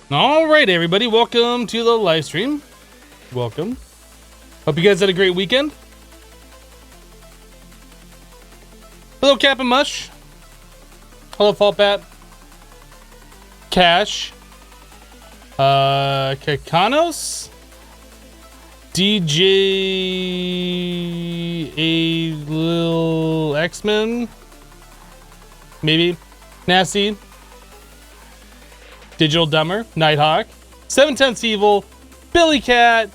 All right, everybody, welcome to the live stream. Welcome. Hope you guys had a great weekend. Hello, Captain Mush. Hello, Fallpat. Cash. Kakanos. DJ A Lil X-Men. Maybe. Nasty. Digital Dumber, Nighthawk, 710 Evil, Billy Cat,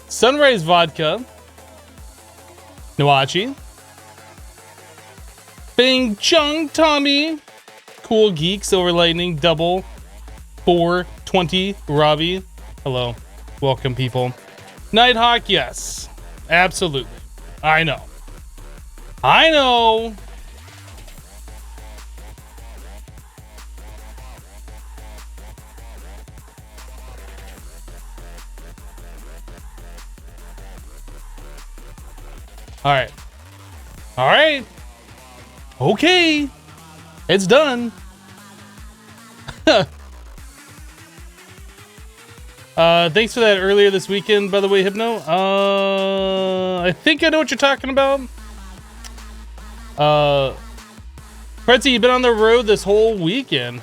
Sunrise Vodka, Noachi, Bing Chung Tommy, Cool Geek, Silver Lightning, Double, 420, Robbie. Hello. Welcome, people. Nighthawk, yes. Absolutely. I know. I know. All right, okay, it's done. Thanks for that earlier this weekend, by the way, Hypno. I think I know what you're talking about. Pretzi, you've been on the road this whole weekend.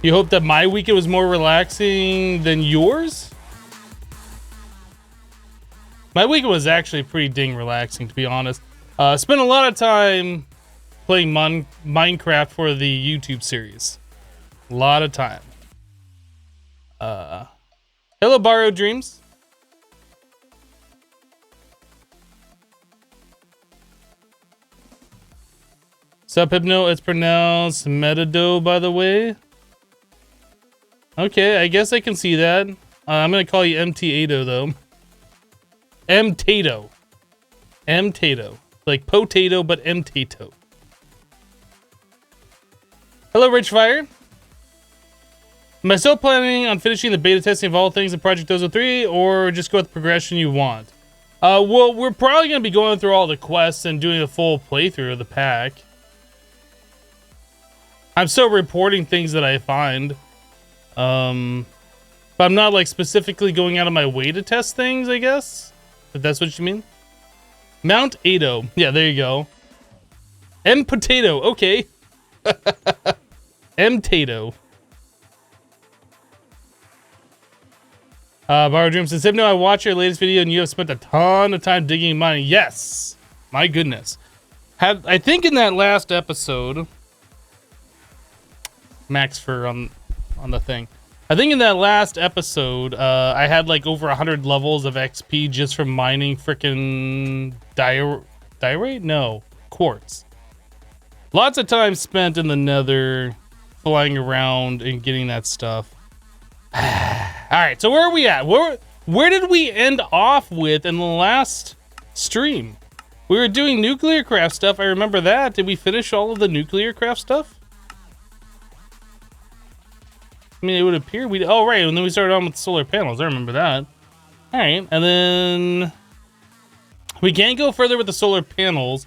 You hope that my weekend was more relaxing than yours? My weekend was actually pretty dang relaxing, to be honest. Spent a lot of time playing Minecraft for the YouTube series. A lot of time. Hello, Borrowed Dreams. Sup, Hypno? It's pronounced Metado, by the way. Okay, I guess I can see that. I'm gonna call you MT8O, though. M-Tato. M-Tato. Like potato, but M-Tato. Hello, Rich Fire. Am I still planning on finishing the beta testing of all things in Project Ozone 3, or just go with the progression you want? Well, we're probably going to be going through all the quests and doing a full playthrough of the pack. I'm still reporting things that I find. But I'm not, like, specifically going out of my way to test things, I guess. If that's what you mean. Mount Ado. Yeah, there you go. M Potato. Okay. M Tato. Borrow Dream says, Hypno, I watched your latest video and you have spent a ton of time digging and mining. Yes. My goodness. I think in that last episode, Max for on the thing. I think in that last episode, I had like over 100 levels of XP just from mining freaking diorite? No, quartz. Lots of time spent in the Nether, flying around and getting that stuff. All right, so where are we at? Where did we end off with in the last stream? We were doing nuclear craft stuff. I remember that. Did we finish all of the nuclear craft stuff? I mean, it would appear we... Oh, right. And then we started on with the solar panels. I remember that. All right. And then... We can't go further with the solar panels.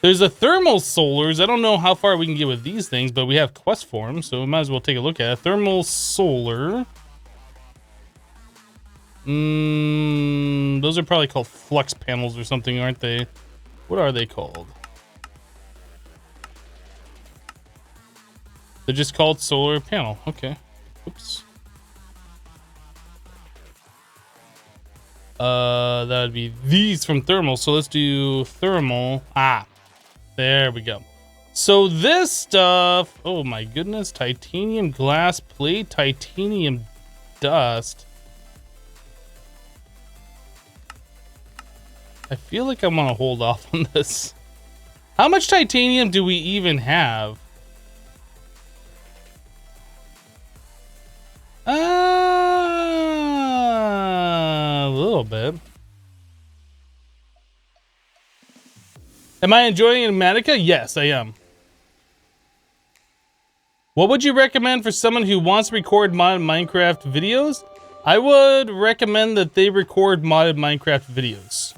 There's a thermal solars. I don't know how far we can get with these things, but we have quest forms, so we might as well take a look at it. Thermal solar. Those are probably called flux panels or something, aren't they? What are they called? They're just called solar panel. Okay. Oops. That would be these from thermal. So let's do thermal. Ah, there we go. So this stuff, oh my goodness, titanium glass plate, titanium dust. I feel like I want to hold off on this. How much titanium do we even have? A little bit. Am I enjoying Animatica? Yes, I am. What would you recommend for someone who wants to record modded Minecraft videos? I would recommend that they record modded Minecraft videos.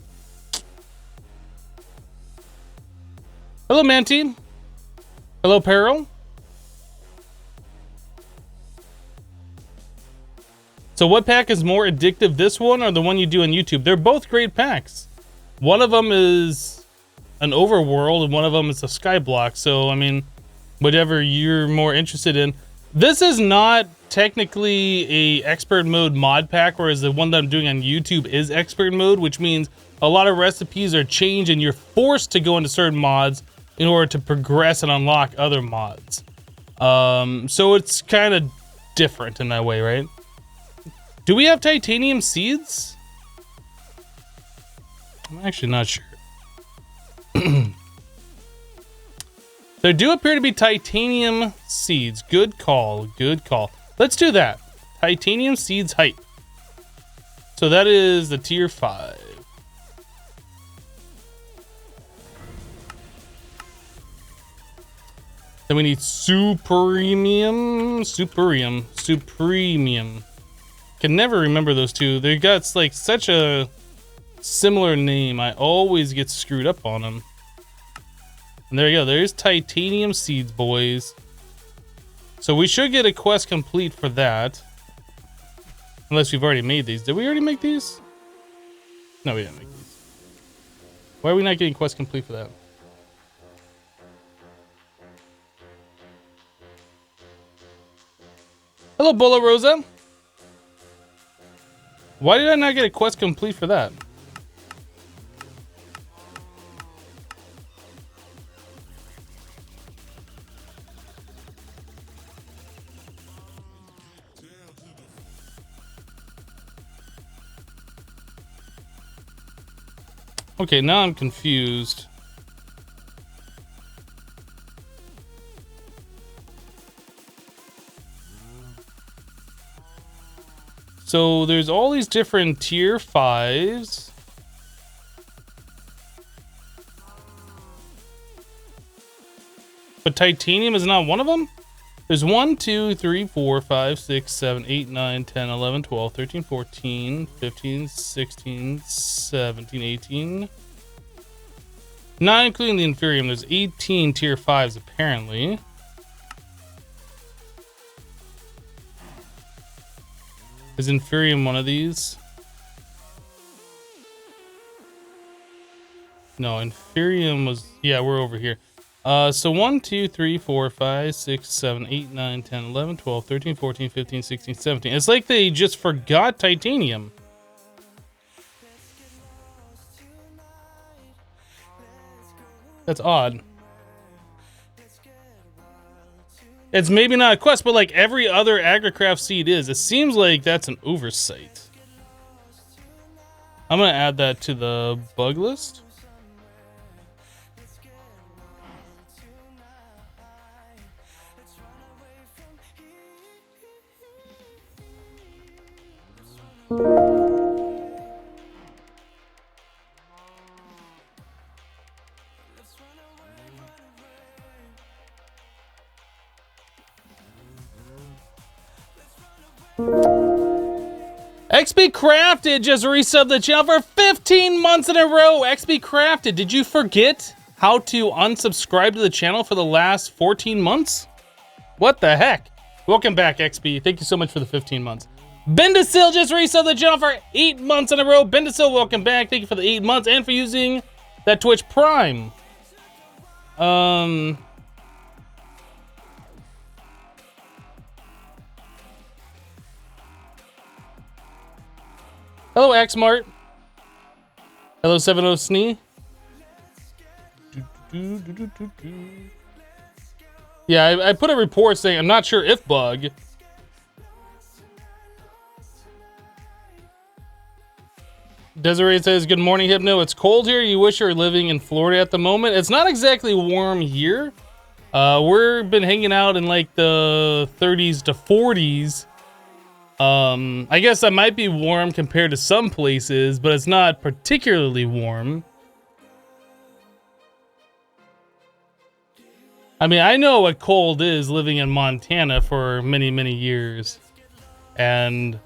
Hello, Manty. Hello, Peril. So what pack is more addictive, this one or the one you do on YouTube? They're both great packs. One of them is an overworld and one of them is a skyblock. So, I mean, whatever you're more interested in. This is not technically a expert mode mod pack, whereas the one that I'm doing on YouTube is expert mode, which means a lot of recipes are changed and you're forced to go into certain mods in order to progress and unlock other mods. So it's kind of different in that way, right? Do we have titanium seeds? I'm actually not sure. There do appear to be titanium seeds. Good call, good call. Let's do that. Titanium seeds hype. So that is the tier 5. Then we need supremium. Can never remember those two. They got like such a similar name. I always get screwed up on them. And there you go. There's titanium seeds, boys. So we should get a quest complete for that. Unless we've already made these. Did we already make these? No, we didn't make these. Why are we not getting quest complete for that? Hello, Bola Rosa. Why did I not get a quest complete for that? Okay, now I'm confused. So there's all these different tier 5s. But titanium is not one of them? There's 1, 2, 3, 4, 5, 6, 7, 8, 9, 10, 11, 12, 13, 14, 15, 16, 17, 18. Not including the inferium, there's 18 tier 5s apparently. Is inferium one of these? No, inferium was, yeah, we're over here. So 1, 2, 3, 4, 5, 6, 7, 8, 9, 10, 11, 12, 13, 14, 15, 16, 17. It's like they just forgot titanium. That's odd. It's maybe not a quest, but like every other agricraft seed is. It seems like that's an oversight. I'm gonna add that to the bug list. XP Crafted just resubbed the channel for 15 months in a row. XP Crafted, did you forget how to unsubscribe to the channel for the last 14 months? What the heck? Welcome back, XP. Thank you so much for the 15 months. Bendasil just resubbed the channel for 8 months in a row. Bendasil, welcome back. Thank you for the 8 months and for using that Twitch Prime. Hello, Xmart. Hello, 70 Snee. Yeah, I put a report saying I'm not sure if bug. Desiree says, good morning, Hypno. It's cold here. You wish you were living in Florida at the moment. It's not exactly warm here. We've been hanging out in like the 30s to 40s. I guess that might be warm compared to some places, but it's not particularly warm. I mean, I know what cold is living in Montana for many, many years. And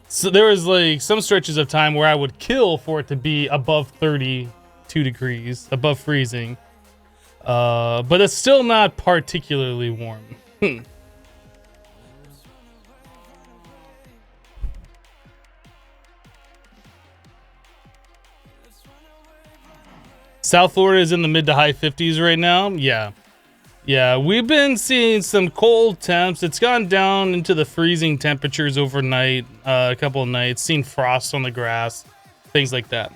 so there was like some stretches of time where I would kill for it to be above 32 degrees, above freezing. But it's still not particularly warm. South Florida is in the mid to high 50s right now. Yeah. Yeah, we've been seeing some cold temps. It's gone down into the freezing temperatures overnight, a couple of nights. Seen frost on the grass, things like that.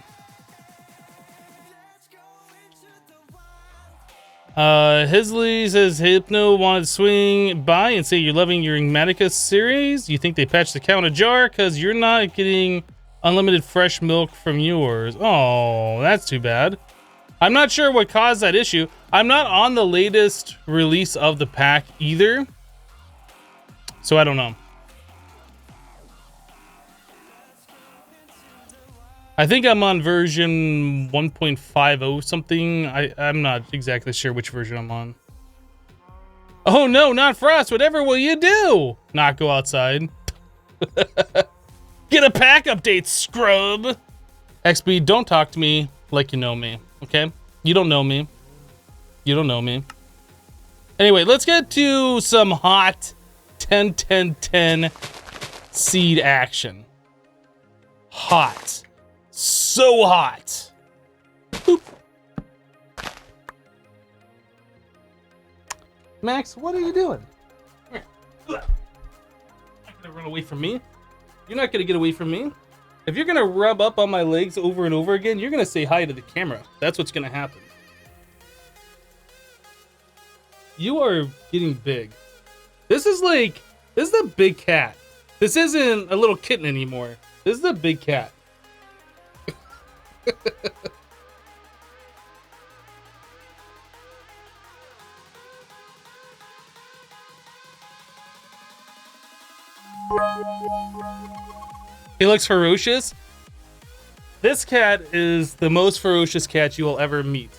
Hisley says Hypno wanted to swing by and say you're loving your Enigmatica series. You think they patched the cow in a jar because you're not getting unlimited fresh milk from yours. Oh, that's too bad. I'm not sure what caused that issue. I'm not on the latest release of the pack either, so I don't know. I think I'm on version 1.50 something. I'm not exactly sure which version I'm on. Oh no, not Frost. Whatever will you do? Not go outside. Get a pack update, scrub. XB, don't talk to me like you know me, okay? You don't know me. You don't know me. Anyway, let's get to some hot 10-10-10 seed action. Hot. So hot. Boop. Max, what are you doing? Come here. Not gonna run away from me. You're not gonna get away from me. If you're gonna rub up on my legs over and over again, you're gonna say hi to the camera. That's what's gonna happen. You are getting big. This is a big cat. This isn't a little kitten anymore. This is a big cat. He looks ferocious. This cat is the most ferocious cat you will ever meet.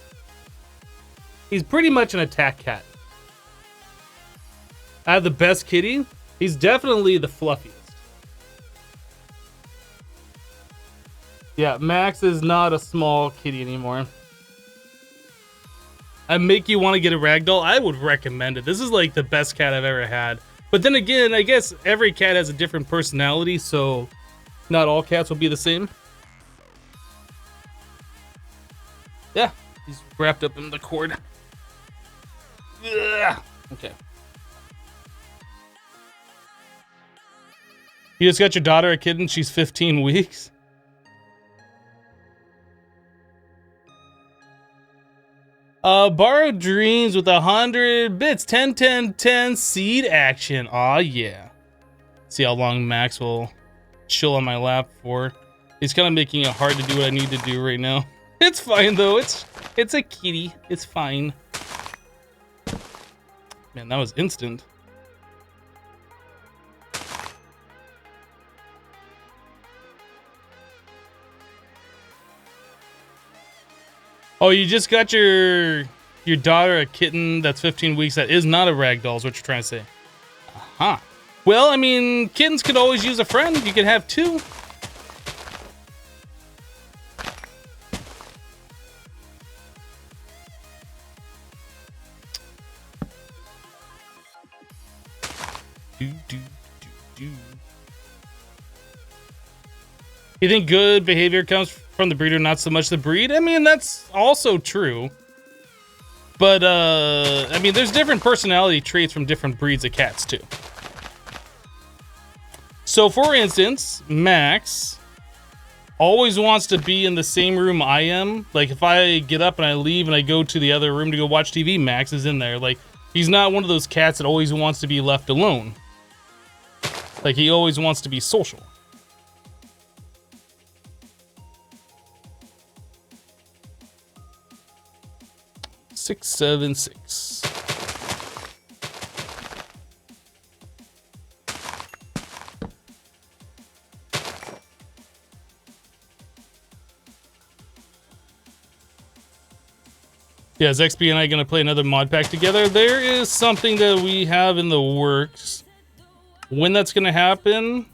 He's pretty much an attack cat. I have the best kitty. He's definitely the fluffiest. Yeah, Max is not a small kitty anymore. I make you want to get a ragdoll. I would recommend it. This is like the best cat I've ever had. But then again, I guess every cat has a different personality, so not all cats will be the same. Yeah, he's wrapped up in the cord. Ugh. Okay. You just got your daughter a kitten. She's 15 weeks. Borrowed dreams with 100 bits. 10-10-10 seed action. Aw, yeah. See how long Max will chill on my lap for. He's kind of making it hard to do what I need to do right now. It's fine though. It's a kitty. It's fine. Man, that was instant. Oh, you just got your daughter a kitten that's 15 weeks that is not a ragdoll is what you're trying to say. Uh-huh. Well, I mean, kittens could always use a friend. You could have two. You think good behavior comes from the breeder, not so much the breed? I mean, that's also true. But, I mean, there's different personality traits from different breeds of cats, too. So, for instance, Max always wants to be in the same room I am. Like, if I get up and I leave and I go to the other room to go watch TV, Max is in there. Like, he's not one of those cats that always wants to be left alone. Like, he always wants to be social. Six, 7, 6. Yeah, is XP and I gonna play another mod pack together? There is something that we have in the works. When that's gonna happen,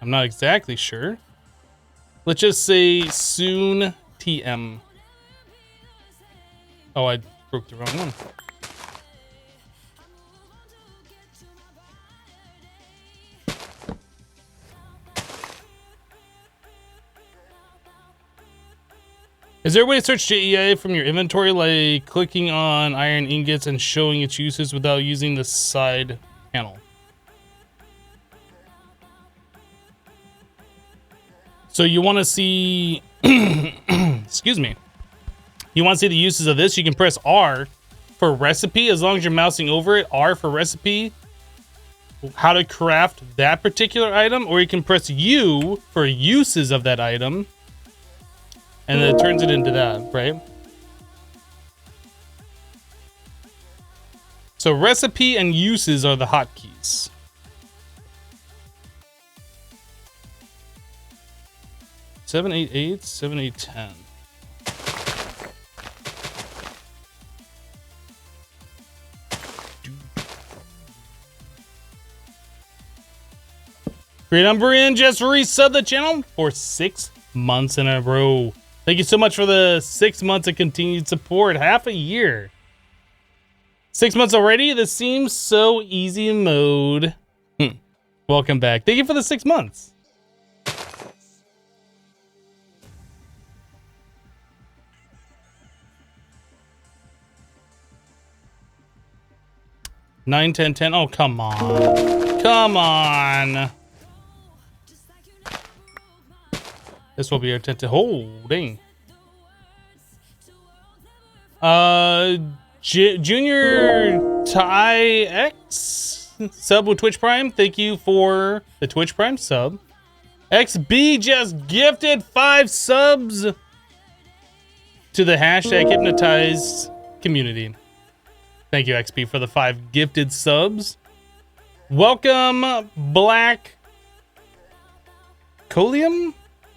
I'm not exactly sure. Let's just say soon TM. Oh, I broke the wrong one. Is there a way to search JEI from your inventory, like clicking on iron ingots and showing its uses without using the side panel? So you want to see, excuse me, you want to see the uses of this? You can press R for recipe, as long as you're mousing over it, R for recipe, how to craft that particular item, or you can press U for uses of that item, and then it turns it into that, right? So recipe and uses are the hotkeys. Seven, 8, 8, 7, 8, 10. Great Umbrian just resubbed the channel for 6 months in a row. Thank you so much for the 6 months of continued support. Half a year. 6 months already? This seems so easy mode. Welcome back. Thank you for the 6 months. Nine, 10, 10. Oh, come on. Come on. This will be our 10 to holding. Junior Ty X sub with Twitch Prime. Thank you for the Twitch Prime sub. XB just gifted 5 subs to the hashtag hypnotized community. Thank you, XP, for the 5 gifted subs. Welcome, Black Cholium?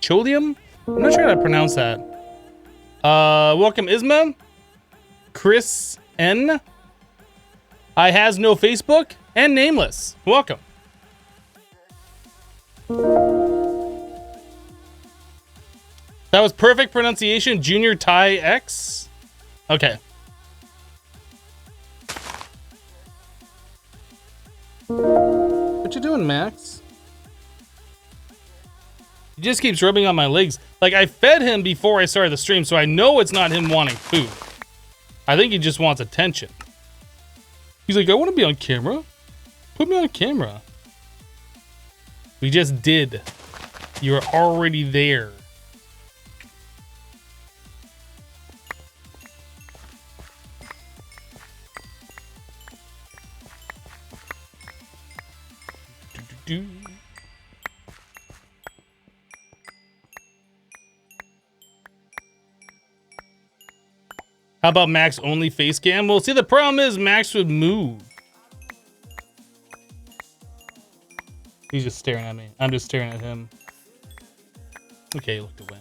I'm not sure how to pronounce that. Welcome, Isma. Chris N. I has no Facebook. And Nameless. Welcome. That was perfect pronunciation. Junior Ty X. Okay. What you doing, Max? He just keeps rubbing on my legs. Like, I fed him before I started the stream, so I know it's not him wanting food. I think he just wants attention. He's like, I want to be on camera. Put me on camera. We just did. You're already there. How about Max only face cam? Well, see, the problem is Max would move. He's just staring at me. I'm just staring at him. Okay, he looked away.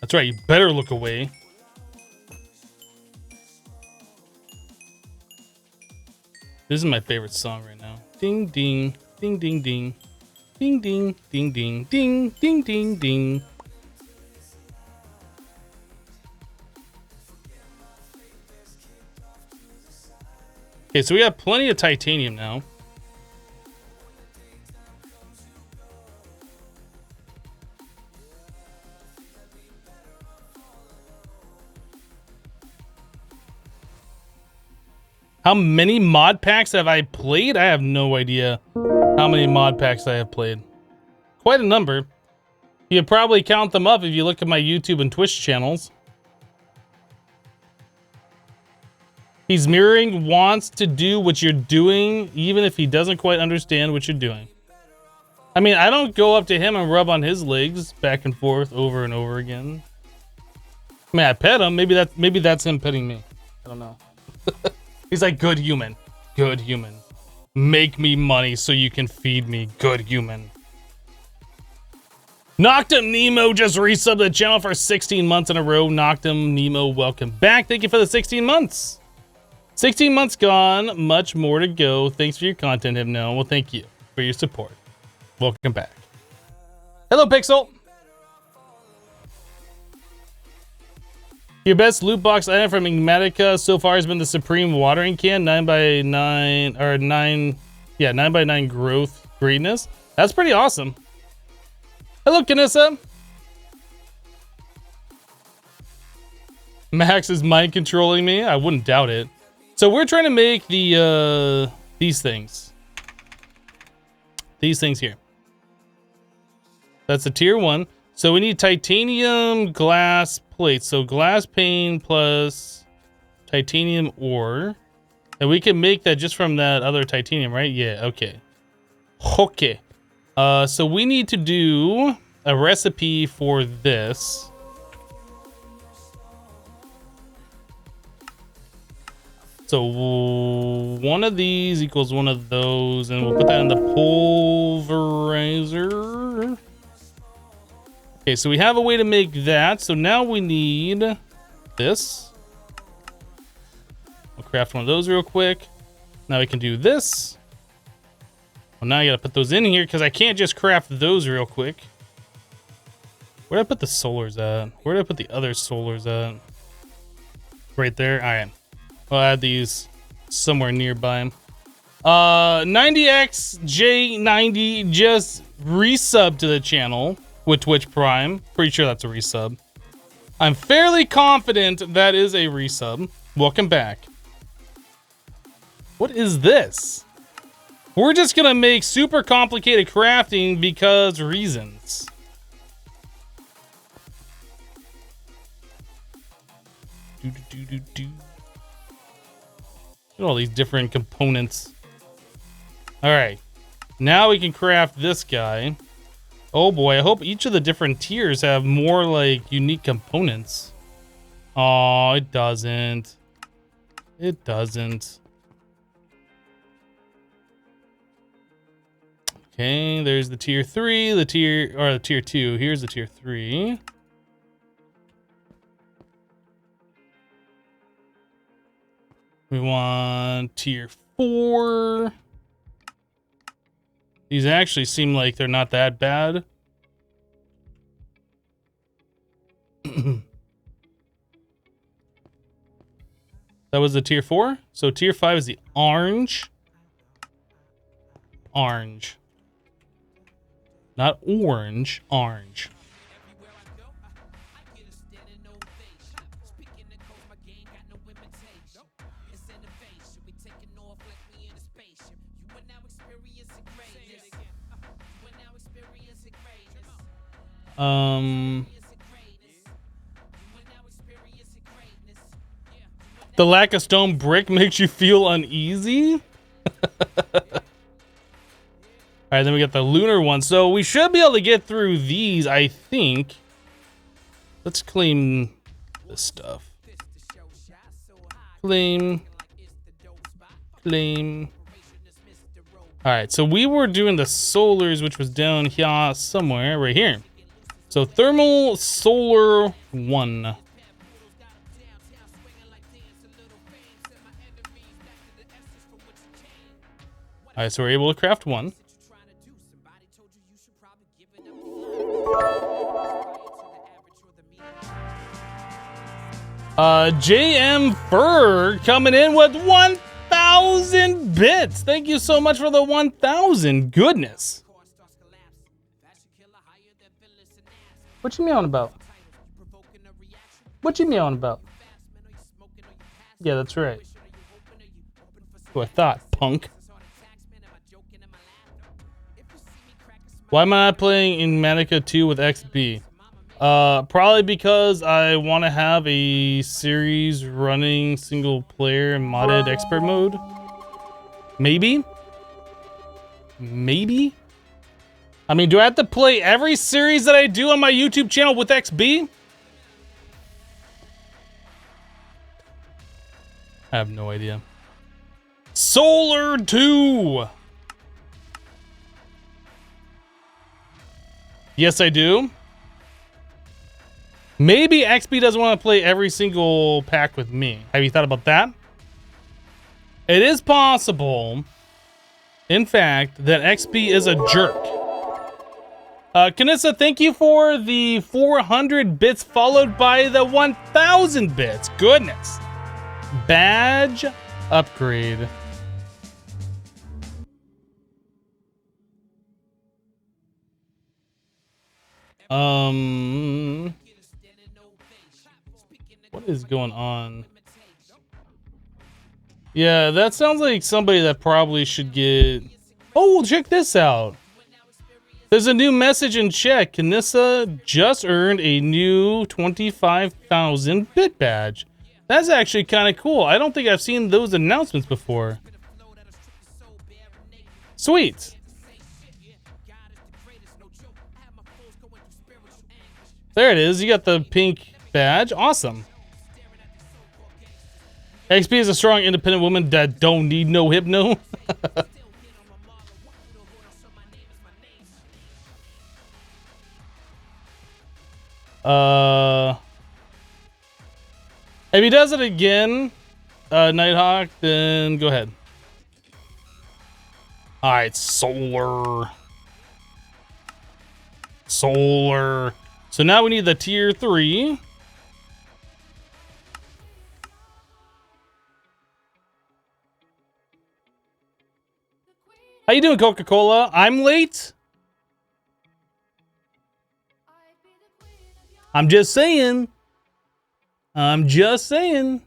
That's right, you better look away. This is my favorite song right now. Ding, ding, ding, ding, ding. Ding, ding, ding, ding, ding, ding, ding, ding. Okay, so we have plenty of titanium now. How many mod packs have I played? I have no idea how many mod packs I have played. Quite a number. You could probably count them up if you look at my YouTube and Twitch channels. He's mirroring, wants to do what you're doing, even if he doesn't quite understand what you're doing. I mean, I don't go up to him and rub on his legs back and forth over and over again. I mean, I pet him. Maybe that's him petting me. I don't know. He's like, good human. Good human. Make me money so you can feed me. Good human. Noctum Nemo just resubbed the channel for 16 months in a row. Noctum Nemo, welcome back. Thank you for the 16 months. 16 months gone. Much more to go. Thanks for your content, Hypno. Well, thank you for your support. Welcome back. Hello, Pixel. Your best loot box item from Enigmatica so far has been the Supreme Watering Can, 9x9, or 9x9 growth greatness. That's pretty awesome. Hello, Kanissa. Max is mind controlling me. I wouldn't doubt it. So we're trying to make the these things. These things here. That's a tier 1. So we need titanium glass plates. So glass pane plus titanium ore. And we can make that just from that other titanium, right? Yeah, okay. Okay. So we need to do a recipe for this. So one of these equals one of those, and we'll put that in the pulverizer. Okay, so we have a way to make that. So now we need this. We'll craft one of those real quick. Now we can do this. Well, now I gotta put those in here because I can't just craft those real quick. Where did I put the solars at? Where did I put the other solars at? Right there. All right. I'll add these somewhere nearby. 90XJ90 just resubbed to the channel with Twitch Prime. Pretty sure that's a resub. I'm fairly confident that is a resub. Welcome back. What is this? We're just gonna make super complicated crafting because reasons. Look at all these different components. All right, now we can craft this guy. Oh boy, I hope each of the different tiers have more like unique components. Oh, it doesn't. It doesn't. Okay, there's the tier 3, the tier 2. Here's the tier 3. We want tier 4. These actually seem like they're not that bad. That was the tier 4. So tier 5 is the orange. Orange. Not orange, orange. The lack of stone brick makes you feel uneasy? Alright, then we got the lunar one. So we should be able to get through these, I think. Let's claim this stuff. Claim. Claim. Alright, so we were doing the solars, which was down here somewhere, right here. So thermal solar 1. Alright, so we're able to craft 1. JM Fur coming in with 1,000 bits. Thank you so much for the 1,000. Goodness. What you meowing about? What you meowing about? Yeah, that's right. Who I thought, punk. Why am I not playing in Manica 2 with XB? Probably because I want to have a series running single player modded expert mode. Maybe? Maybe? I mean, do I have to play every series that I do on my YouTube channel with XB? I have no idea. Solar 2! Yes, I do. Maybe XB doesn't want to play every single pack with me. Have you thought about that? It is possible, in fact, that XB is a jerk. Kanissa, thank you for the 400 bits followed by the 1,000 bits. Goodness. Badge upgrade. What is going on? Yeah, that sounds like somebody that probably should get... Oh, check this out. There's a new message in chat. Kanissa just earned a new 25,000 bit badge. That's actually kind of cool. I don't think I've seen those announcements before. Sweet. There it is. You got the pink badge. Awesome. XP is a strong, independent woman that don't need no hypno. If he does it again, Nighthawk, then go ahead. Alright, solar. Solar. So now we need the tier 3. How you doing, Coca-Cola? I'm late. I'm just saying. I'm just saying.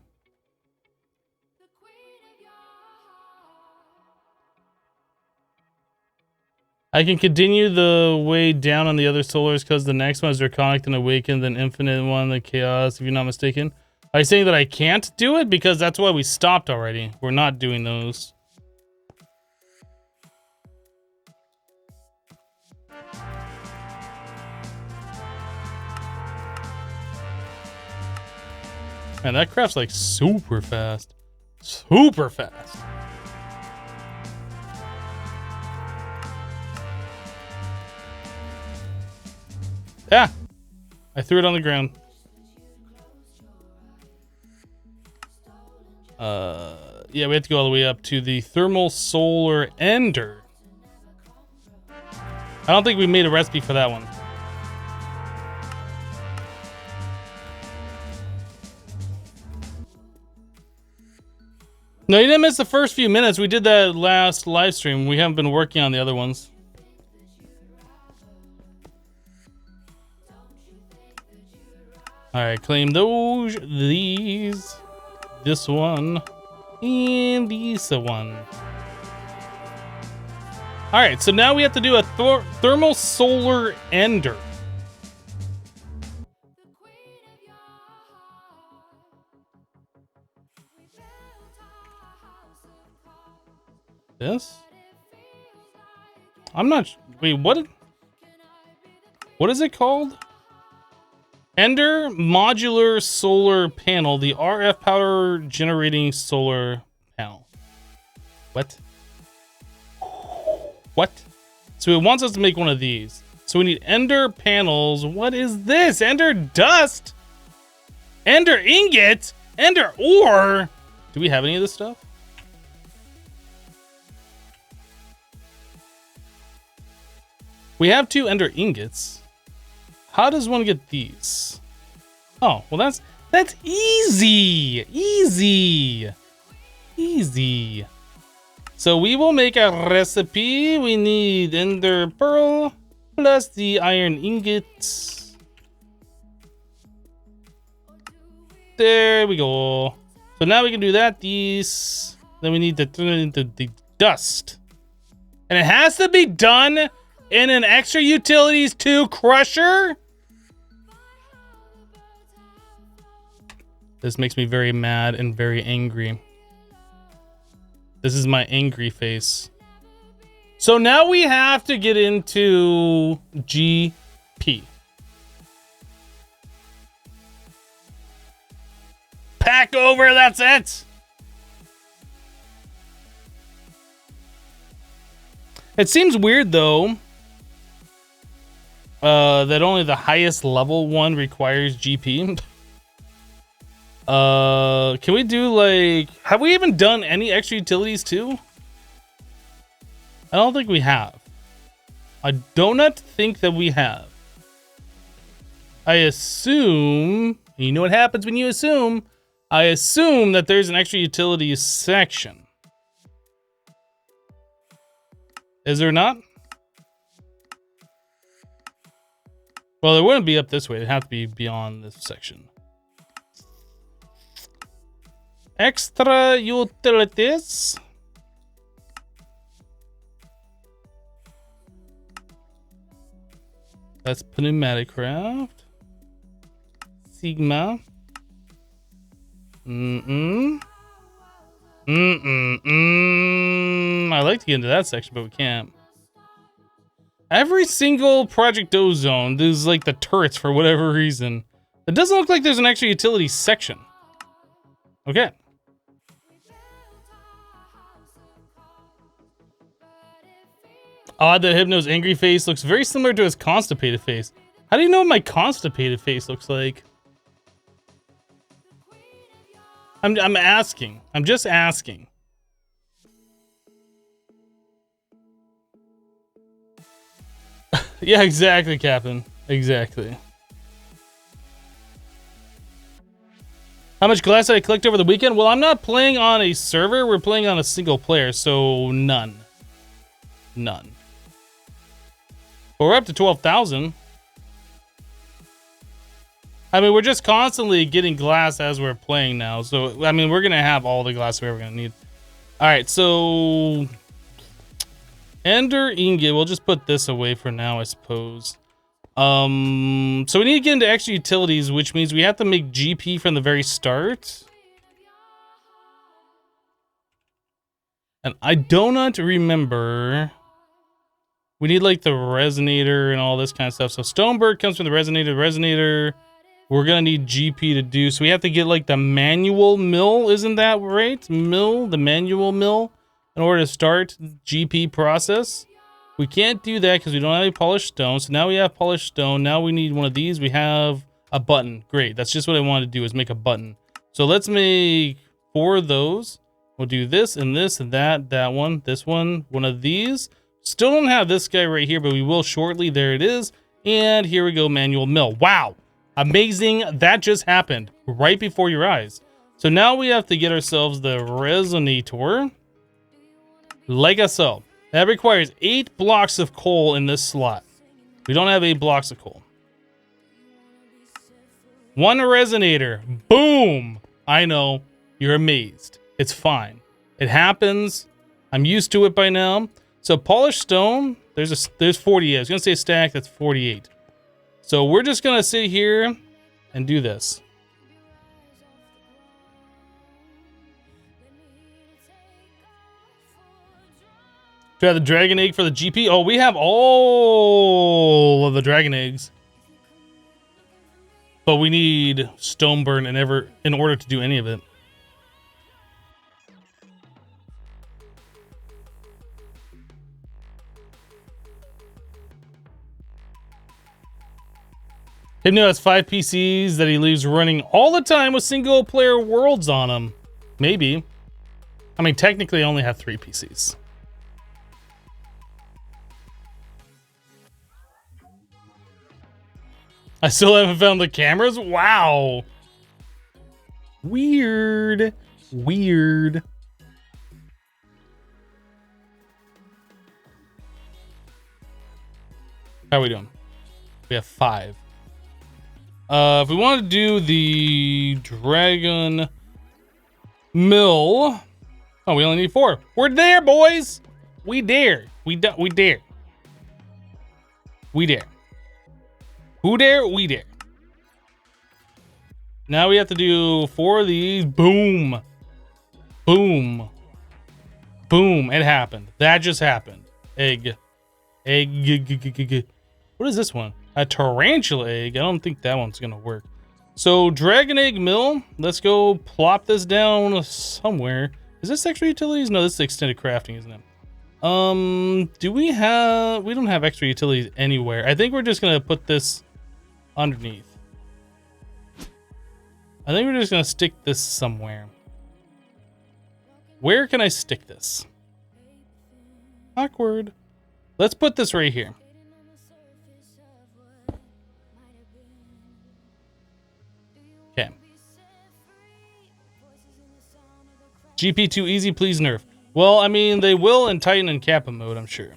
I can continue the way down on the other solars because the next one is Draconic, then Awakened, then Infinite one, then Chaos, if you're not mistaken. Are you saying that I can't do it? Because that's why we stopped already. We're not doing those. Man, that craft's like super fast. Super fast. Yeah. I threw it on the ground. Yeah, we have to go all the way up to the thermal solar ender. I don't think we made a recipe for that one. No, you didn't miss the first few minutes. We did that last live stream. We haven't been working on the other ones. Alright, claim those, these, this one, and this one. Alright, so now we have to do a thermal solar ender. This? I'm not... Wait, what is it called? Ender Modular Solar Panel. The RF Power Generating Solar Panel. What? What? So it wants us to make one of these. So we need Ender Panels. What is this? Ender Dust? Ender Ingot? Ender Ore? Do we have any of this stuff? We have 2 Ender Ingots. How does one get these? Oh, well that's easy. Easy. Easy. So we will make a recipe. We need Ender Pearl plus the iron ingots. There we go. So now we can do that. These. Then we need to turn it into the dust. And it has to be done in an extra utilities 2 crusher? This makes me very mad and very angry. This is my angry face. So now we have to get into GP. Pack over, that's it. It seems weird though. That only the highest level one requires GP. Can we do like... Have we even done any extra utilities too? I don't think we have. I do not think that we have. I assume... You know what happens when you assume? I assume that there's an extra utilities section. Is there not? Well, it wouldn't be up this way. It'd have to be beyond this section. extra utilities. That's pneumatic craft. Sigma. I'd like to get into that section, but we can't. Every single Project Ozone, there's like the turrets for whatever reason. It doesn't look like there's an extra utility section. Okay. Odd that Hypno's angry face looks very similar to his constipated face. How do you know what my constipated face looks like? I'm asking. I'm just asking. Yeah, exactly, Captain. Exactly. How much glass did I collect over the weekend? Well, I'm not playing on a server. We're playing on a single player, so none. None. But we're up to 12,000. I mean, we're just constantly getting glass as we're playing now. So, I mean, we're going to have all the glass we're ever going to need. All right, so... Ender ingot. We'll just put this away for now, I suppose. So we need to get into extra utilities, which means we have to make GP from the very start. And I do not remember... We need, like, the resonator and all this kind of stuff. So Stoneberg comes from the resonator. Resonator... We're gonna need GP to do, so we have to get like the manual mill, isn't that right? The manual mill, in order to start GP process. We can't do that because we don't have any polished stone, so now we have polished stone. Now we need one of these. We have a button. Great, that's just what I wanted to do, is make a button. So let's make 4 of those. We'll do this and this and that one, this one of these. Still don't have this guy right here, but we will shortly. There it is. And here we go, manual mill. Wow. Amazing, that just happened right before your eyes. So now we have to get ourselves the resonator, like so. That requires 8 blocks of coal in this slot. We don't have 8 blocks of coal. 1 resonator, boom! I know, you're amazed. It's fine. It happens. I'm used to it by now. So polished stone, there's 48. I was gonna say a stack, that's 48. So we're just gonna sit here and do this. Do I have the dragon egg for the GP? Oh, we have all of the dragon eggs. But we need stone burn in order to do any of it. Hypno has 5 PCs that he leaves running all the time with single player worlds on them. Maybe. I mean, technically I only have 3 PCs. I still haven't found the cameras? Wow. Weird. Weird. How are we doing? We have 5. If we want to do the dragon mill, oh, we only need 4. We're there, boys. We dare. We dare. We dare. Who dare? We dare. Now we have to do 4 of these. Boom. Boom. Boom. It happened. That just happened. Egg. Egg. What is this one? A tarantula egg? I don't think that one's gonna work. So dragon egg mill. Let's go plop this down somewhere. Is this extra utilities? No, this is extended crafting, isn't it? Do we have... We don't have extra utilities anywhere. I think we're just gonna put this underneath. I think we're just gonna stick this somewhere. Where can I stick this? Awkward. Let's put this right here. Okay. GP too easy, please nerf. Well, I mean, they will in Titan and Kappa mode, I'm sure.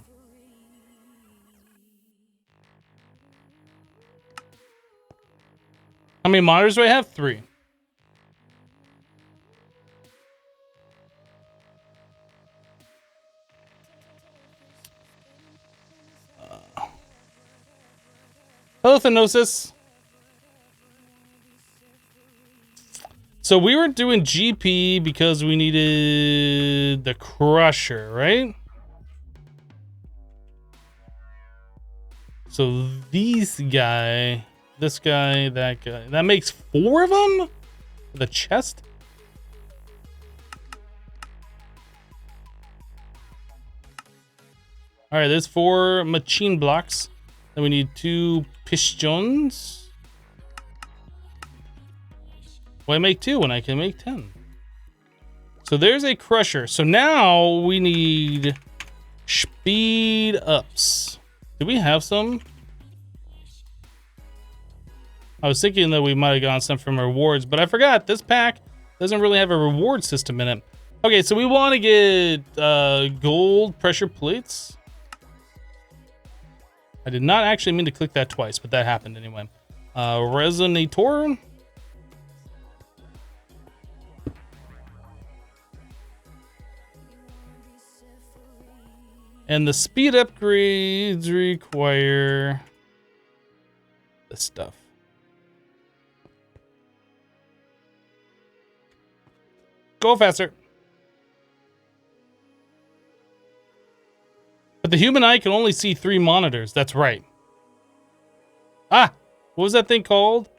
How many monitors do I have? 3. Hello, Thanosis. So we were doing GP because we needed the crusher, right? So this guy, that guy. That makes 4 of them? The chest? Alright, there's 4 machine blocks. Then we need 2 pistons. Why make 2 when I can make 10? So there's a crusher. So now we need speed ups. Do we have some? I was thinking that we might have gotten some from rewards, but I forgot this pack doesn't really have a reward system in it. Okay, so we want to get gold pressure plates. I did not actually mean to click that twice, but that happened anyway. Resonator. And the speed upgrades require this stuff. Go faster. But the human eye can only see 3 monitors. That's right. Ah, what was that thing called?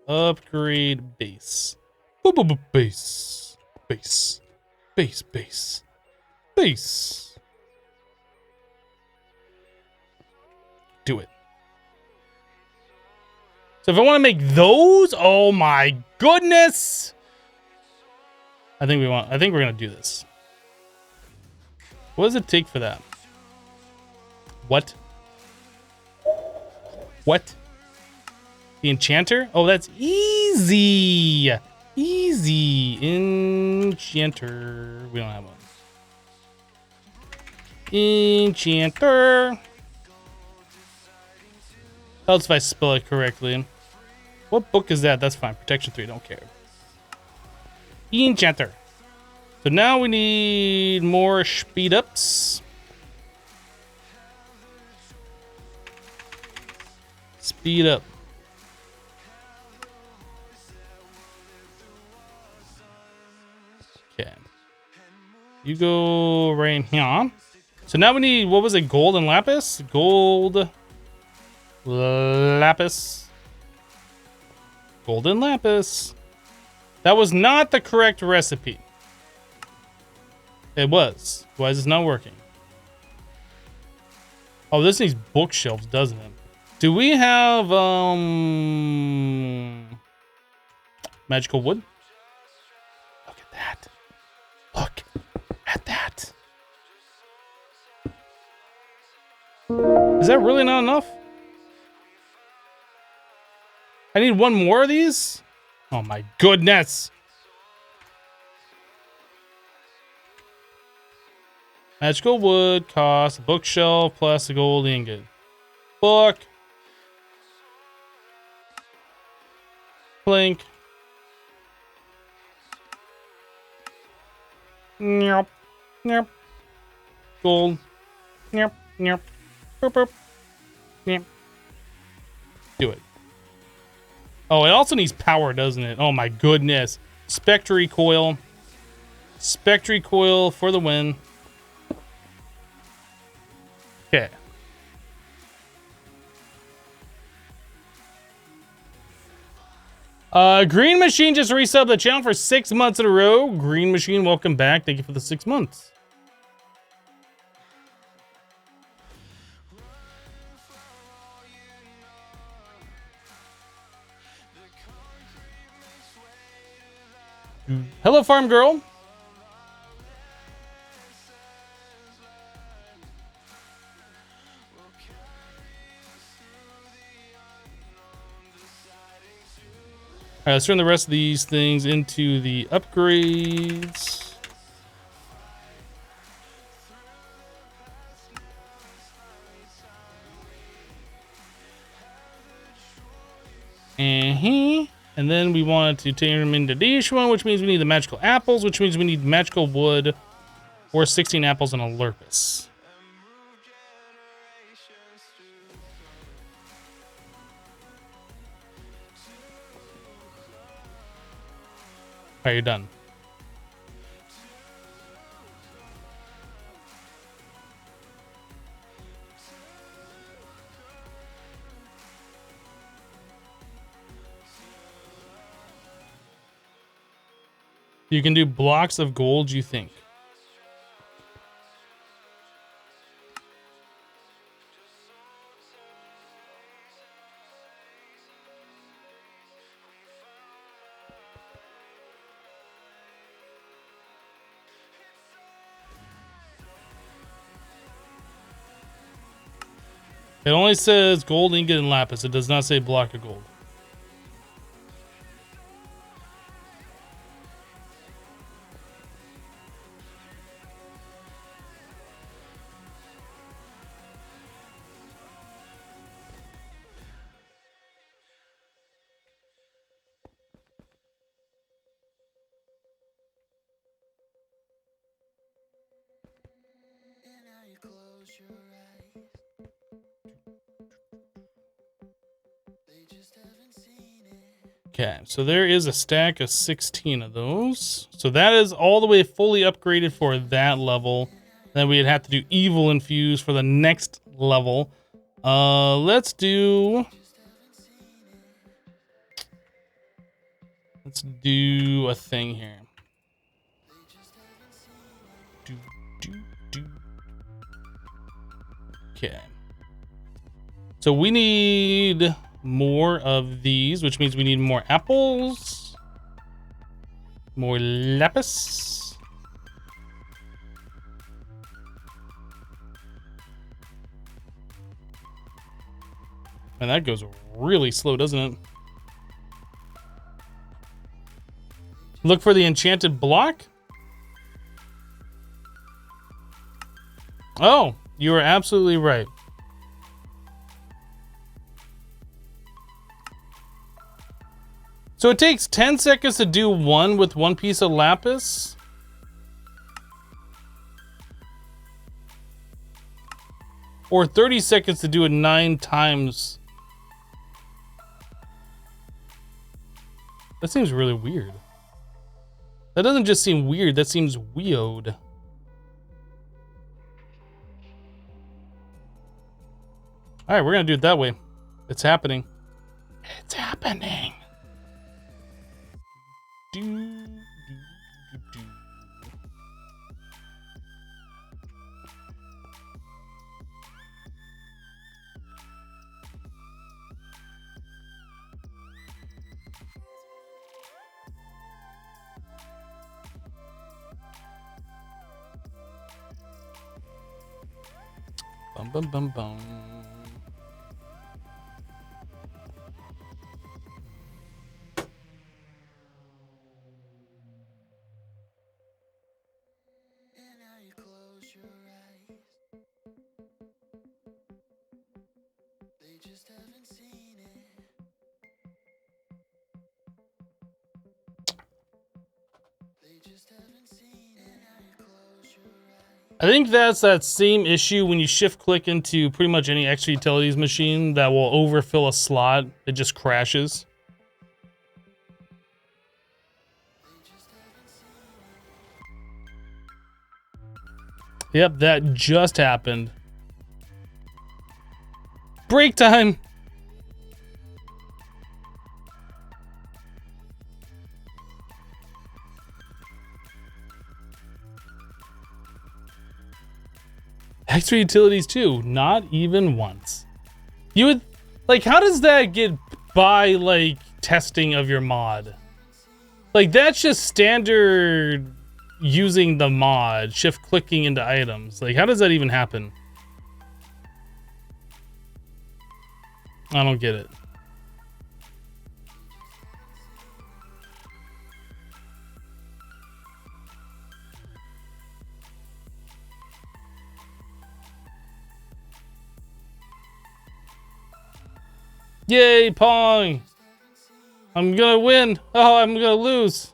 Upgrade base. Base. Base. Base. Base. Base. Do it. So if I want to make those, oh my goodness. I think we're going to do this. What does it take for that? What? What? The enchanter? Oh, that's easy. Easy. Enchanter. We don't have one. Enchanter. Helps if I spell it correctly. What book is that? That's fine. Protection 3. Don't care. Enchanter. So now we need more speed ups. Speed up. Okay. You go right here. So now we need, what was it? Gold and lapis? Gold. Lapis. Golden lapis. That was not the correct recipe. It was. Why is this not working? Oh, this needs bookshelves, doesn't it? Do we have magical wood? Look at that. Look at that. Is that really not enough? I need 1 more of these? Oh my goodness. Magical wood cost a bookshelf plus a gold ingot. Book. Plank. Yep. Yep. Gold. Yep. Yep. Boop, boop. Yep. Do it. Oh, it also needs power, doesn't it? Oh my goodness. Spectre coil. Spectre coil for the win. Okay. Green Machine just resubbed the channel for 6 months in a row. Green Machine, welcome back. Thank you for the 6 months. Hello, Farm Girl. All right, let's turn the rest of these things into the upgrades. And then we wanted to turn them into this one, which means we need the magical apples, which means we need magical wood or 16 apples and a lurpus. Alright, you're done. You can do blocks of gold, you think? It only says gold, ingot, and lapis. It does not say block of gold. Okay, so there is a stack of 16 of those. So that is all the way fully upgraded for that level. Then we'd have to do evil infuse for the next level. Let's do a thing here. Okay. So we need more of these, which means we need more apples, more lapis, and that goes really slow, doesn't it? Look for the enchanted block. Oh, you are absolutely right. So it takes 10 seconds to do one with one piece of lapis. Or 30 seconds to do it 9 times. That seems really weird. That doesn't just seem weird, that seems weird. Alright, we're gonna do it that way. It's happening. It's happening. Bum bum bum bum. I think that's that same issue when you shift click into pretty much any extra utilities machine that will overfill a slot. It just crashes. Yep, that just happened. Break time. Extra utilities too, not even once. You would, like, how does that get by, like, testing of your mod? Like, that's just standard using the mod, shift clicking into items. Like, how does that even happen? I don't get it. Yay, Pong! I'm gonna win! Oh, I'm gonna lose!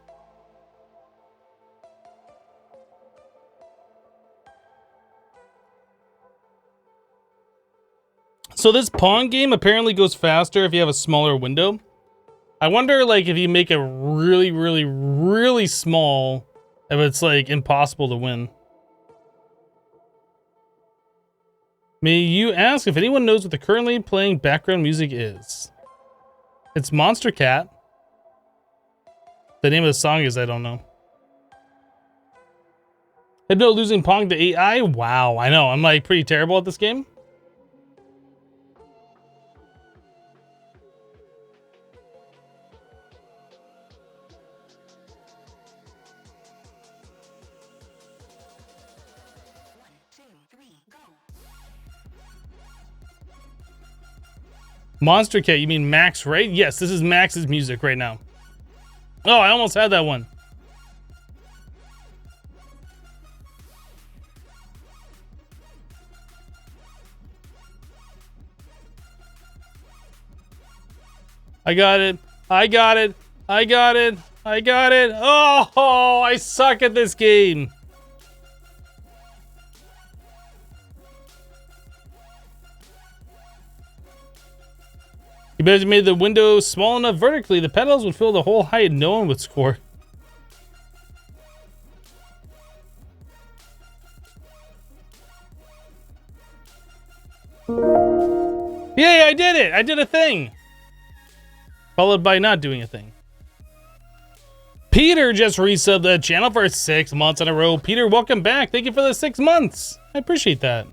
So this Pong game apparently goes faster if you have a smaller window. I wonder, like, if you make a really, really, really small, if it's, like, impossible to win. May you ask if anyone knows what the currently playing background music is? It's Monster Cat. The name of the song is, I don't know. Hypno losing Pong to AI? Wow, I know. I'm, like, pretty terrible at this game. Monster Cat, you mean Max, right? Yes, this is Max's music right now. Oh, I almost had that one. I got it. I got it. I got it. I got it. Oh, I suck at this game. You better made the window small enough vertically, the pedals would fill the whole height, no one would score. Yay, I did it! I did a thing! Followed by not doing a thing. Peter just resubbed the channel for 6 months in a row. Peter, welcome back. Thank you for the 6 months. I appreciate that.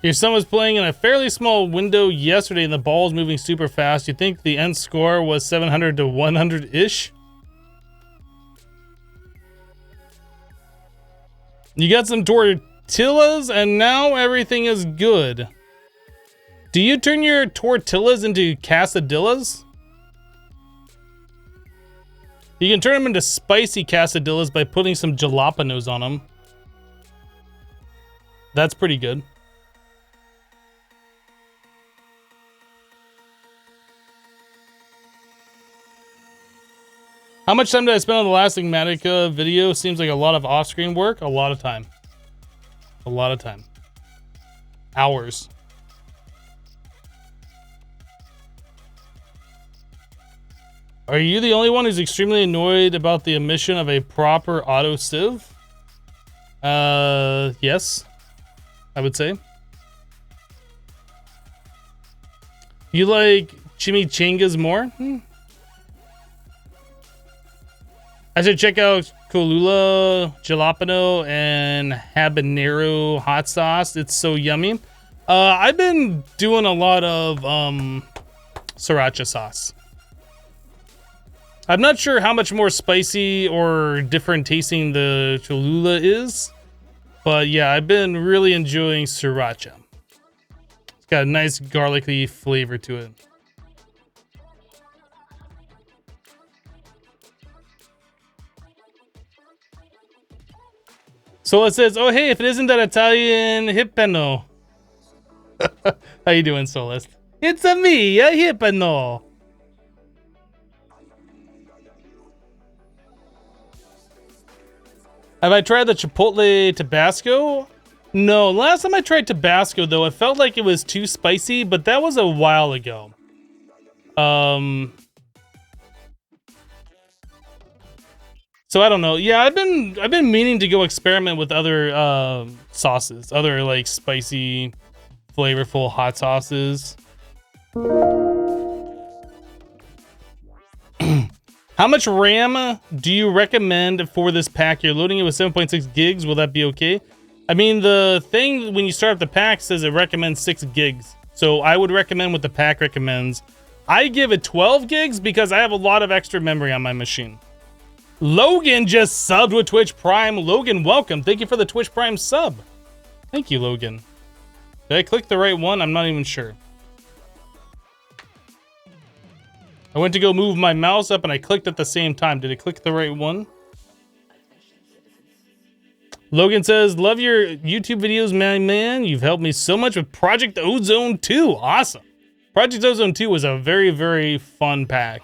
Your son was playing in a fairly small window yesterday and the ball was moving super fast. You think the end score was 700 to 100-ish? You got some tortillas and now everything is good. Do you turn your tortillas into quesadillas? You can turn them into spicy quesadillas by putting some jalapenos on them. That's pretty good. How much time did I spend on the last Enigmatica video? Seems like a lot of off-screen work. A lot of time. A lot of time. Hours. Are you the only one who's extremely annoyed about the omission of a proper auto sieve? Yes. I would say. You like chimichangas more? I should check out Cholula, Jalapeno, and Habanero hot sauce. It's so yummy. I've been doing a lot of sriracha sauce. I'm not sure how much more spicy or different tasting the Cholula is, but yeah, I've been really enjoying sriracha. It's got a nice garlicky flavor to it. So it says, oh hey, if it isn't that Italian Hypno. How you doing, Solist? It's a me, a Hypno. Have I tried the Chipotle Tabasco? No, last time I tried Tabasco though, it felt like it was too spicy, but that was a while ago. So I don't know. Yeah, I've been meaning to go experiment with other sauces, other like spicy, flavorful hot sauces. How much RAM do you recommend for this pack? You're loading it with 7.6 gigs. Will that be okay? I mean, the thing when you start up the pack says it recommends 6 gigs. So I would recommend what the pack recommends. I give it 12 gigs because I have a lot of extra memory on my machine. Logan just subbed with Twitch Prime. Logan, welcome. Thank you for the Twitch Prime sub. Thank you, Logan. Did I click the right one? I'm not even sure. I went to go move my mouse up and I clicked at the same time. Did it click the right one? Logan says, love your YouTube videos, my man. You've helped me so much with Project Ozone 2. Awesome. Project Ozone 2 was a very, very fun pack.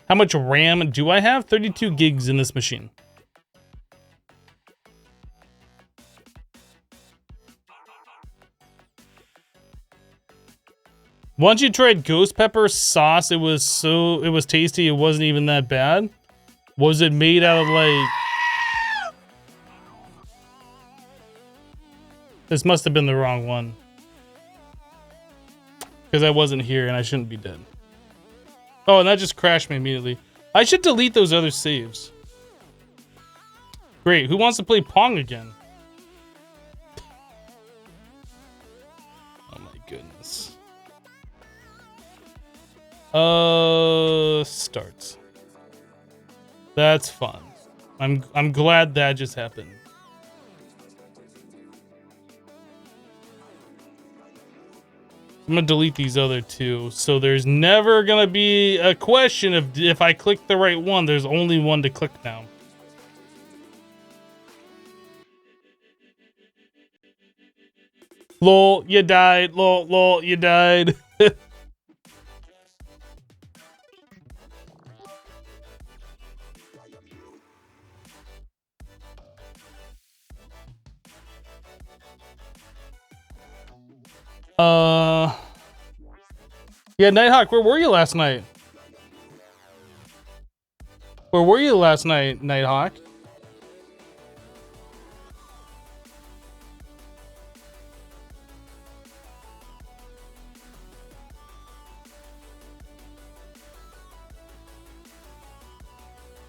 How much RAM do I have? 32 gigs in this machine. Once you tried ghost pepper sauce, it was tasty. It wasn't even that bad. Was it made out of like... This must have been the wrong one. Because I wasn't here and I shouldn't be dead. Oh, and that just crashed me immediately. I should delete those other saves. Great. Who wants to play Pong again? Oh my goodness. Starts. That's fun. I'm glad that just happened. I'm gonna delete these other two, so there's never gonna be a question of if I click the right one. There's only one to click now. Lol, you died. Lol, you died. Yeah, Nighthawk, where were you last night? Where were you last night, Nighthawk?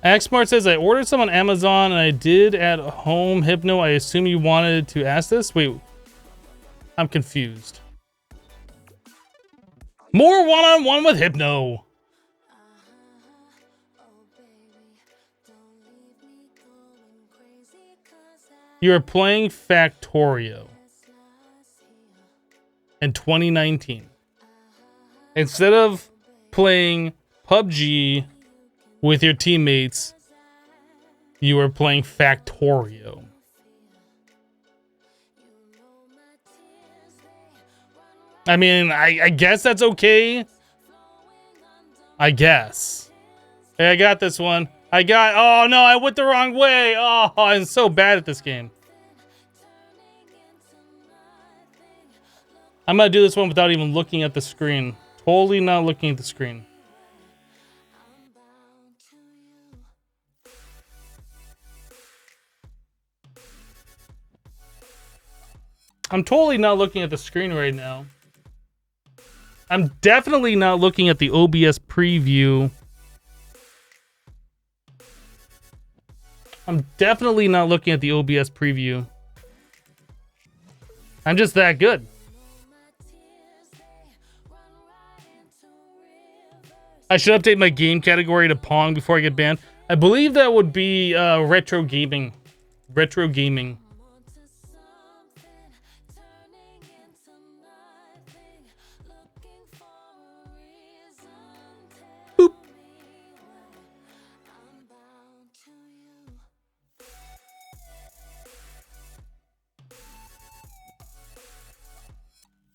Xmart says, I ordered some on Amazon and I did at home. Hypno, I assume you wanted to ask this? Wait, I'm confused. More one-on-one with Hypno. You're playing Factorio in 2019. Instead of playing PUBG with your teammates, you are playing Factorio. I mean, I guess that's okay. I guess. Hey, I got this one. Oh no, I went the wrong way. Oh, I'm so bad at this game. I'm gonna do this one without even looking at the screen. Totally not looking at the screen. I'm totally not looking at the screen right now. I'm definitely not looking at the OBS preview. I'm definitely not looking at the OBS preview. I'm just that good. I should update my game category to Pong before I get banned. I believe that would be retro gaming. Retro gaming.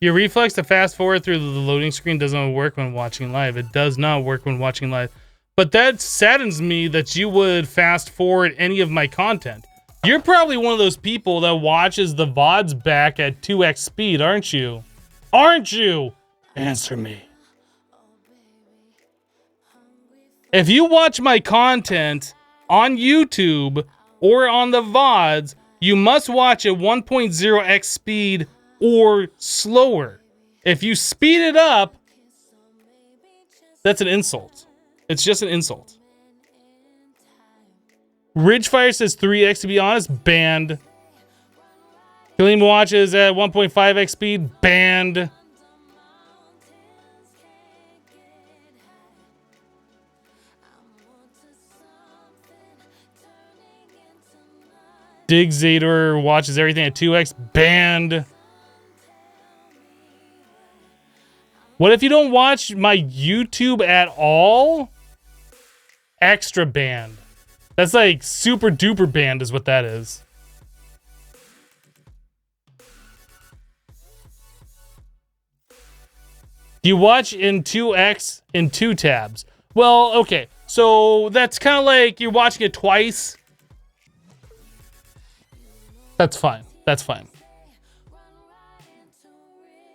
Your reflex to fast forward through the loading screen doesn't work when watching live. It does not work when watching live. But that saddens me that you would fast forward any of my content. You're probably one of those people that watches the VODs back at 2x speed, aren't you? Aren't you? Answer me. If you watch my content on YouTube or on the VODs, you must watch at 1.0x speed or slower. If you speed it up, that's an insult. It's just an insult. Ridgefire says 3x to be honest, banned. Killing watches at 1.5x speed, banned. Dig Zador watches everything at 2x, banned. What if you don't watch my YouTube at all? Extra banned. That's like super duper banned is what that is. You watch in 2x in 2 tabs. Well, okay. So that's kind of like you're watching it twice. That's fine. That's fine.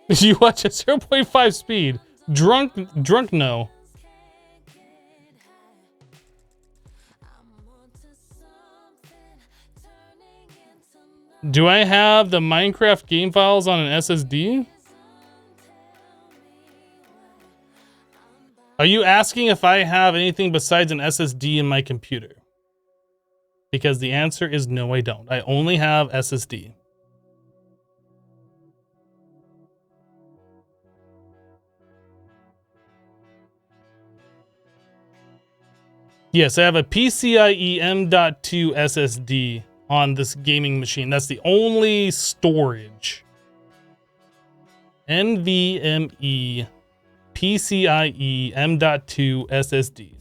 You watch at 0.5 speed. Drunk no. Do I have the Minecraft game files on an SSD? Are you asking if I have anything besides an SSD in my computer? Because the answer is no, I don't. I only have SSD. Yes, I have a PCIe M.2 SSD on this gaming machine. That's the only storage. NVMe PCIe M.2 SSD.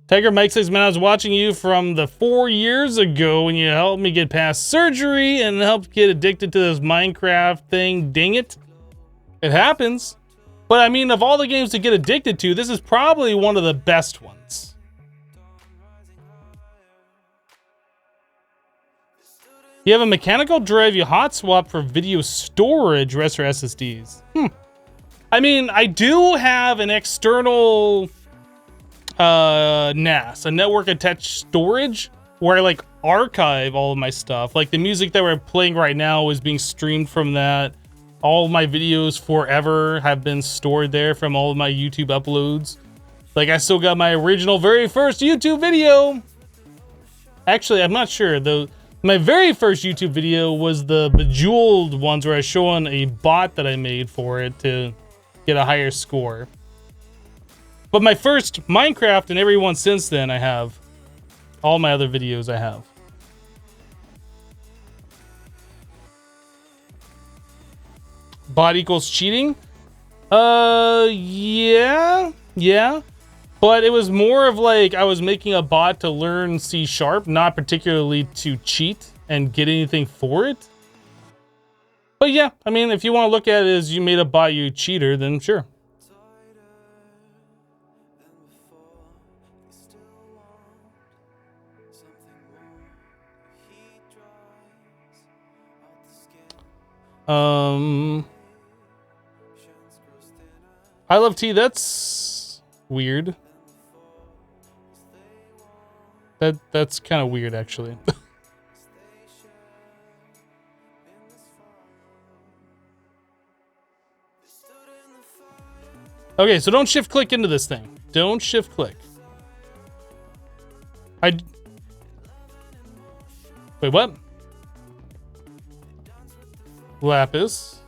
Tiger Mike says, man, I was watching you from the 4 years ago when you helped me get past surgery and helped get addicted to this Minecraft thing. Dang it. It happens. But I mean, of all the games to get addicted to, this is probably one of the best ones. You have a mechanical drive you hot swap for video storage, rest for SSDs. I mean, I do have an external NAS, a network attached storage, where I like archive all of my stuff. Like the music that we're playing right now is being streamed from that. All of my videos forever have been stored there from all of my YouTube uploads. Like I still got my original very first YouTube video. Actually, I'm not sure though. My very first YouTube video was the Bejeweled ones where I show on a bot that I made for it to get a higher score. But my first Minecraft and every one since then, I have. All my other videos I have. Bot equals cheating? Yeah. But it was more of like I was making a bot to learn C#, not particularly to cheat and get anything for it. But yeah, I mean, if you want to look at it as you made a bot, you cheater, then sure. I love tea. That's weird. That's kind of weird, actually. Okay, so don't shift click into this thing. Don't shift click. Wait, what? Lapis.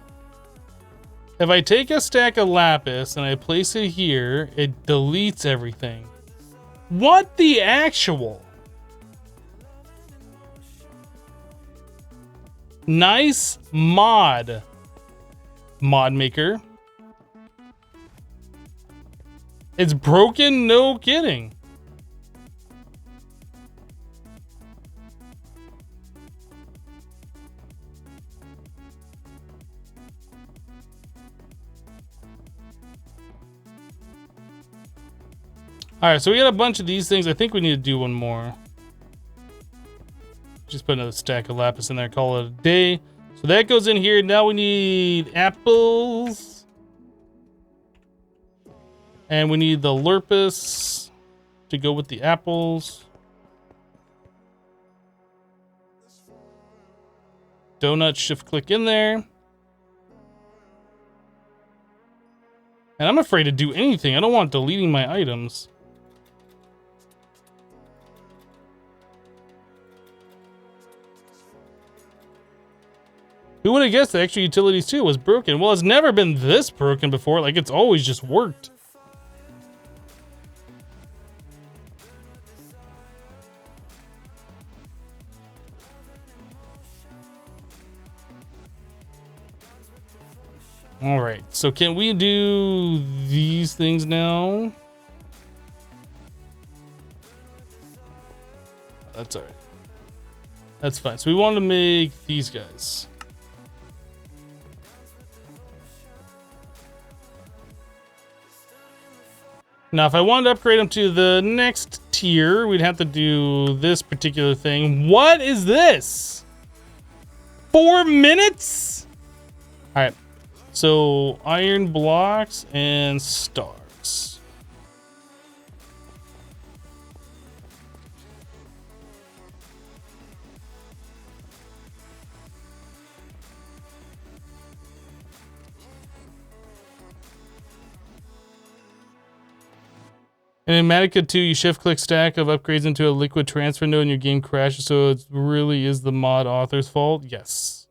If I take a stack of lapis and I place it here, it deletes everything. What the actual? Nice mod. Mod maker. It's broken, no kidding. All right, so we got a bunch of these things. I think we need to do one more. Just put another stack of lapis in there, call it a day. So that goes in here. Now we need apples. And we need the lurpus to go with the apples. Donut, shift click in there. And I'm afraid to do anything. I don't want deleting my items. Who would have guessed the extra utilities too was broken? Well, it's never been this broken before. Like, it's always just worked. All right, so can we do these things now? That's all right. That's fine. So we want to make these guys. Now, if I wanted to upgrade them to the next tier, we'd have to do this particular thing. What is this? 4 minutes? All right. So, iron blocks and stars. And in Matica 2, you shift-click stack of upgrades into a liquid transfer node and your game crashes, so it really is the mod author's fault? Yes.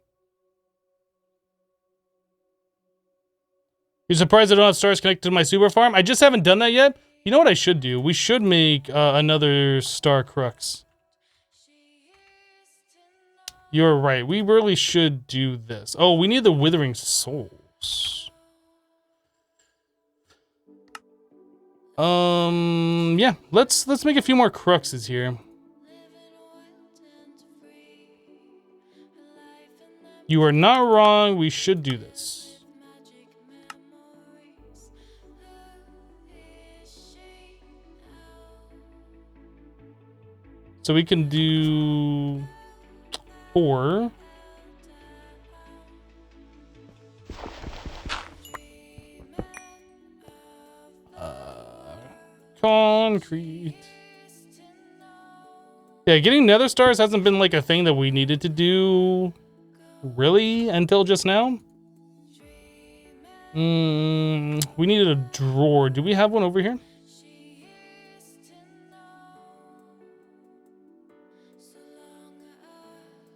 You're surprised I don't have stars connected to my super farm? I just haven't done that yet. You know what I should do? We should make another star crux. You're right. We really should do this. Oh, we need the withering souls. Yeah, let's make a few more cruxes here. You are not wrong. We should do this. So we can do 4. Concrete. Yeah, getting nether stars hasn't been like a thing that we needed to do really until just now. We needed a drawer. Do we have one over here?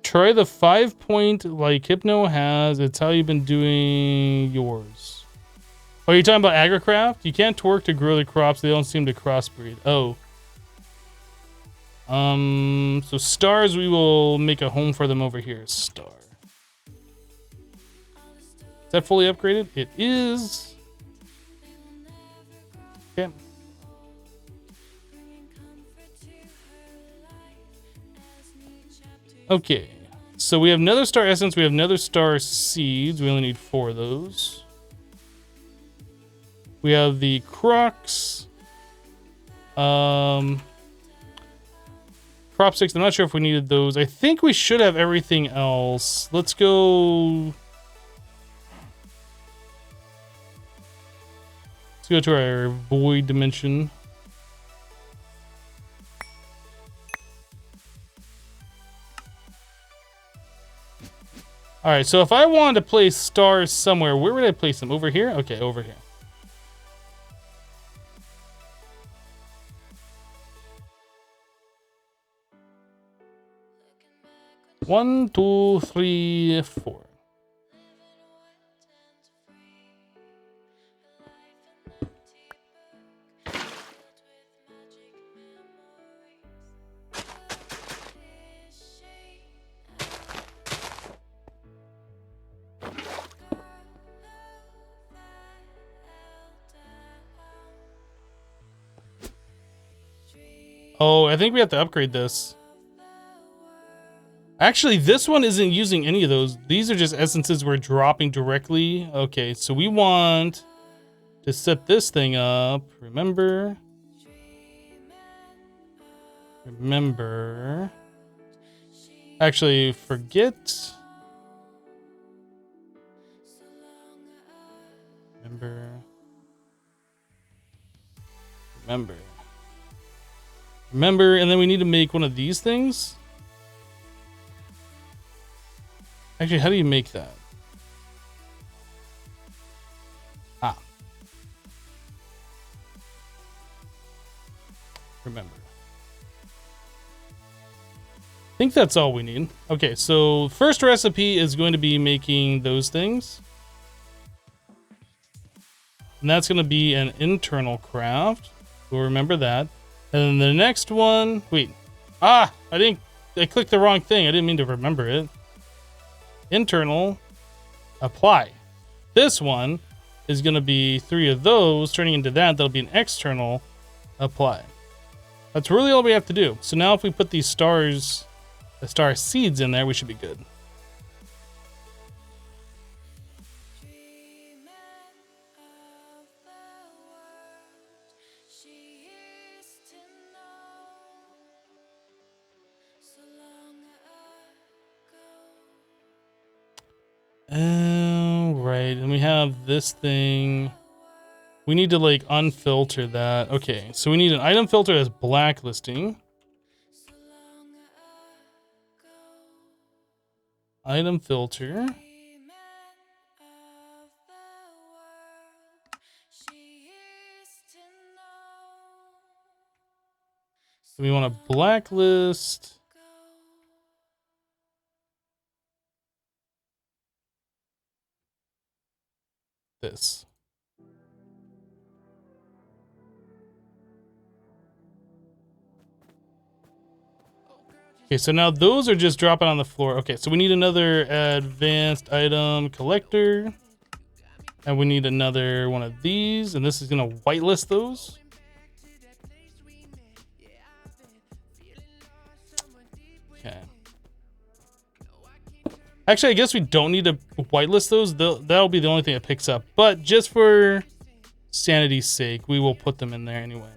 Try the 5-point like Hypno has. It's how you've been doing yours. Oh, you're talking about agricraft? You can't torque to grow the crops. They don't seem to crossbreed. Oh. So stars, we will make a home for them over here. Star. Is that fully upgraded? It is. Okay. Okay. So we have nether star essence. We have nether star seeds. We only need 4 of those. We have the crux. Crop 6. I'm not sure if we needed those. I think we should have everything else. Let's go. Let's go to our void dimension. All right, so if I wanted to place stars somewhere, where would I place them? Over here? Okay, over here. One, two, three, 4. Oh, I think we have to upgrade this. Actually, this one isn't using any of those. These are just essences we're dropping directly. Okay, so we want to set this thing up. Remember. Actually, forget. Remember, and then we need to make one of these things. Actually, how do you make that? Remember. I think that's all we need. Okay, so first recipe is going to be making those things. And that's going to be an internal craft. We'll remember that. And then the next one, wait. I clicked the wrong thing. I didn't mean to remember it. Internal, apply. This one is going to be 3 of those, turning into that. That'll be an external, apply. That's really all we have to do. So now if we put these stars, the star seeds in there, we should be good. and we have this thing. We need to like unfilter that. Okay, so we need an item filter that's blacklisting. Item filter. So we want to blacklist this. Okay, so now those are just dropping on the floor. Okay, so we need another advanced item collector. And we need another one of these. And this is going to whitelist those. Okay. Actually, I guess we don't need to whitelist those. That'll be the only thing it picks up. But just for sanity's sake, we will put them in there anyway.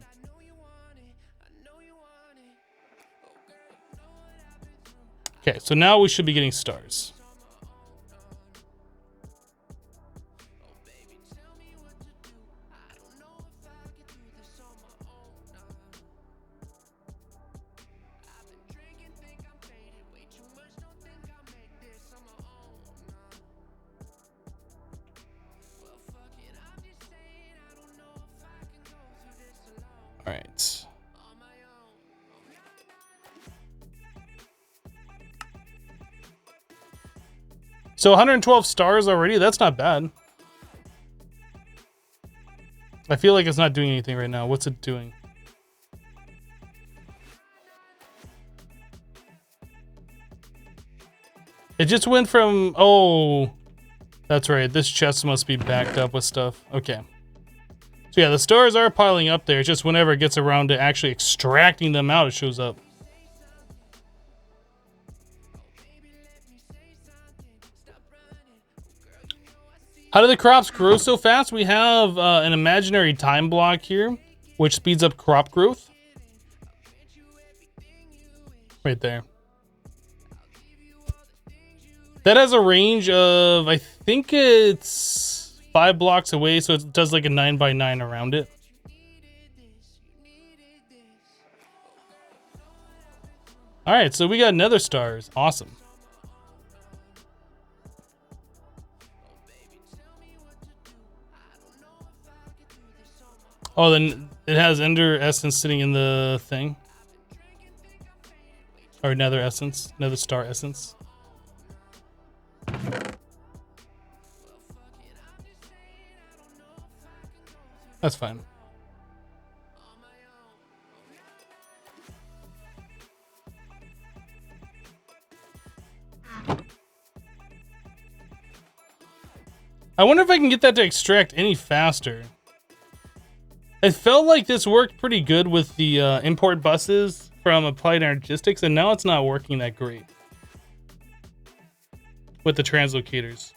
Okay, so now we should be getting stars. All right. So 112 stars already, that's not bad. I feel like it's not doing anything right now. What's it doing? It just went from, oh, that's right. This chest must be backed up with stuff. Okay. So yeah, the stars are piling up there. It's just whenever it gets around to actually extracting them out, it shows up. How do the crops grow so fast? We have an imaginary time block here, which speeds up crop growth. Right there. That has a range of, I think it's 5 blocks away, so it does like a 9x9 around it. All right, so we got nether stars. Awesome. Oh, then it has ender essence sitting in the thing. Or nether essence, nether star essence. That's fine. I wonder if I can get that to extract any faster. It felt like this worked pretty good with the import buses from Applied Energistics, and now it's not working that great with the translocators.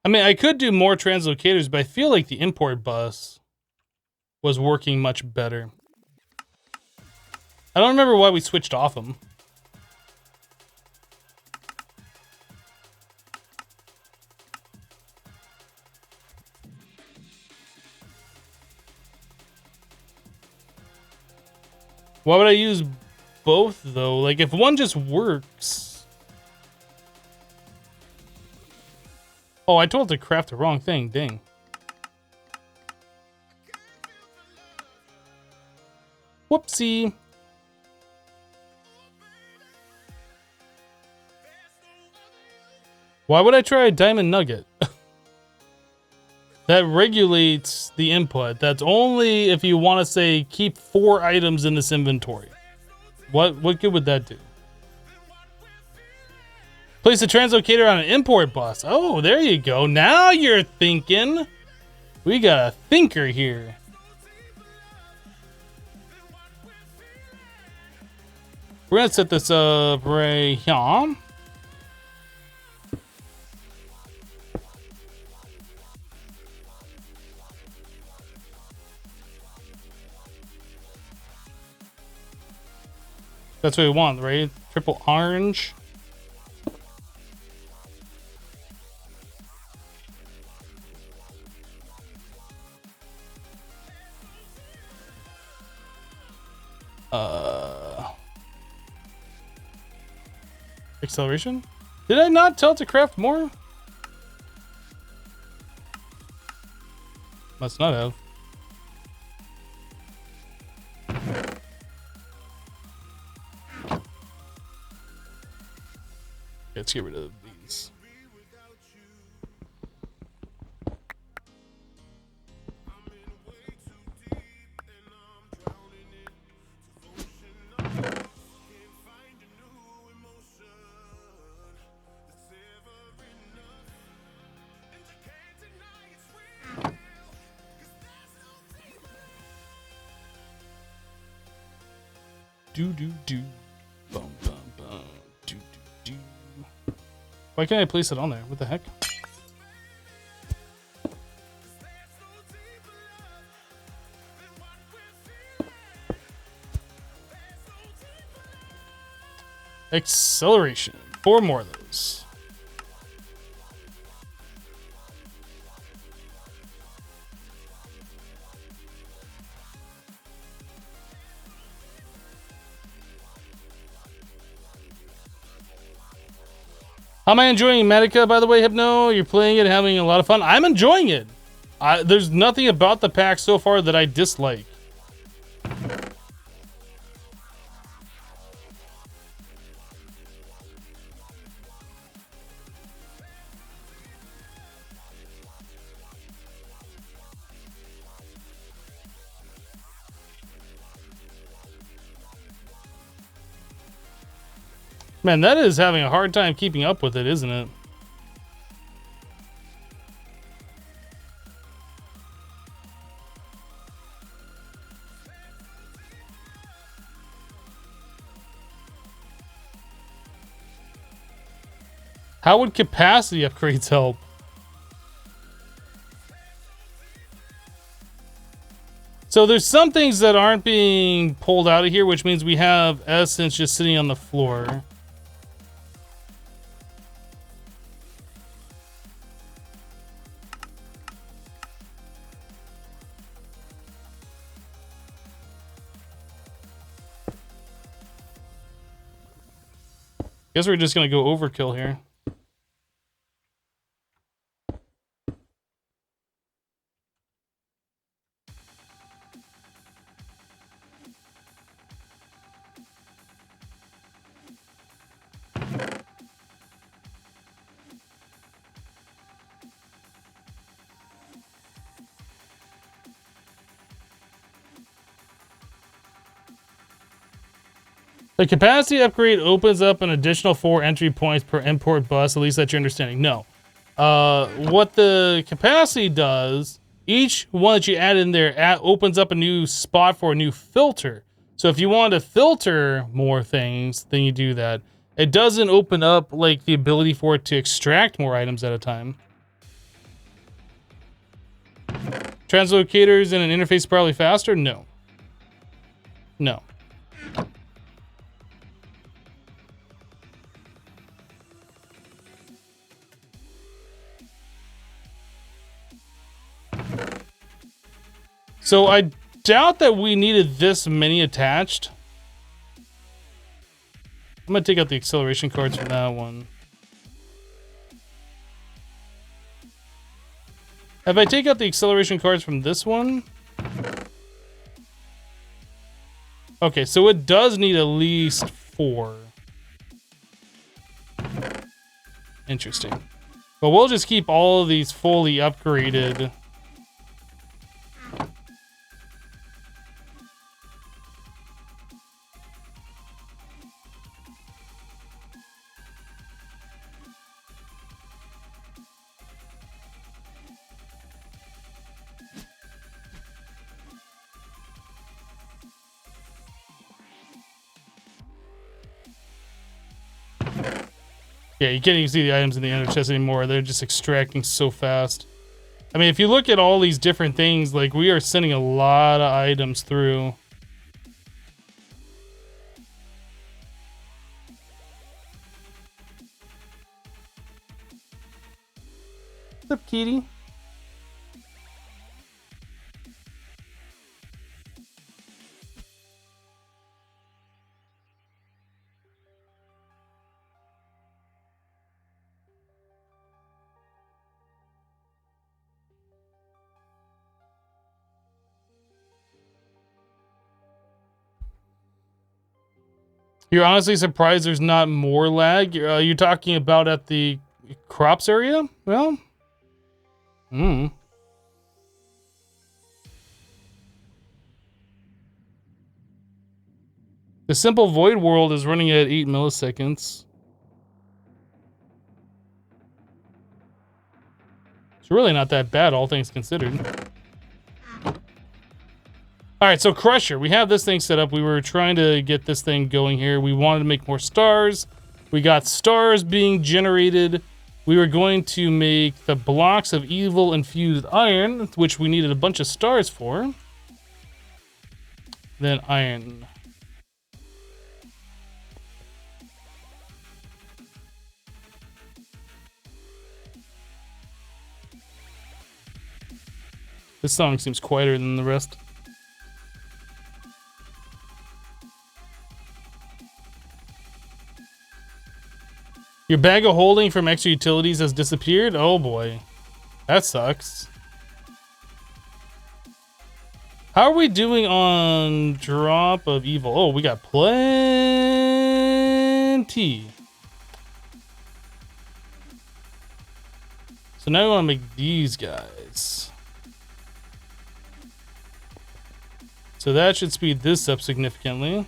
I mean, I could do more translocators, but I feel like the import bus was working much better. I don't remember why we switched off them. Why would I use both, though? Like, if one just works... Oh, I told it to craft the wrong thing. Dang. Whoopsie. Why would I try a diamond nugget? That regulates the input. That's only if you want to say keep 4 items in this inventory. What good would that do? Place a translocator on an import bus. Oh, there you go. Now you're thinking. We got a thinker here. We're gonna set this up right here. That's what we want, right? Triple orange. Acceleration? Did I not tell it to craft more? Must not have. Let's get rid of these. Do do do, bum bum bum, do do do. Why can't I place it on there? What the heck? Acceleration. 4 more of those. How am I enjoying Medica, by the way, Hypno? You're playing it, having a lot of fun. I'm enjoying it. There's nothing about the pack so far that I dislike. Man, that is having a hard time keeping up with it, isn't it? How would capacity upgrades help? So there's some things that aren't being pulled out of here, which means we have essence just sitting on the floor. Guess we're just gonna go overkill here. The capacity upgrade opens up an additional 4 entry points per import bus. At least that's your understanding. No. What the capacity does, each one that you add in there opens up a new spot for a new filter. So if you want to filter more things, then you do that. It doesn't open up like the ability for it to extract more items at a time. Translocators in an interface is probably faster? No. No. So I doubt that we needed this many attached. I'm gonna take out the acceleration cards from that one. If I take out the acceleration cards from this one... Okay, so it does need at least 4. Interesting. But we'll just keep all of these fully upgraded. Yeah, you can't even see the items in the ender chest anymore. They're just extracting so fast. I mean, if you look at all these different things, like, we are sending a lot of items through. What's up, kitty? You're honestly surprised there's not more lag? You're talking about at the crops area? Well, The simple void world is running at 8 milliseconds. It's really not that bad, all things considered. Alright, so Crusher. We have this thing set up. We were trying to get this thing going here. We wanted to make more stars. We got stars being generated. We were going to make the blocks of evil infused iron, which we needed a bunch of stars for. Then iron. This song seems quieter than the rest. Your bag of holding from extra utilities has disappeared? Oh boy. That sucks. How are we doing on drop of evil? Oh, we got plenty. So now we want to make these guys. So that should speed this up significantly.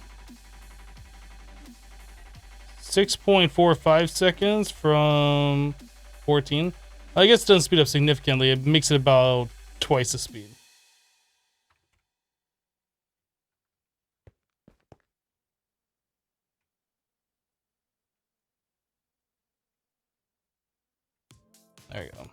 6.45 seconds from 14. I guess it doesn't speed up significantly. It makes it about twice the speed. There you go.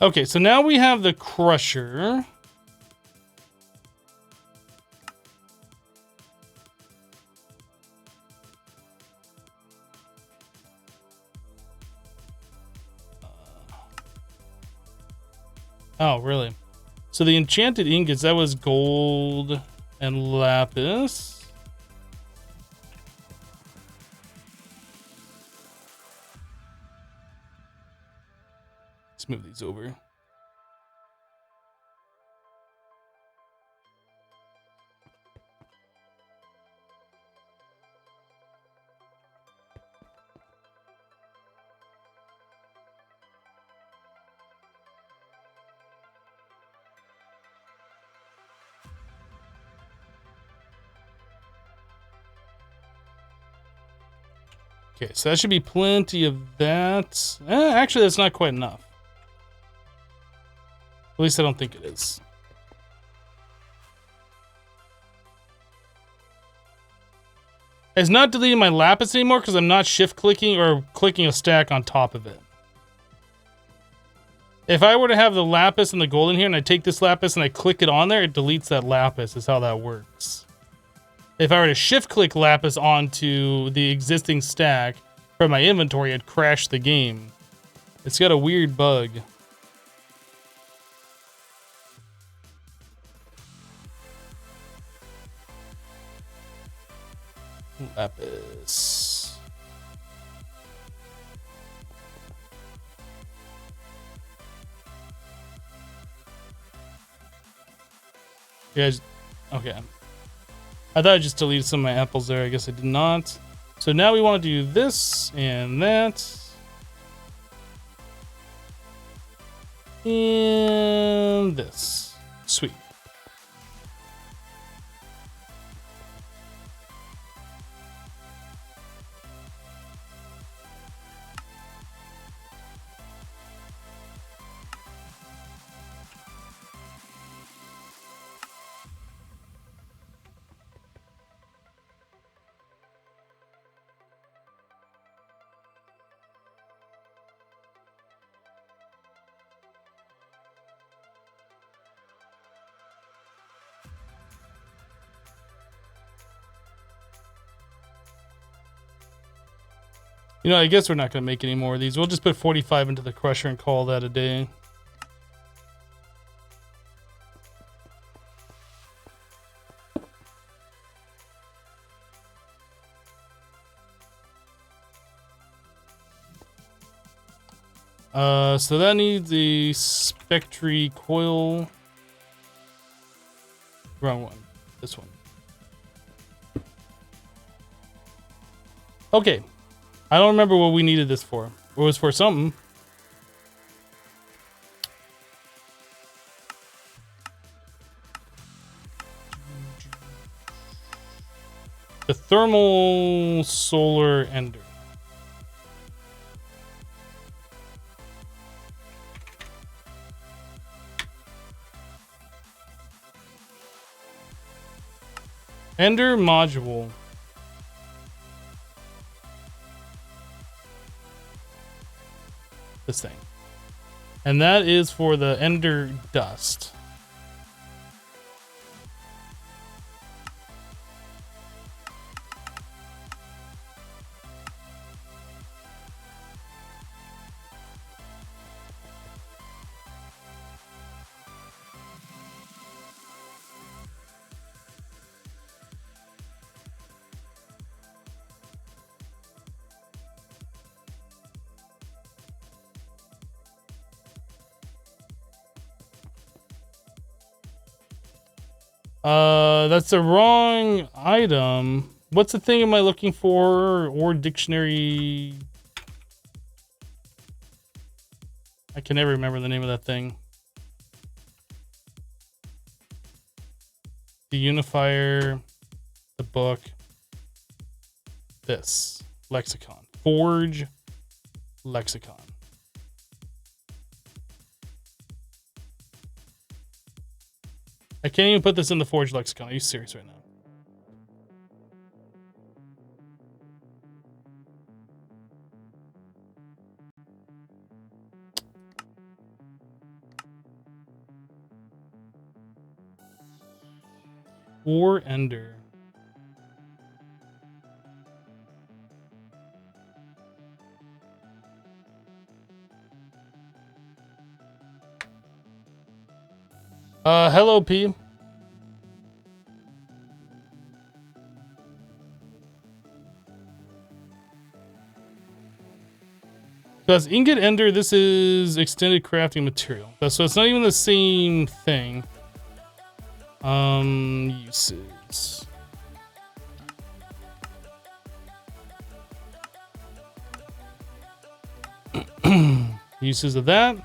Okay, so now we have the Crusher. Oh, really? So the enchanted ingots, that was gold and lapis. Let's move these over. Okay, so that should be plenty of that. Actually, that's not quite enough. At least I don't think it is. It's not deleting my lapis anymore because I'm not shift clicking or clicking a stack on top of it. If I were to have the lapis and the gold in here and I take this lapis and I click it on there, it deletes that lapis is how that works. If I were to shift click lapis onto the existing stack from my inventory, it'd crash the game. It's got a weird bug. Lapis. Yeah, okay. I thought I just deleted some of my apples there. I guess I did not. So now we want to do this and that. And this. Sweet. You know, I guess we're not going to make any more of these. We'll just put 45 into the crusher and call that a day. So that needs a Spectre coil. Wrong one. This one. Okay. I don't remember what we needed this for. It was for something. The thermal solar ender. Ender module. This thing. And that is for the ender dust. That's the wrong item. What's the thing am I looking for? Or dictionary. I can never remember the name of that thing. The unifier, the book, this lexicon, Forge lexicon. I can't even put this in the Forge lexicon. Are you serious right now? War Ender. Hello, P. Because ingot ender, this is extended crafting material. So it's not even the same thing. Uses. Uses of that.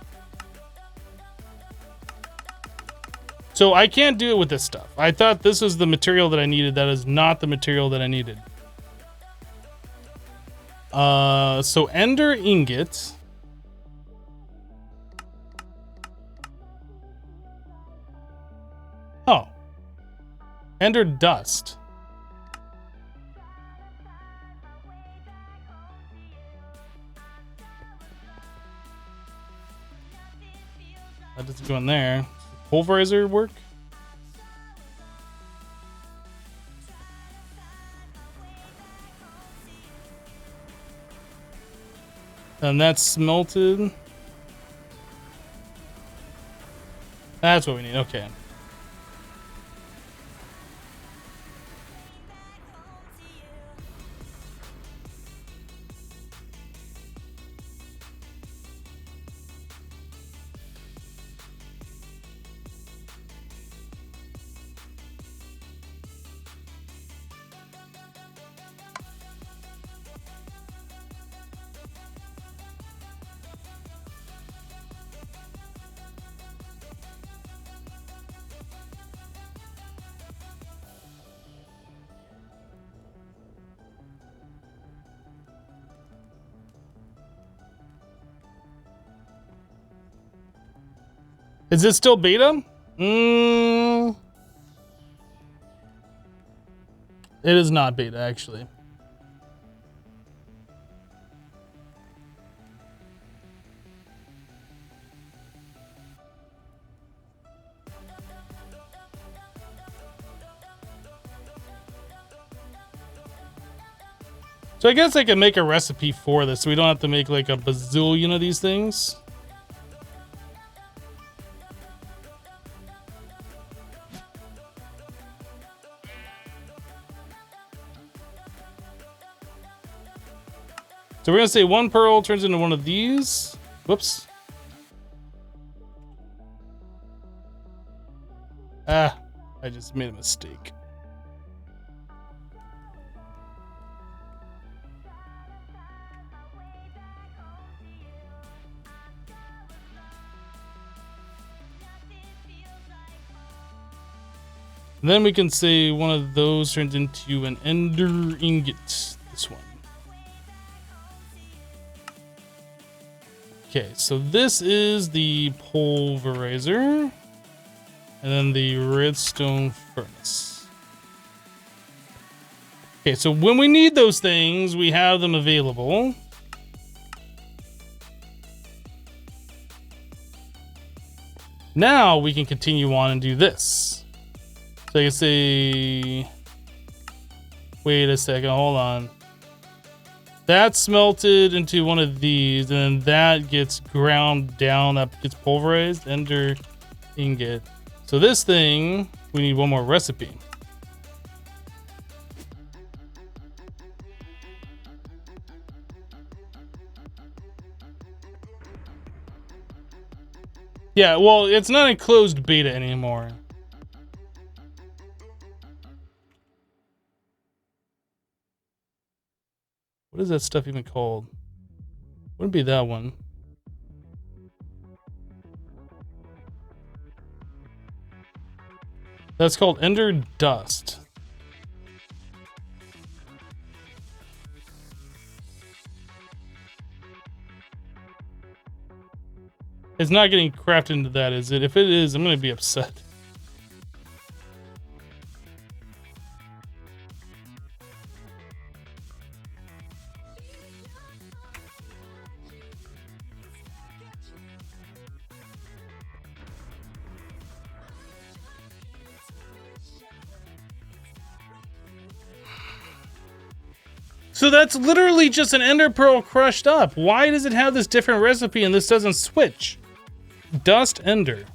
So I can't do it with this stuff. I thought this was the material that I needed. That is not the material that I needed. So ender ingot. Oh. Ender dust. That doesn't go in there. Pulverizer work? And that's smelted. That's what we need. Okay. Is this still beta? It is not beta, actually. So I guess I can make a recipe for this so we don't have to make like a bazillion of these things. So we're gonna say 1 pearl turns into one of these. Whoops. Ah, I just made a mistake. And then we can say one of those turns into an ender ingot. This one. Okay, so this is the pulverizer. And then the redstone furnace. Okay, so when we need those things, we have them available. Now we can continue on and do this. So I can say, wait a second, hold on. That's smelted into one of these, and then that gets ground down, that gets pulverized, ender ingot. So this thing, we need one more recipe. Yeah, well, it's not a closed beta anymore. What is that stuff even called? Wouldn't be that one. That's called Ender Dust. It's not getting crafted into that, is it? If it is, I'm gonna be upset. So that's literally just an ender pearl crushed up. Why does it have this different recipe and this doesn't switch? Dust ender.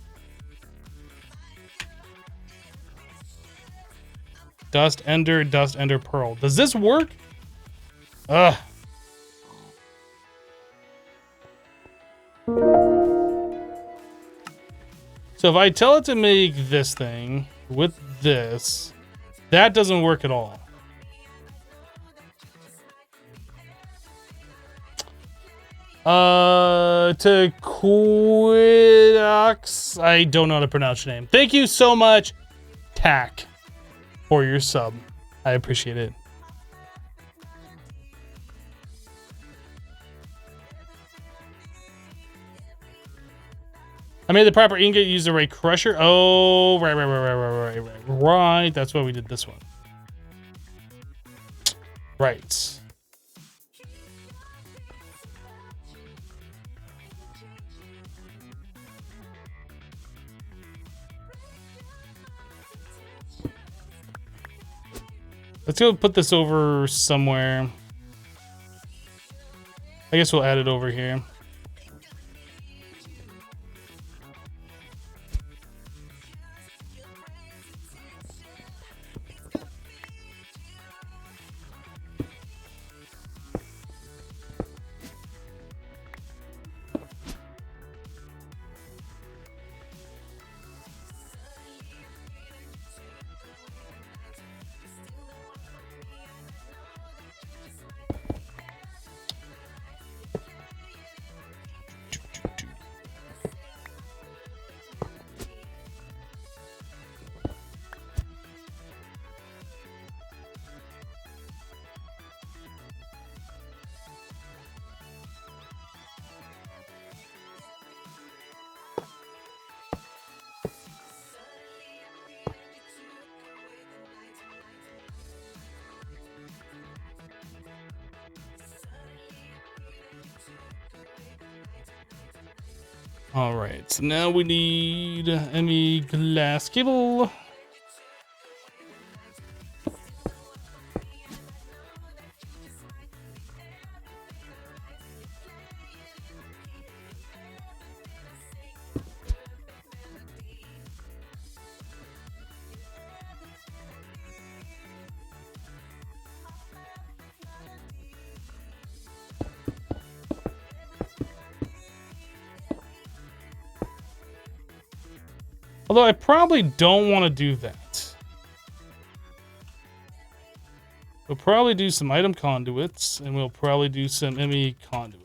Dust ender pearl. Does this work? Ugh. So if I tell it to make this thing with this, that doesn't work at all. To Quidox, I don't know how to pronounce your name. Thank you so much, Tack, for your sub. I appreciate it. I made the proper ingot, use the right crusher. Oh, right. That's why we did this one. Right. Let's go put this over somewhere. I guess we'll add it over here. All right, so now we need any glass cable. Although I probably don't want to do that. We'll probably do some item conduits, and we'll probably do some ME conduit.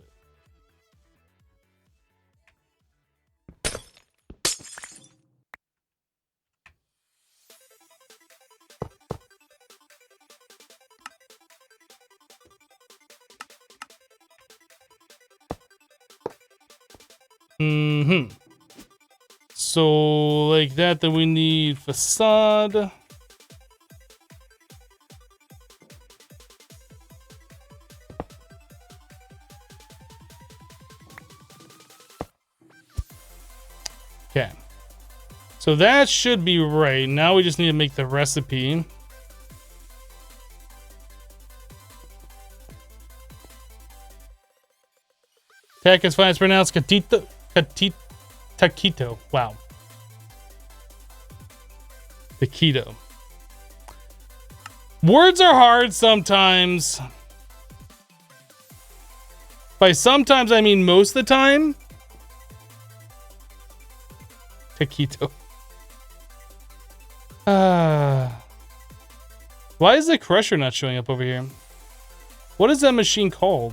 So like that, then we need facade. Okay. So that should be right. Now we just need to make the recipe. Tech is fine. It's pronounced taquito. Wow. Taquito. Words are hard sometimes. By sometimes, I mean most of the time. Taquito. Why is the crusher not showing up over here? What is that machine called?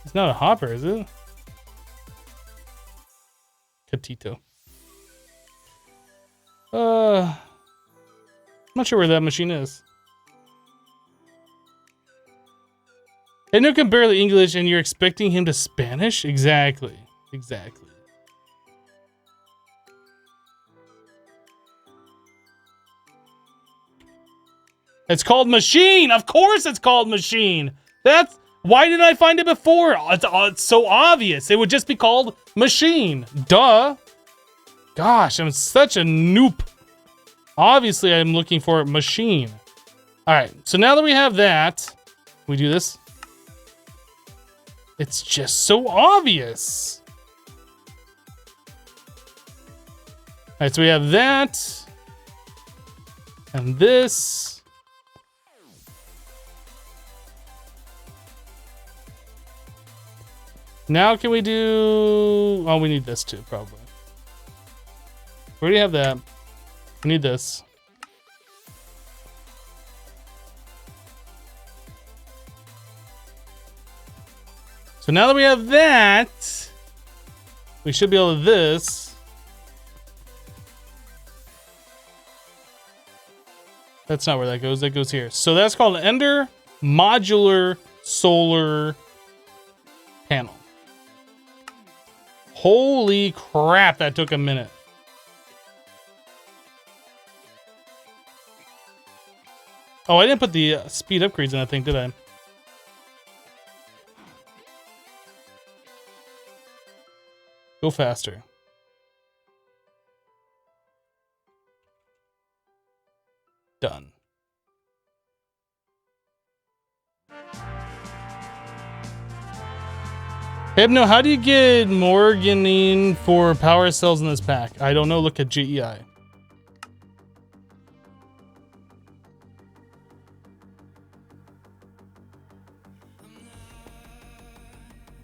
It's not a hopper, is it? Catito. I'm not sure where that machine is. Hypno can barely English and you're expecting him to Spanish? Exactly. Exactly. It's called machine. Of course it's called machine. That's why didn't I find it before? It's so obvious. It would just be called machine. Duh. Gosh, I'm such a noob. Obviously, I'm looking for machine. All right. So now that we have that, we do this. It's just so obvious. All right. So we have that and this. Now can we do... Oh, we need this too, probably. We already have that. We need this. So now that we have that, we should be able to do this. That's not where that goes. That goes here. So that's called an Ender Modular Solar Panel. Holy crap, that took a minute. Oh, I didn't put the speed upgrades in that thing, did I? Go faster. Done. Hypno, how do you get Morganine for power cells in this pack? I don't know. Look at GEI.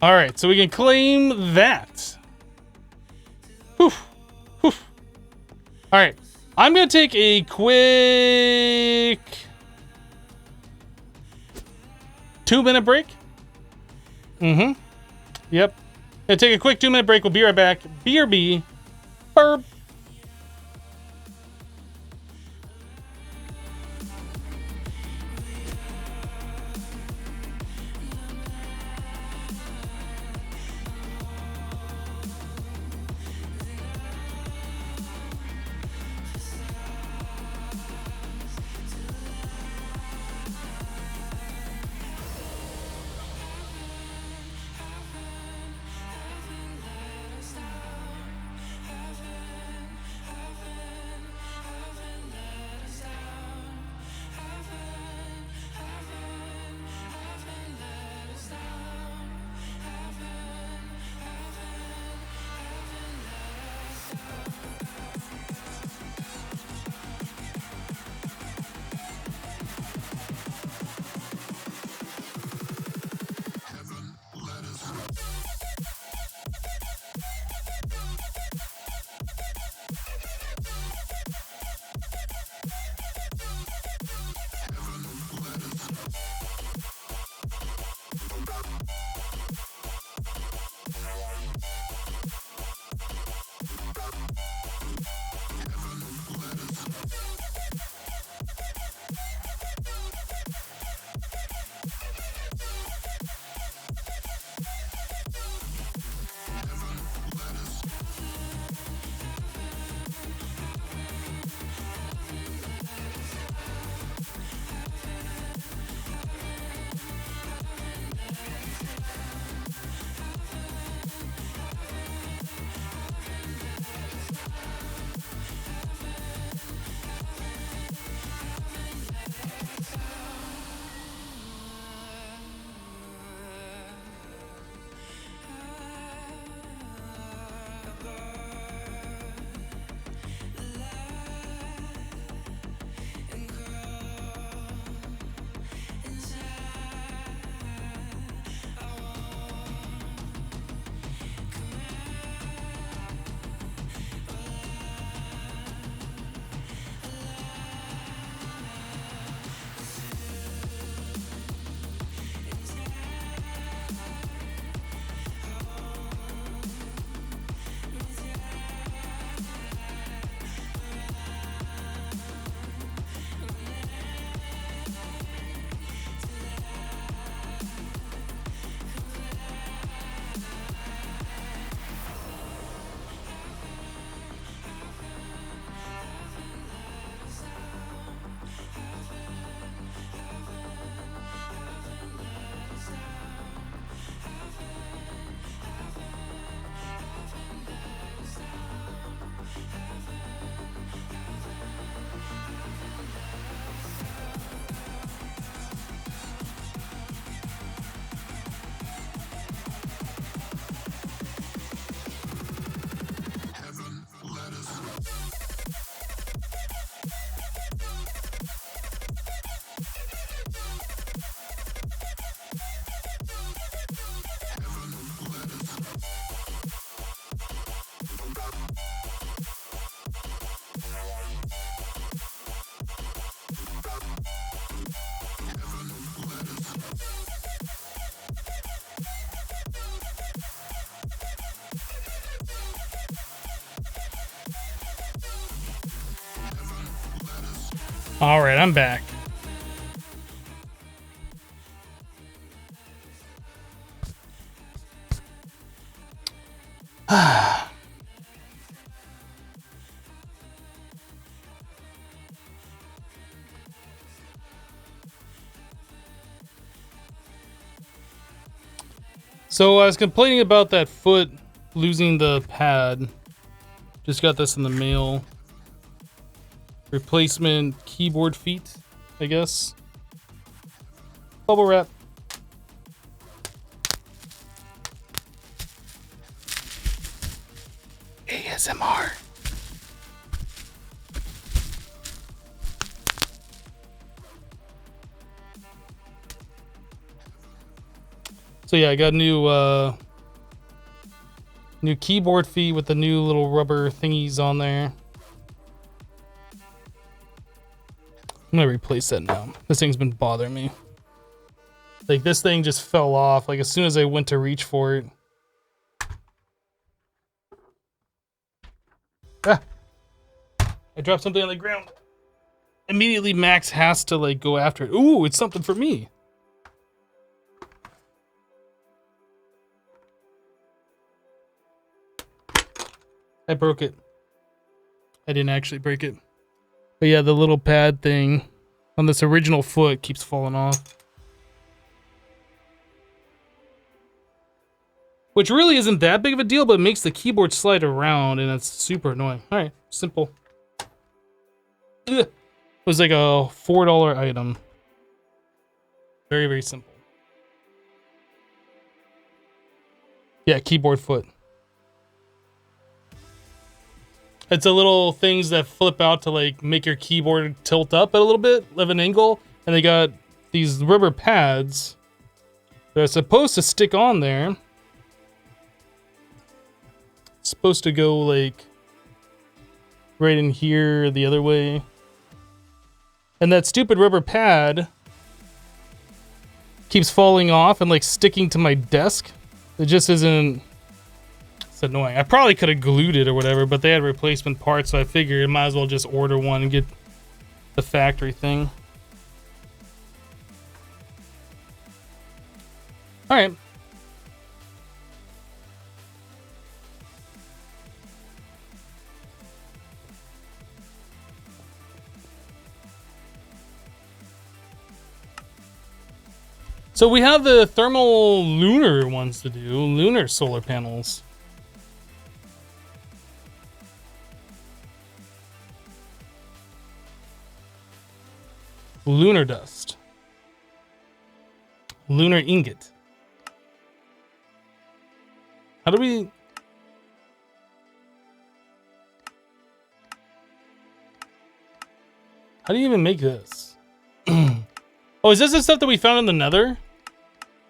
All right, so we can claim that. Whew. Whew. All right, I'm gonna take a quick 2-minute break. Yep. Gonna take a quick 2-minute break. We'll be right back. BRB. Burp. All right, I'm back. So I was complaining about that foot losing the pad. Just got this in the mail. Replacement keyboard feet, I guess. Bubble wrap. ASMR. So yeah, I got new keyboard feet with the new little rubber thingies on there. I'm gonna replace that now. This thing's been bothering me. Like, this thing just fell off, like, as soon as I went to reach for it. Ah! I dropped something on the ground. Immediately, Max has to, like, go after it. Ooh, it's something for me. I broke it. I didn't actually break it. But yeah, the little pad thing on this original foot keeps falling off. Which really isn't that big of a deal, but it makes the keyboard slide around, and it's super annoying. Alright, simple. Ugh. It was like a $4 item. Very, very simple. Yeah, keyboard foot. It's a little things that flip out to like make your keyboard tilt up a little bit of an angle. And they got these rubber pads that are supposed to stick on there. It's supposed to go like right in here the other way. And that stupid rubber pad keeps falling off and like sticking to my desk. It just isn't... It's annoying. I probably could have glued it or whatever, but they had replacement parts, so I figured I might as well just order one and get the factory thing. Alright. So we have the thermal lunar ones to do, lunar solar panels. Lunar dust. Lunar ingot. How do we... How do you even make this? Oh, is this the stuff that we found in the Nether?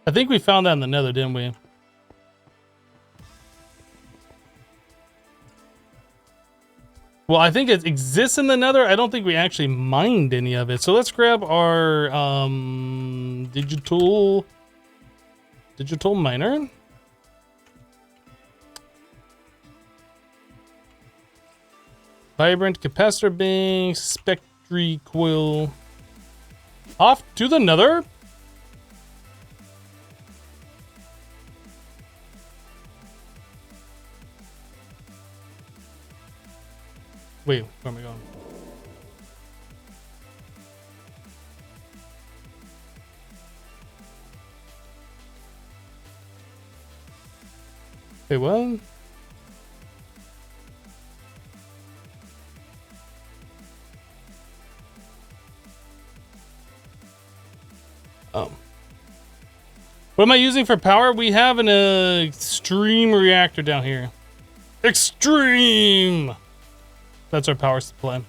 I think we found that in the Nether, didn't we? Well, I think it exists in the Nether. I don't think we actually mined any of it. So let's grab our digital miner. Vibrant capacitor bank, spectri coil. Off to the Nether. Wait, where am I going? Wait, what? Oh. What am I using for power? We have an extreme reactor down here. Extreme! That's our power supply.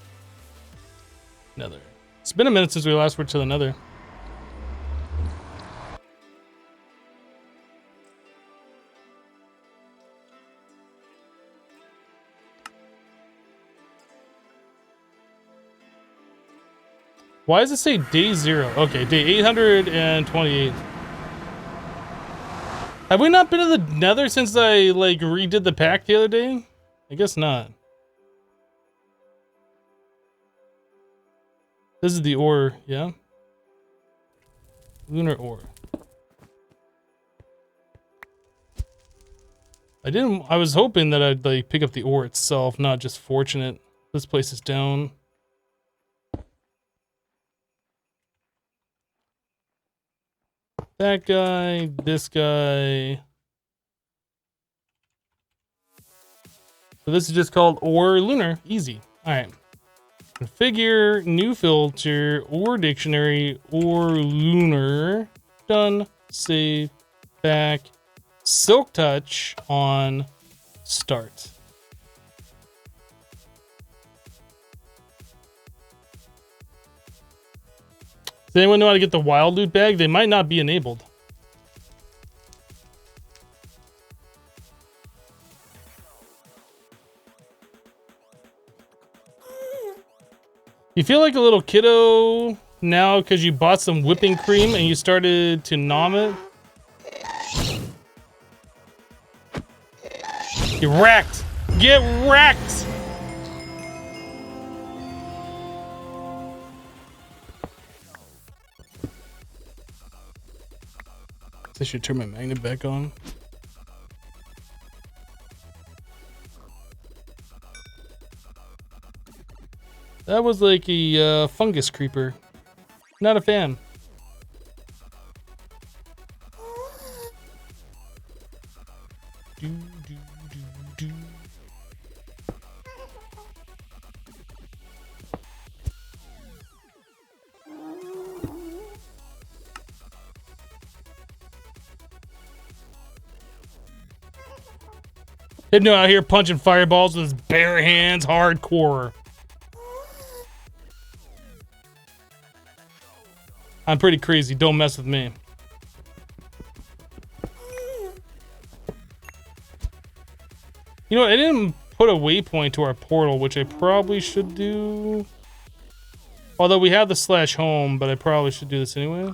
Nether. It's been a minute since we last went to the Nether. Why does it say day 0? Okay, day 828. Have we not been to the Nether since I like redid the pack the other day? I guess not. This is the ore, yeah? Lunar ore. I was hoping that I'd like pick up the ore itself, not just fortunate. This place is down. That guy, this guy. So this is just called ore lunar. Easy. Alright. Configure new filter, ore dictionary, ore lunar. Done. Save. Back. Silk touch on start. Does anyone know how to get the wild loot bag? They might not be enabled. You feel like a little kiddo now because you bought some whipping cream and you started to nom it? Get wrecked! Get wrecked! I should turn my magnet back on. That was like a fungus creeper. Not a fan. Hypno out here punching fireballs with his bare hands, hardcore. I'm pretty crazy, don't mess with me. You know, I didn't put a waypoint to our portal, which I probably should do. Although we have the /home, but I probably should do this anyway.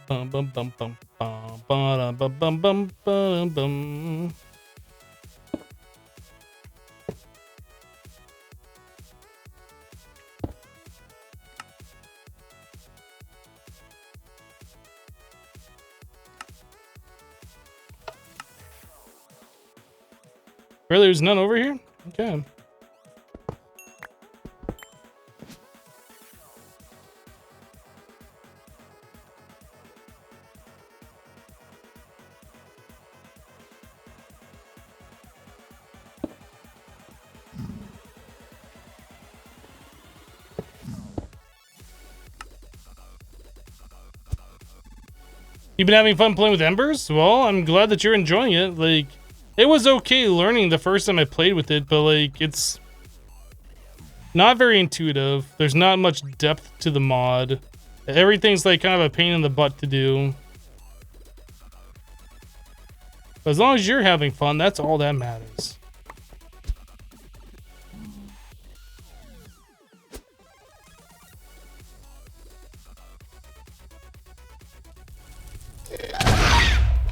Bum bum bum bum bum bum bum bum bum bum bum. Really, there's none over here? Okay. You've been having fun playing with embers? Well, I'm glad that you're enjoying it. Like, it was okay learning the first time I played with it, but like, it's not very intuitive. There's not much depth to the mod. Everything's like kind of a pain in the butt to do. But as long as you're having fun, that's all that matters.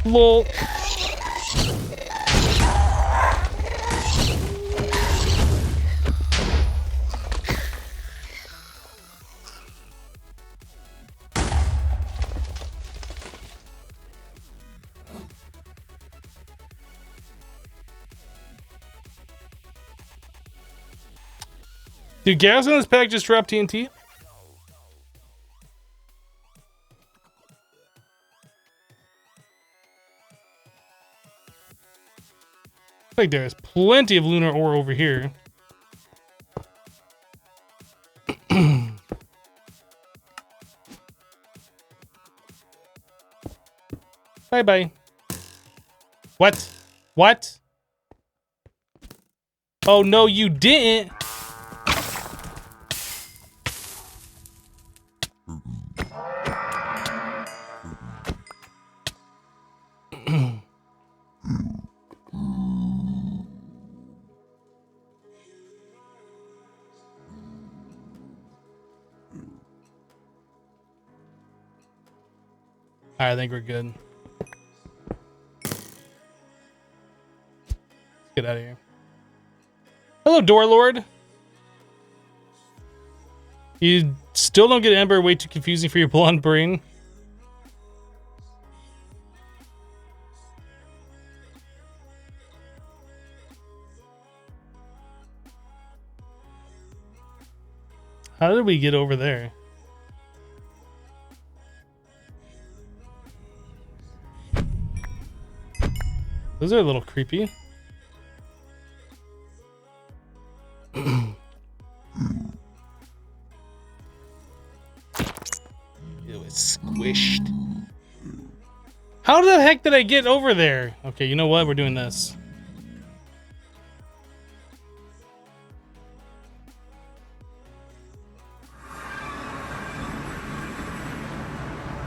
Lol. Dude, gas in this pack just dropped TNT? Like there's plenty of lunar ore over here. Bye-bye. What? What? Oh, no, you didn't. I think we're good. Let's get out of here. Hello, Door Lord. You still don't get Ember, way too confusing for your blonde brain. How did we get over there? Those are a little creepy. It was squished. How the heck did I get over there? Okay, you know what? We're doing this.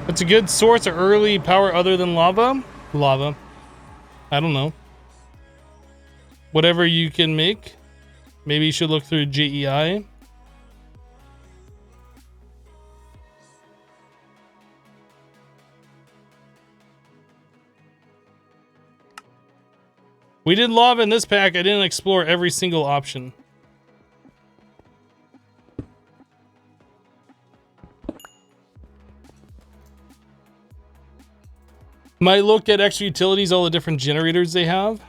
What's a good source of early power other than lava? Lava. I don't know. Whatever you can make. Maybe you should look through JEI. We did lava in this pack. I didn't explore every single option. Might look at extra utilities, all the different generators they have.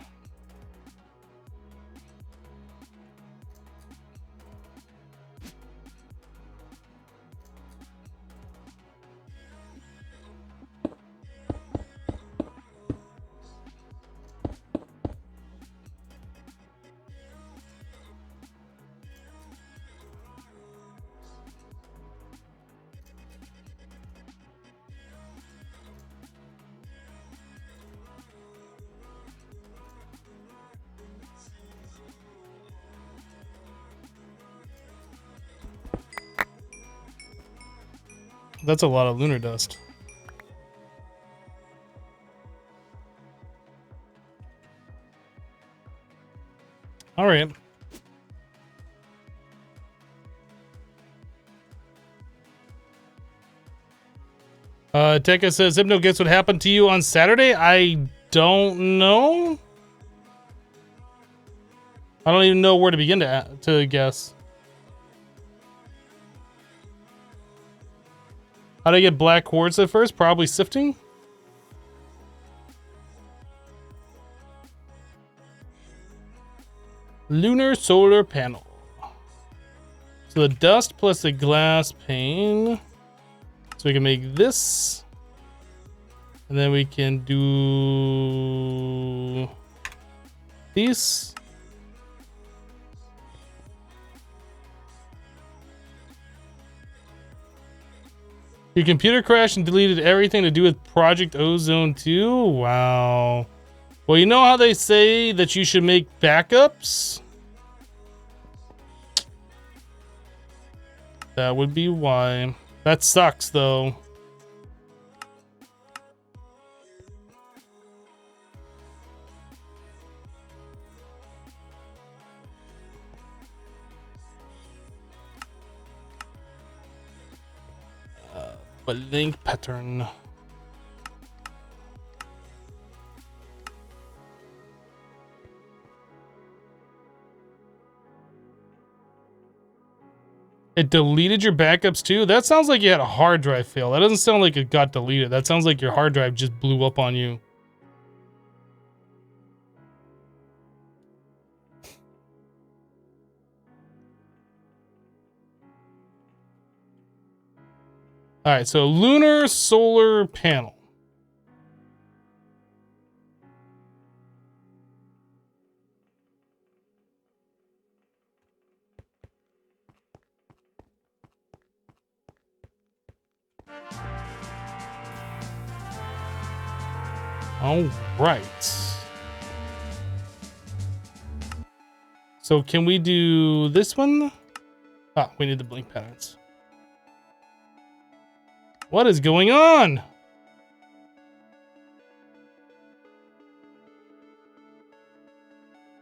That's a lot of lunar dust. All right. Tekka says, Hypno, guess what happened to you on Saturday? I don't know. I don't even know where to begin to guess. How do I get black quartz at first? Probably sifting. Lunar solar panel. So the dust plus the glass pane. So we can make this. And then we can do these. Your computer crashed and deleted everything to do with Project Ozone 2? Wow. Well, you know how they say that you should make backups? That would be why. That sucks, though. But link pattern. It deleted your backups too? That sounds like you had a hard drive fail. That doesn't sound like it got deleted. That sounds like your hard drive just blew up on you. All right, so lunar solar panel. All right. So can we do this one? Ah, we need the blink patterns. What is going on?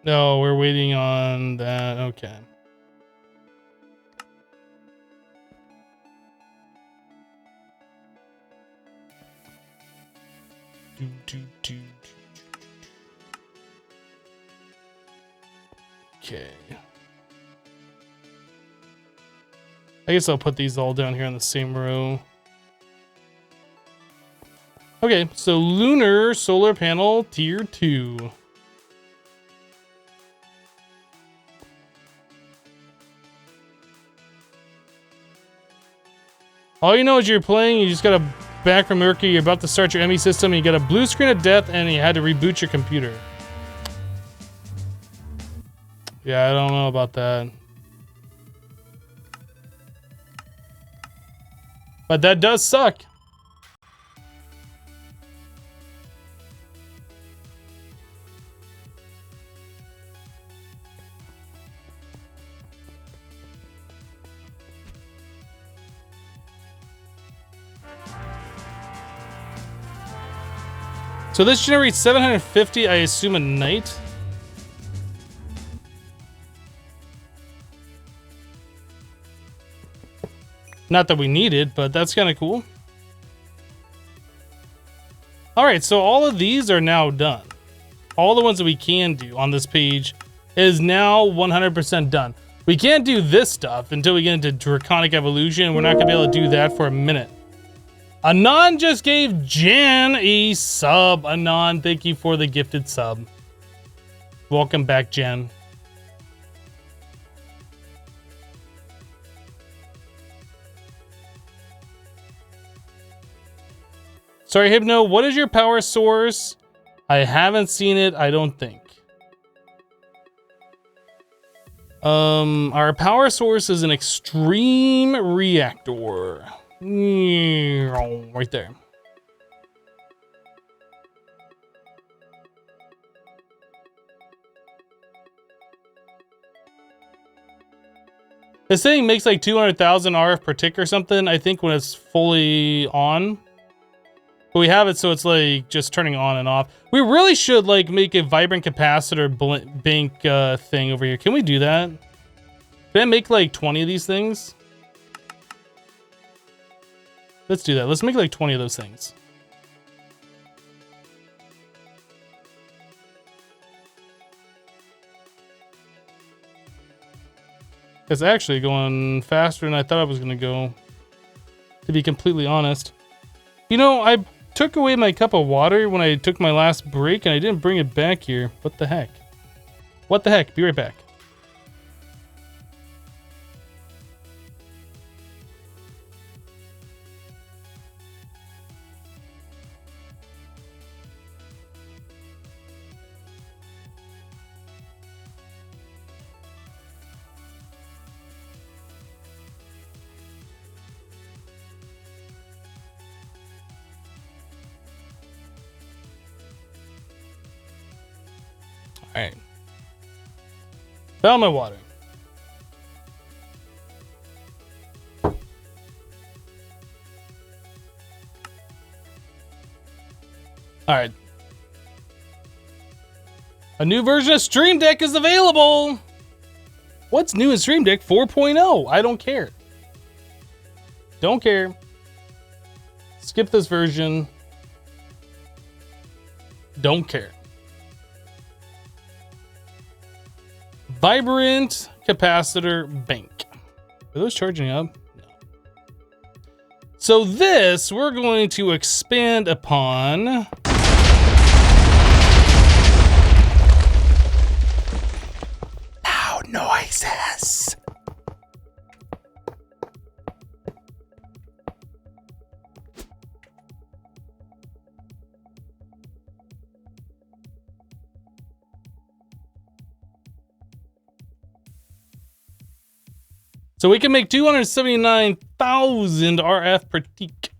No, we're waiting on that. Okay. Okay. I guess I'll put these all down here in the same row. Okay, so Lunar solar panel tier 2. All you know is you're playing, you just got a back from Mercury, you're about to start your ME system, and you got a blue screen of death, and you had to reboot your computer. Yeah, I don't know about that. But that does suck. So this generates 750, I assume, a night. Not that we need it, but that's kind of cool. All right, so all of these are now done. All the ones that we can do on this page is now 100% done. We can't do this stuff until we get into Draconic Evolution. We're not gonna be able to do that for a minute. Anon just gave Jan a sub. Anon, thank you for the gifted sub. Welcome back, Jan. Sorry, Hypno, what is your power source? I haven't seen it, I don't think. Our power source is an extreme reactor. Right there. This thing makes like 200,000 RF per tick or something, I think, when it's fully on. But we have it so it's like just turning on and off. We really should like make a vibrant capacitor bank thing over here. Can we do that? Can I make like 20 of these things? Let's do that. Let's make like 20 of those things. It's actually going faster than I thought I was going to go, to be completely honest. You know, I took away my cup of water when I took my last break, and I didn't bring it back here. What the heck? What the heck? Be right back. All right. Found my water. All right. A new version of Stream Deck is available. What's new in Stream Deck 4.0? I don't care. Don't care. Skip this version. Don't care. Vibrant capacitor bank. Are those charging up? No. So this we're going to expand upon. Loud noises. So we can make 279,000 RF per tick.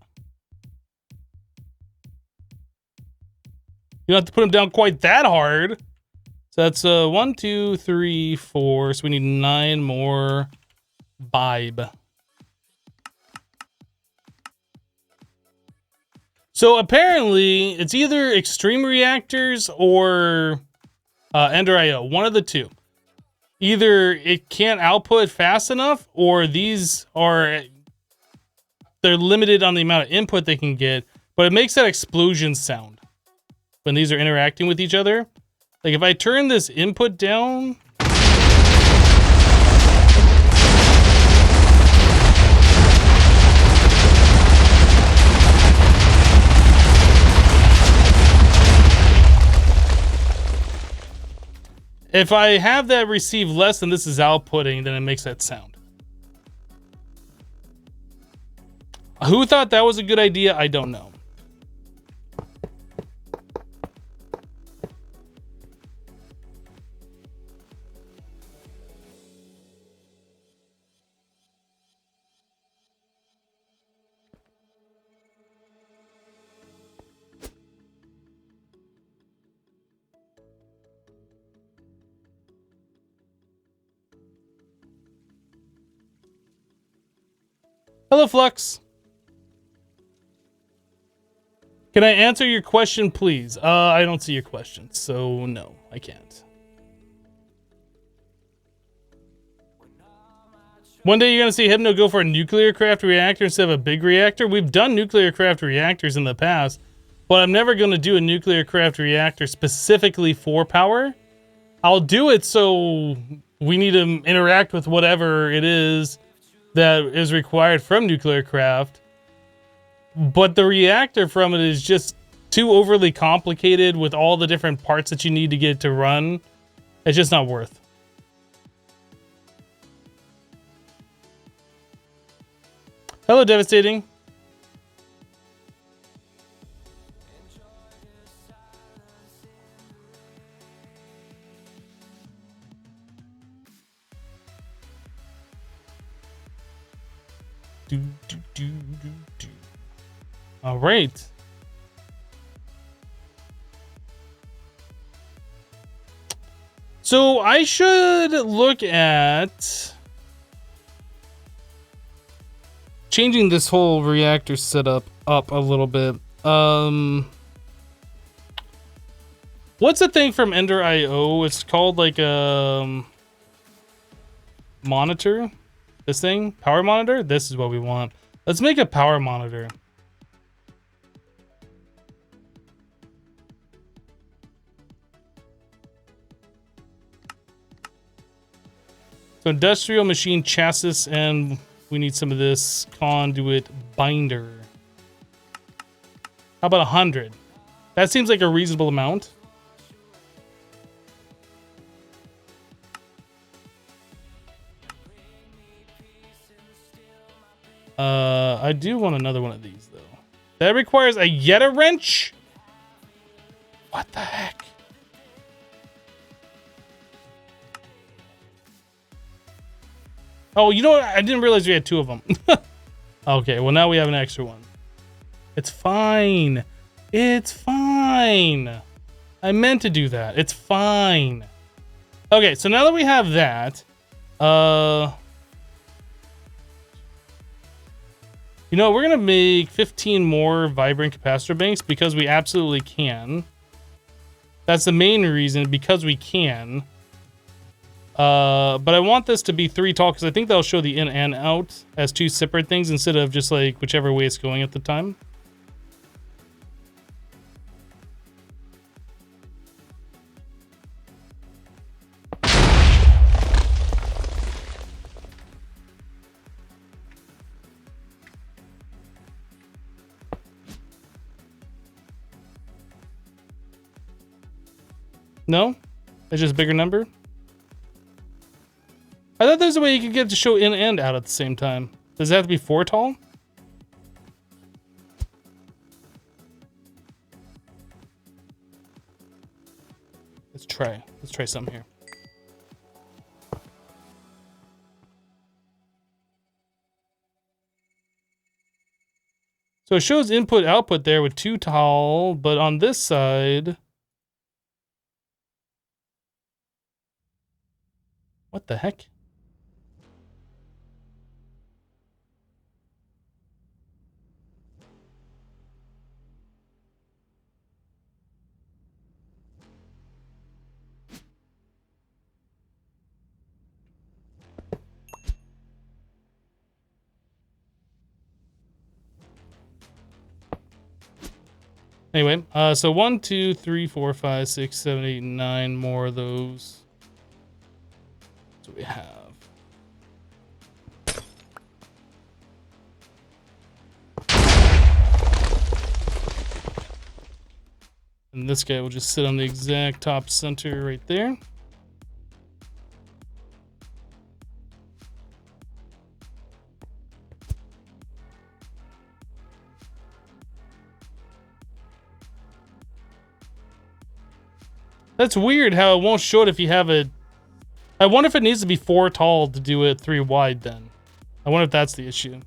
You don't have to put them down quite that hard. So that's 1, 2, 3, 4. So we need 9 more Bibe. So apparently it's either extreme reactors or Ender IO, one of the two. Either it can't output fast enough, or these are, they're limited on the amount of input they can get, but it makes that explosion sound. when these are interacting with each other. Like if I turn this input down, if I have that receive less than this is outputting, then it makes that sound. Who thought that was a good idea? I don't know. Hello, Flux. Can I answer your question, please? I don't see your question, so no, I can't. One day you're going to see Hypno go for a nuclear craft reactor instead of a big reactor. We've done nuclear craft reactors in the past, but I'm never going to do a nuclear craft reactor specifically for power. I'll do it so we need to interact with whatever it is that is required from nuclear craft. But the reactor from it is just too overly complicated with all the different parts that you need to get it to run. It's just not worth. Hello, Devastating. All right. So I should look at changing this whole reactor setup up a little bit. What's the thing from Ender IO? It's called like a monitor. This thing, power monitor. This is what we want. Let's make a power monitor. So industrial machine chassis, and we need some of this conduit binder. How about 100? That seems like a reasonable amount. I do want another one of these though. That requires a Yeta wrench? What the heck? Oh, you know what? I didn't realize we had two of them. Okay, well now we have an extra one. It's fine. It's fine. I meant to do that. It's fine. Okay, so now that we have that, you know, we're gonna make 15 more vibrant capacitor banks because we absolutely can. That's the main reason, because we can. But I want this to be 3 tall because I think that'll show the in and out as 2 separate things instead of just like whichever way it's going at the time. No? It's just a bigger number? I thought there's a way you could get to show in and out at the same time. Does it have to be 4 tall? Let's try. Let's try something here. So it shows input output there with 2 tall, but on this side... What the heck? Anyway, so 1, 2, 3, 4, 5, 6, 7, 8, 9 more of those. So we have. And this guy will just sit on the exact top center right there. That's weird how it won't show it if you have a... I wonder if it needs to be 4 tall to do it 3 wide then. I wonder if that's the issue.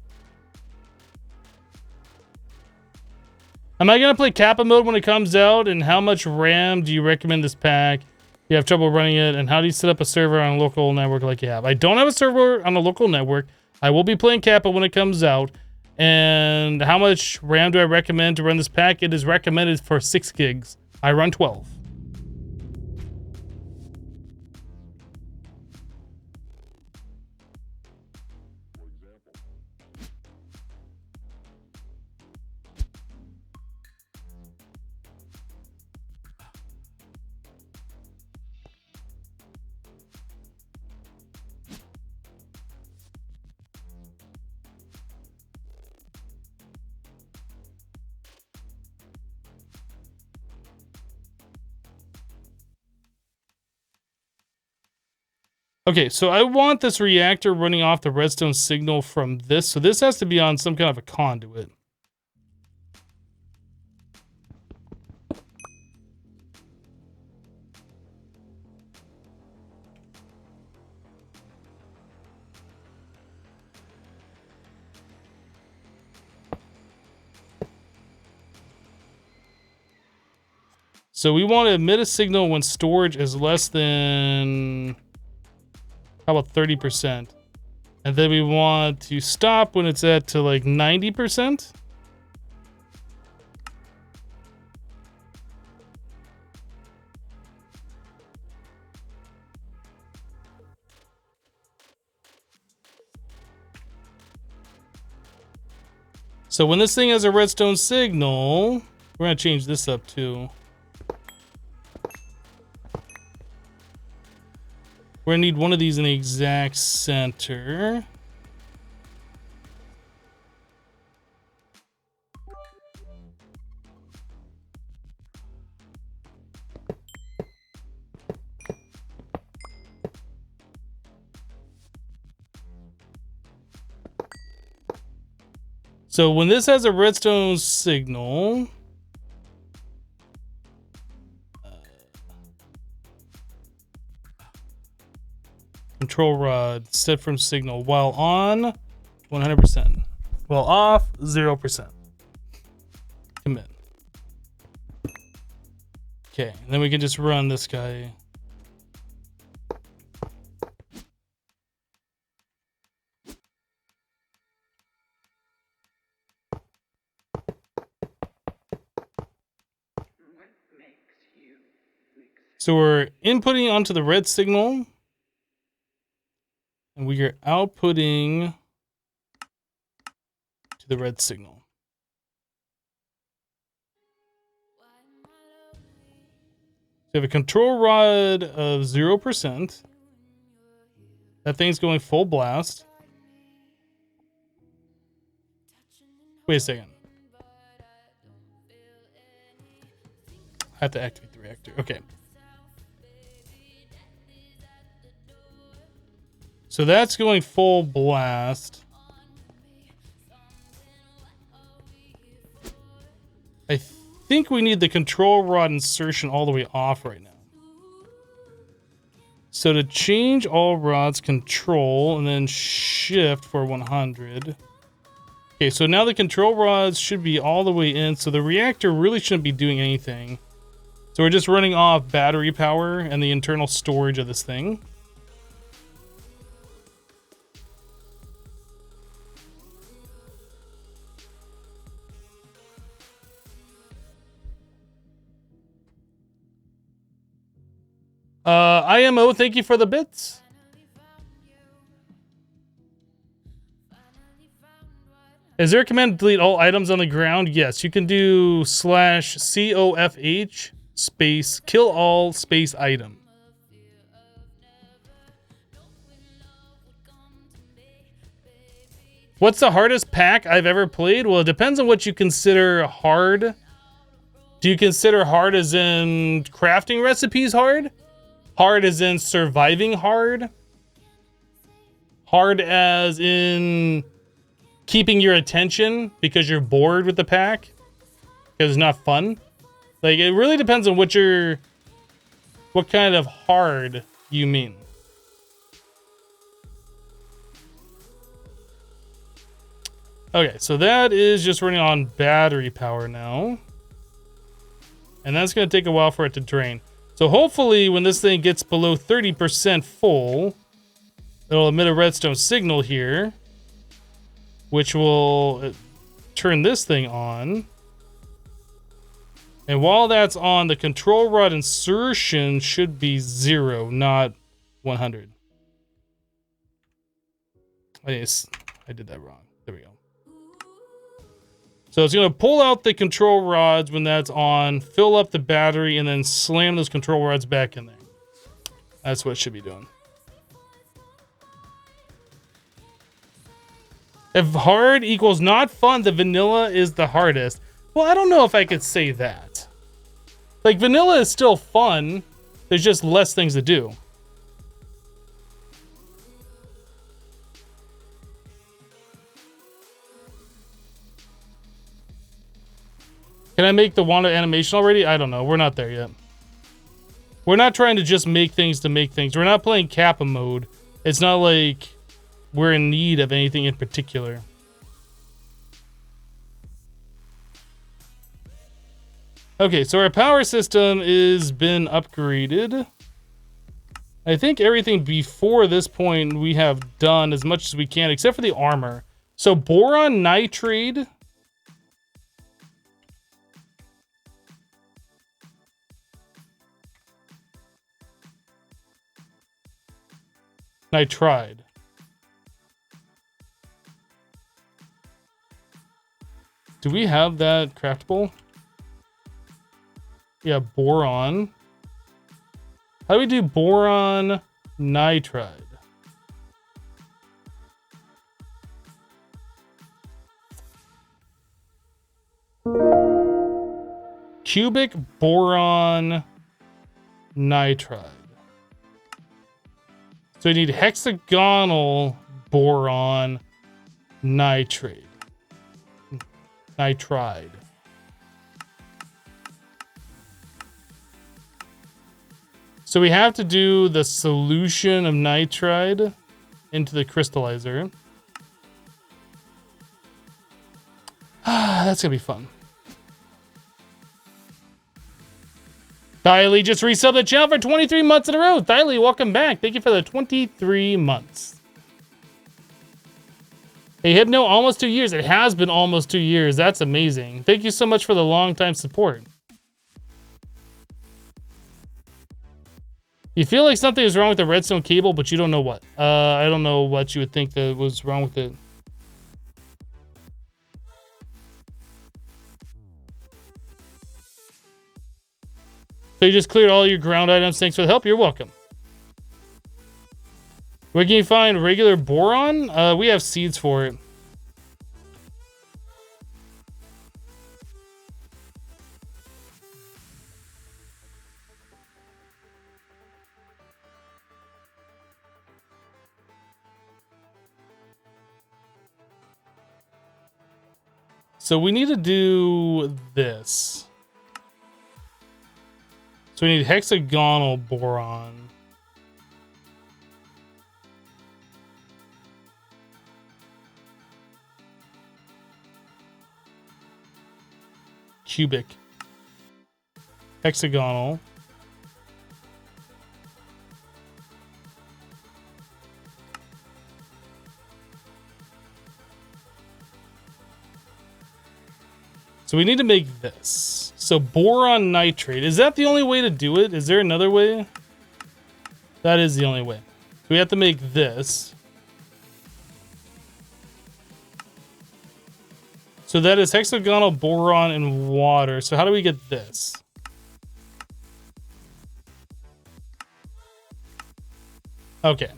Am I going to play Kappa mode when it comes out? And how much RAM do you recommend this pack? You have trouble running it? And how do you set up a server on a local network like you have? I don't have a server on a local network. I will be playing Kappa when it comes out. And how much RAM do I recommend to run this pack? It is recommended for 6 gigs. I run 12. Okay, so I want this reactor running off the redstone signal from this. So this has to be on some kind of a conduit. So we want to emit a signal when storage is less than... How about 30%? And then we want to stop when it's at to like 90%. So when this thing has a redstone signal, we're going to change this up too. We're gonna need one of these in the exact center. So when this has a redstone signal, control rod set from signal while on 100%, while off 0%. Commit. Okay, and then we can just run this guy. So we're inputting onto the red signal. And we are outputting to the red signal. So we have a control rod of 0%. That thing's going full blast. Wait a second. I have to activate the reactor. Okay. So that's going full blast. I think we need the control rod insertion all the way off right now. So to change all rods, control, and then shift for 100. Okay, so now the control rods should be all the way in. So the reactor really shouldn't be doing anything. So we're just running off battery power and the internal storage of this thing. IMO, thank you for the bits. Is there a command to delete all items on the ground? Yes, you can do /COFH space kill all space item. What's the hardest pack I've ever played? Well, it depends on what you consider hard. Do you consider hard as in crafting recipes hard? Hard as in surviving hard? Hard as in keeping your attention because you're bored with the pack? Because it's not fun? Like, it really depends on what kind of hard you mean. Okay, so that is just running on battery power now. And that's going to take a while for it to drain. So hopefully when this thing gets below 30% full, it'll emit a redstone signal here, which will turn this thing on. And while that's on, the control rod insertion should be 0, not 100. I did that wrong. There we go. So it's going to pull out the control rods when that's on, fill up the battery, and then slam those control rods back in there. That's what it should be doing. If hard equals not fun, the vanilla is the hardest. Well, I don't know if I could say that. Like, vanilla is still fun. There's just less things to do. Can I make the Wanda animation already? I don't know. We're not there yet. We're not trying to just make things to make things. We're not playing Kappa mode. It's not like we're in need of anything in particular. Okay, so our power system is been upgraded. I think everything before this point we have done as much as we can, except for the armor. So boron nitride. Nitride. Do we have that craftable? Yeah, boron. How do we do boron nitride? Cubic boron nitride. So we need hexagonal boron nitride. Nitride. So we have to do the solution of nitride into the crystallizer. That's gonna be fun. Thylee just resubbed the channel for 23 months in a row. Thylee, welcome back. Thank you for the 23 months. Hey, Hypno, almost 2 years. It has been almost 2 years. That's amazing. Thank you so much for the long time support. You feel like something is wrong with the redstone cable, but you don't know what. I don't know what you would think that was wrong with it. So you just cleared all your ground items. Thanks for the help. You're welcome. Where can you find regular boron? We have seeds for it. So we need to do this. So we need hexagonal boron. Cubic. Hexagonal. So we need to make this. So boron nitrate. Is that the only way to do it? Is there another way? That is the only way. So we have to make this. So that is hexagonal, boron, and water. So how do we get this? Okay.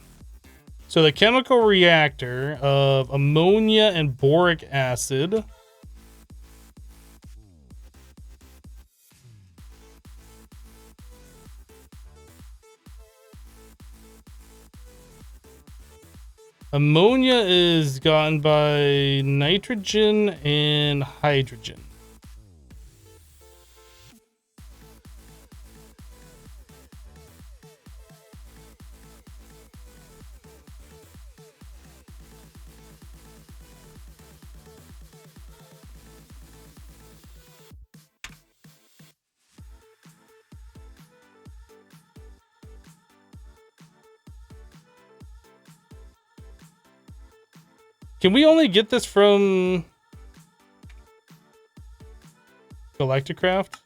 So the chemical reactor of ammonia and boric acid. Ammonia is gotten by nitrogen and hydrogen. Can we only get this from Galacticraft?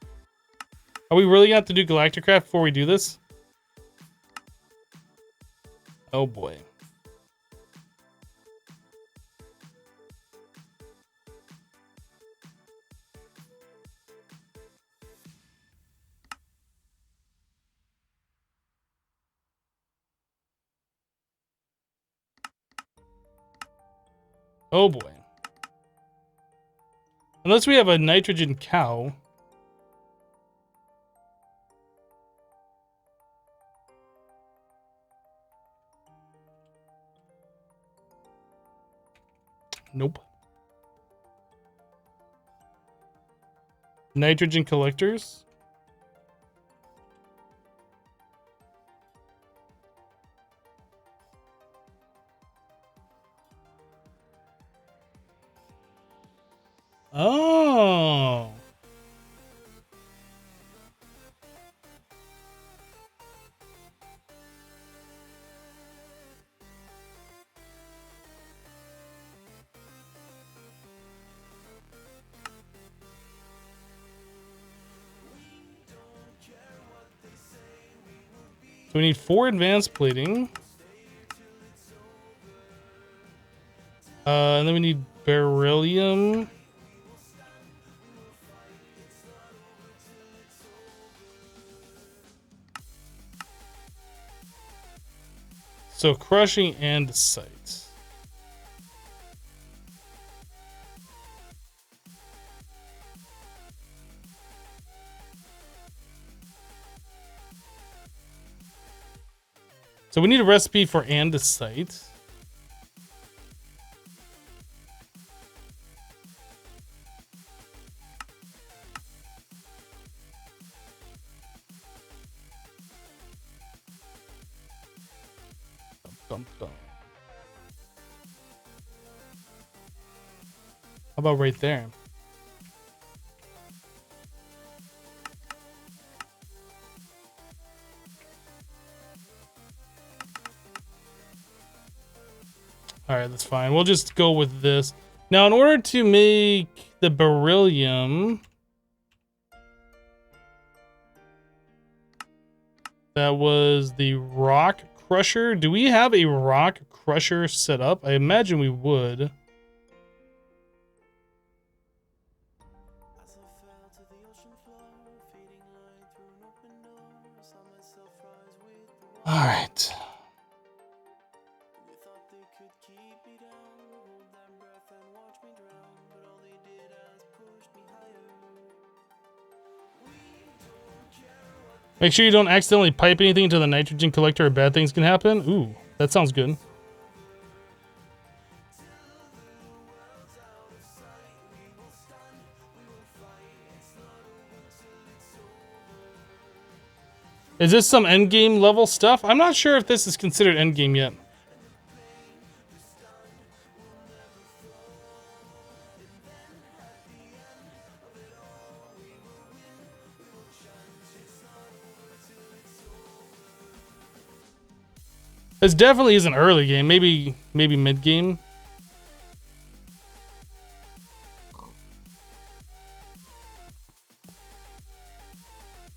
Are we really going to have to do Galacticraft before we do this? Oh boy. Oh boy. Unless we have a nitrogen cow. Nope. Nitrogen collectors. Oh. So we need 4 advanced plating. And then we need beryllium. So crushing and sight. So we need a recipe for andesite. Dum, dum. How about right there? All right, that's fine. We'll just go with this. Now, in order to make the beryllium, that was the rock crusher. Do we have a rock crusher set up? I imagine we would. All right. Make sure you don't accidentally pipe anything into the nitrogen collector or bad things can happen. Ooh, that sounds good. Is this some endgame level stuff? I'm not sure if this is considered endgame yet. This definitely isn't early game. Maybe mid game.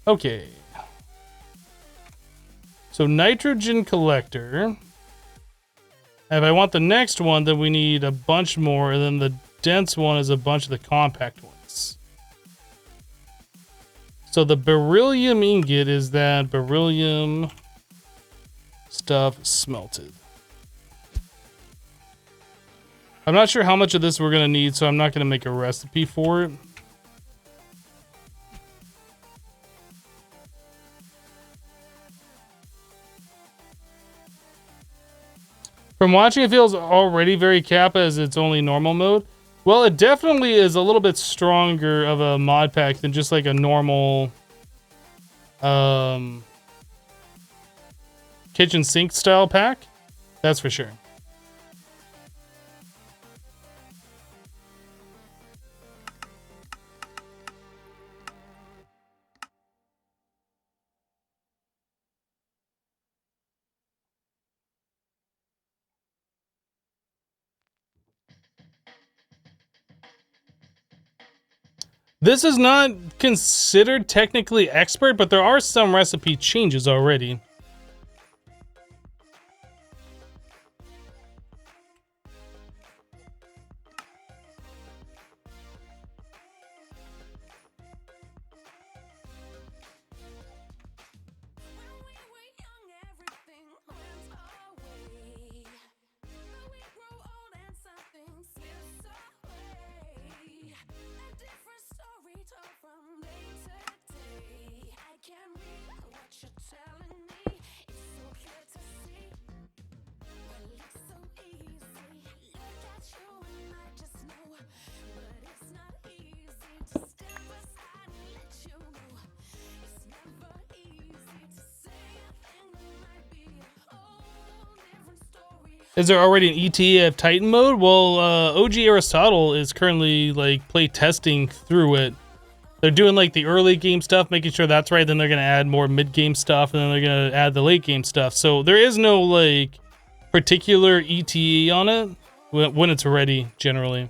Okay. So nitrogen collector. If I want the next one, then we need a bunch more. And then the dense one is a bunch of the compact ones. So the beryllium ingot is that beryllium stuff smelted. I'm not sure how much of this we're going to need, so I'm not going to make a recipe for it. From watching, it feels already very Kappa as its only normal mode. Well, it definitely is a little bit stronger of a mod pack than just like a normal kitchen sink style pack. That's for sure. This is not considered technically expert, but there are some recipe changes already. Is there already an ETA of Titan mode? Well, OG Aristotle is currently like play testing through it. They're doing like the early game stuff, making sure that's right. Then they're gonna add more mid game stuff, and then they're gonna add the late game stuff. So there is no like particular ETA on it when it's ready, generally.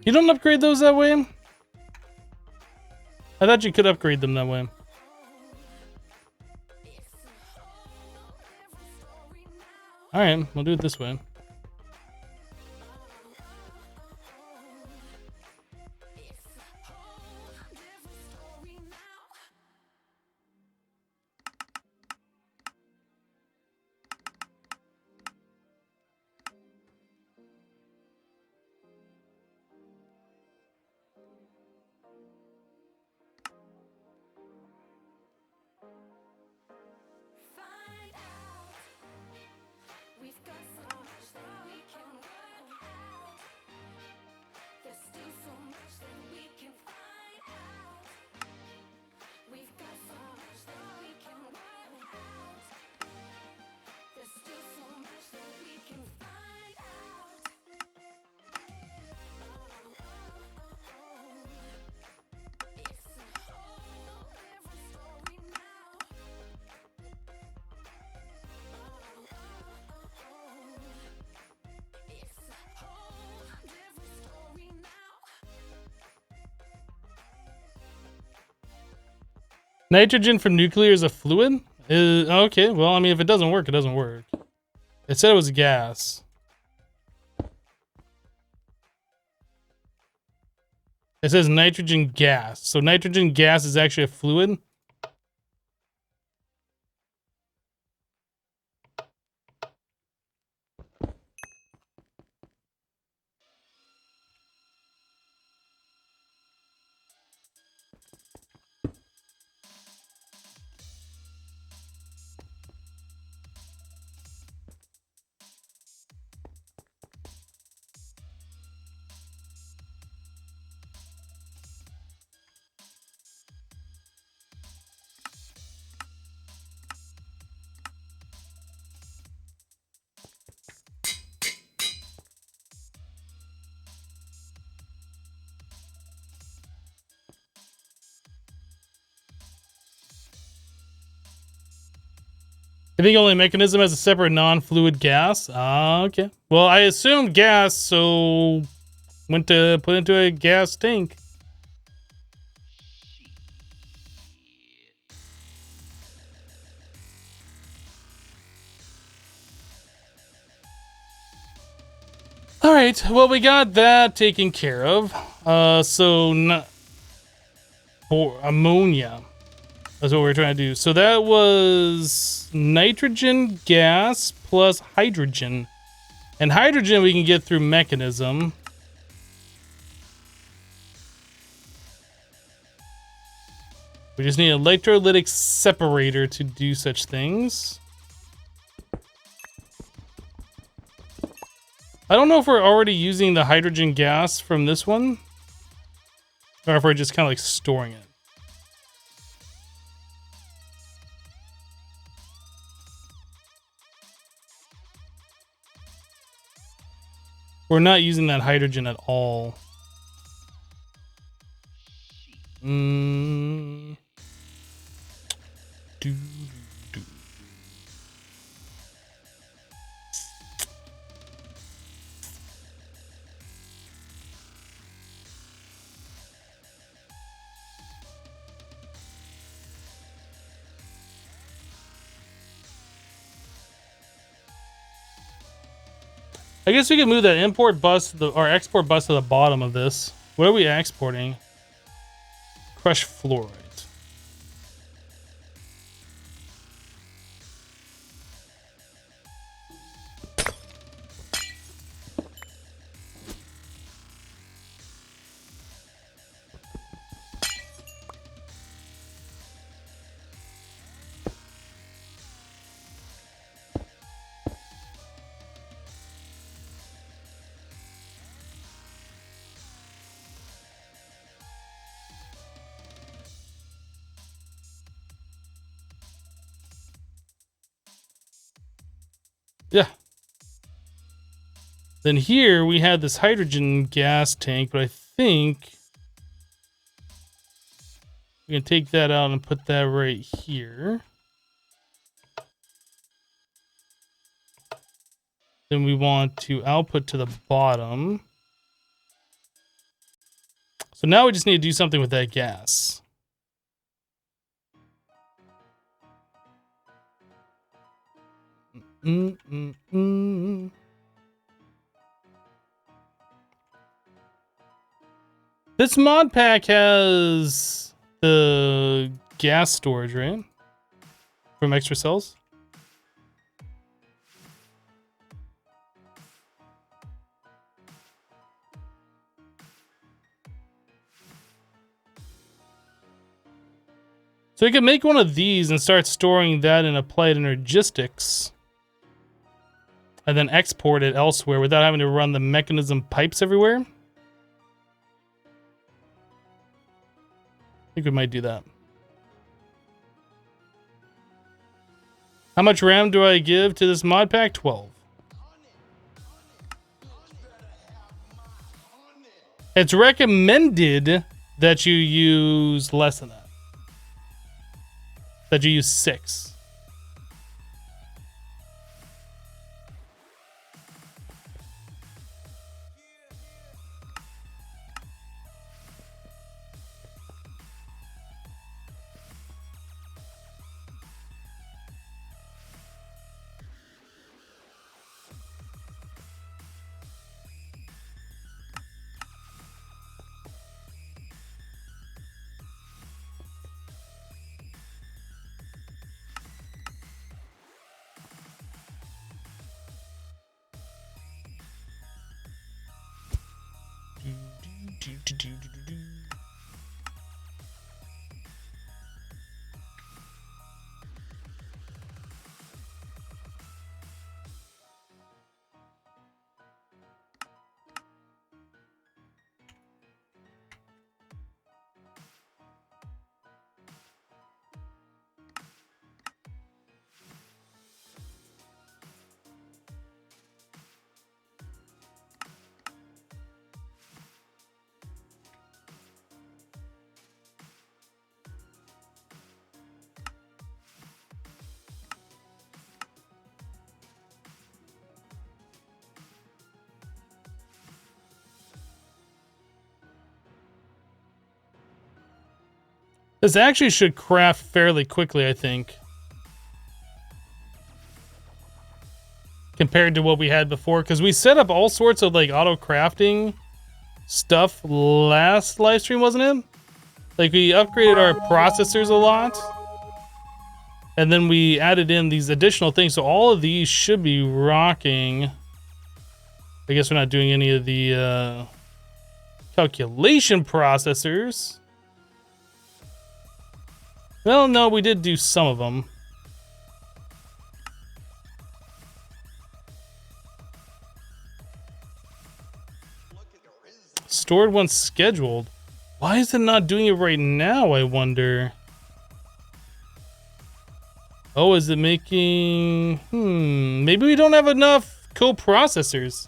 You don't upgrade those that way? I thought you could upgrade them that way. Alright, we'll do it this way. Nitrogen from nuclear is a fluid? Okay, well, I mean, if it doesn't work, it doesn't work. It said it was a gas. It says nitrogen gas. So nitrogen gas is actually a fluid? I think only mechanism has a separate non-fluid gas. Ah, okay. Well, I assumed gas, so went to put into a gas tank. All right. Well, we got that taken care of. So for ammonia. That's what we're trying to do. So that was nitrogen gas plus hydrogen. And hydrogen we can get through mechanism. We just need an electrolytic separator to do such things. I don't know if we're already using the hydrogen gas from this one, or if we're just kind of like storing it. We're not using that hydrogen at all. Do, do. I guess we could move that import bus to or export bus to the bottom of this. What are we exporting? Crushed fluorite. Yeah. Then here we had this hydrogen gas tank, but I think we can take that out and put that right here. Then we want to output to the bottom. So now we just need to do something with that gas. This mod pack has the gas storage, right? From extra cells. So we could make one of these and start storing that in applied energistics. And then export it elsewhere without having to run the mechanism pipes everywhere. I think we might do that. How much RAM do I give to this mod pack? 12. It's recommended that you use less than that. That you use 6. This actually should craft fairly quickly, I think. Compared to what we had before. Because we set up all sorts of like auto crafting stuff last live stream, wasn't it? Like we upgraded our processors a lot. And then we added in these additional things. So all of these should be rocking. I guess we're not doing any of the calculation processors. Well, no, we did do some of them. Stored once scheduled. Why is it not doing it right now, I wonder? Oh, is it making... maybe we don't have enough co-processors.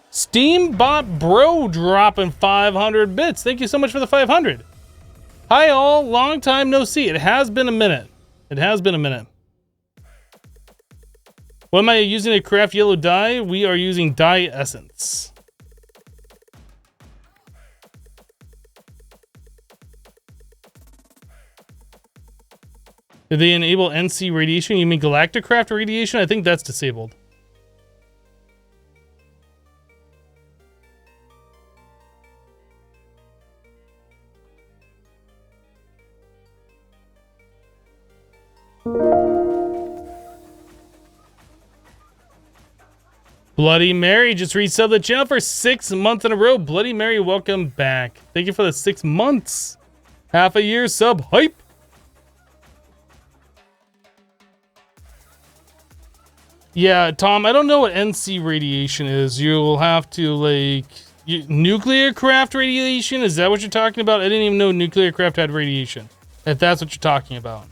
Steambot Bro dropping 500 bits. Thank you so much for the 500. Hi all, long time no see. It has been a minute. It has been a minute. What am I using to craft yellow dye? We are using dye essence. Did they enable NC radiation? You mean Galacticraft radiation? I think that's disabled. Bloody Mary just resubbed the channel for 6 months in a row. Bloody Mary, welcome back. Thank you for the 6 months. Half a year sub hype. Yeah, Tom, I don't know what NC radiation is. You'll have to, like... nuclear craft radiation? Is that what you're talking about? I didn't even know nuclear craft had radiation. If that's what you're talking about.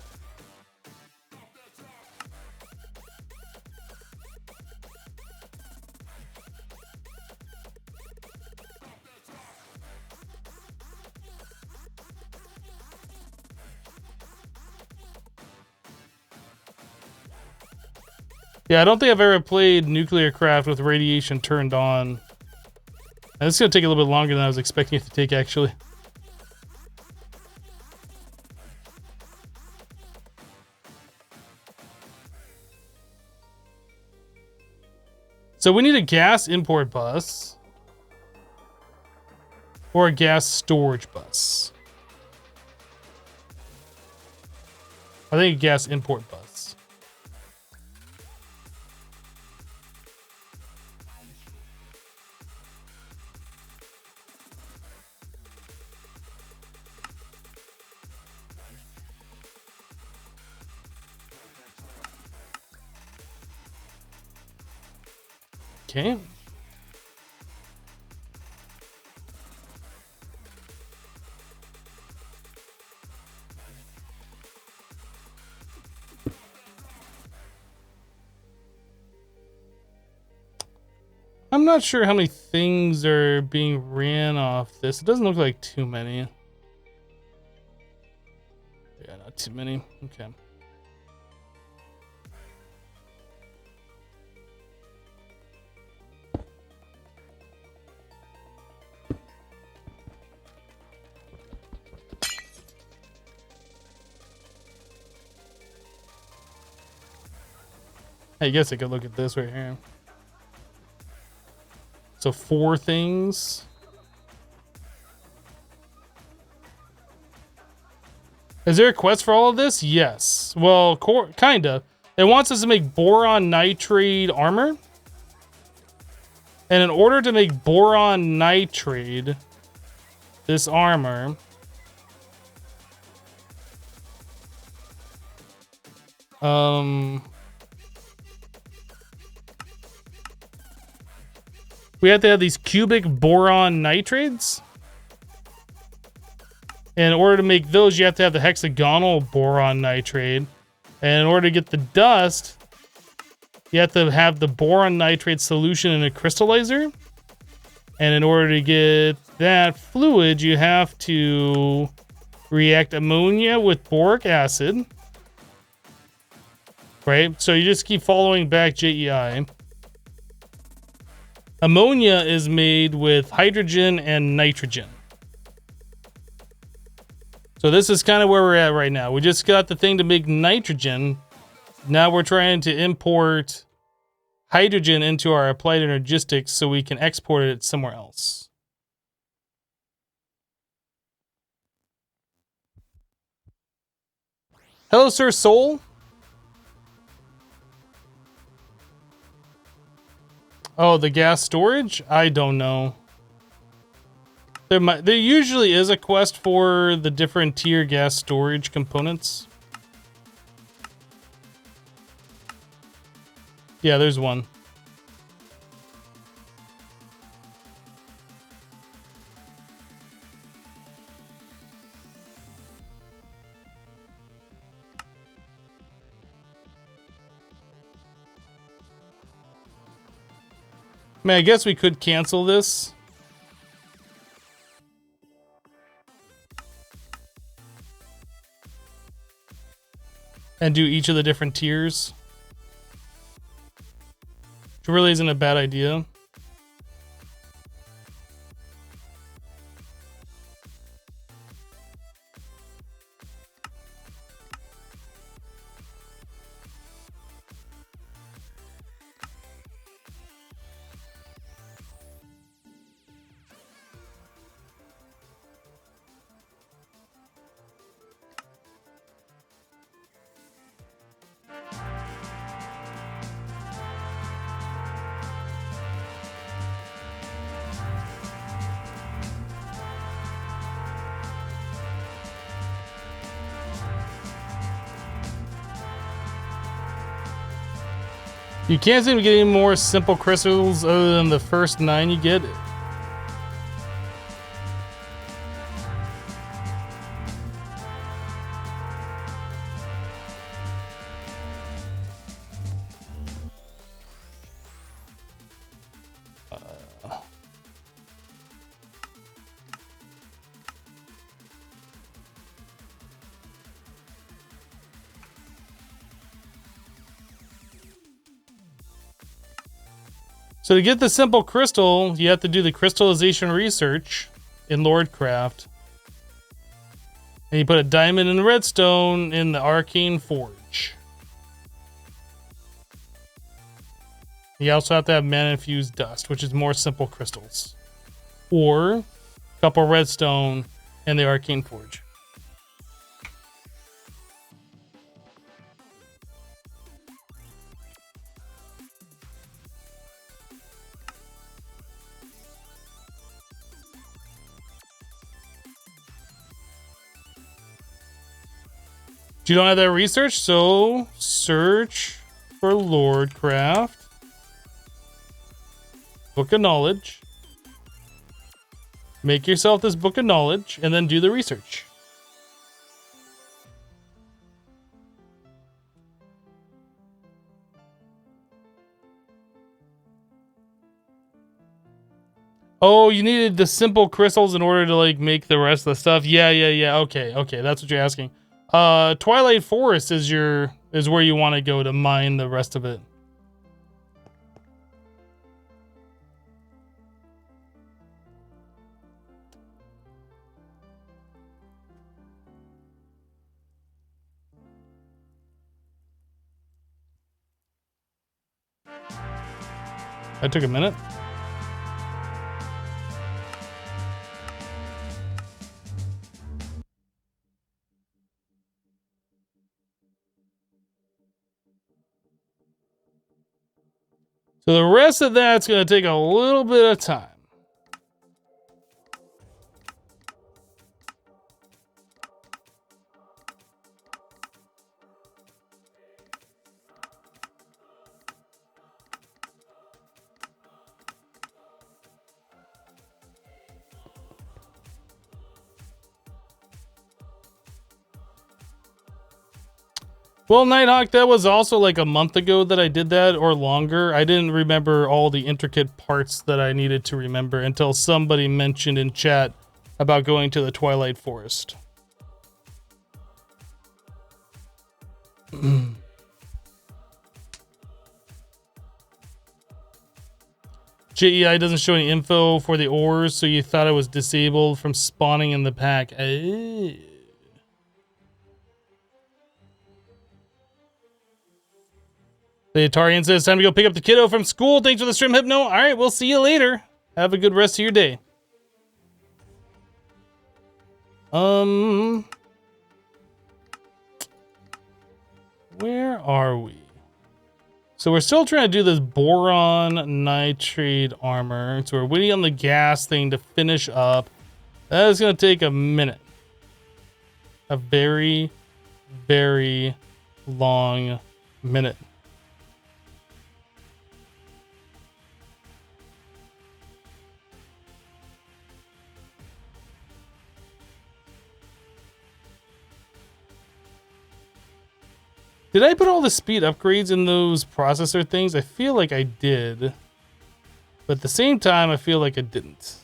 Yeah, I don't think I've ever played nuclear craft with radiation turned on. And it's gonna take a little bit longer than I was expecting it to take, actually. So we need a gas import bus. Or a gas storage bus. I think a gas import bus. Okay. I'm not sure how many things are being ran off this. It doesn't look like too many. Yeah, not too many. Okay. I guess I could look at this right here. So 4 things. Is there a quest for all of this? Yes. Well, kinda. It wants us to make boron nitride armor. And in order to make boron nitride, this armor, we have to have these cubic boron nitrides. And in order to make those, you have to have the hexagonal boron nitride. And in order to get the dust, you have to have the boron nitrate solution in a crystallizer. And in order to get that fluid, you have to react ammonia with boric acid. Right? So you just keep following back JEI. Ammonia is made with hydrogen and nitrogen. So this is kind of where we're at right now. We just got the thing to make nitrogen. Now we're trying to import hydrogen into our applied energistics so we can export it somewhere else. Hello, Sir Soul. Oh, the gas storage? I don't know. There usually is a quest for the different tier gas storage components. Yeah, there's one. I mean, I guess we could cancel this. And do each of the different tiers. Which really isn't a bad idea. You can't seem to get any more simple crystals other than the first 9 you get. So to get the simple crystal, you have to do the crystallization research in Lordcraft. And you put a diamond and redstone in the arcane forge. You also have to have mana-infused dust, which is more simple crystals. Or a couple redstone in the arcane forge. You don't have that research, so search for Lordcraft. Book of Knowledge. Make yourself this book of knowledge and then do the research. Oh, you needed the simple crystals in order to like make the rest of the stuff. Yeah. Okay, that's what you're asking. Twilight Forest is where you want to go to mine the rest of it. That took a minute. So the rest of that's going to take a little bit of time. Well, Nighthawk, that was also like a month ago that I did that, or longer. I didn't remember all the intricate parts that I needed to remember until somebody mentioned in chat about going to the Twilight Forest. JEI doesn't show any info for the ores, so you thought it was disabled from spawning in the pack. The Atarian says, time to go pick up the kiddo from school. Thanks for the stream, Hypno. All right, we'll see you later. Have a good rest of your day. Where are we? So we're still trying to do this boron nitride armor. So we're waiting on the gas thing to finish up. That is going to take a minute. A very, very long minute. Did I put all the speed upgrades in those processor things? I feel like I did. But at the same time, I feel like I didn't.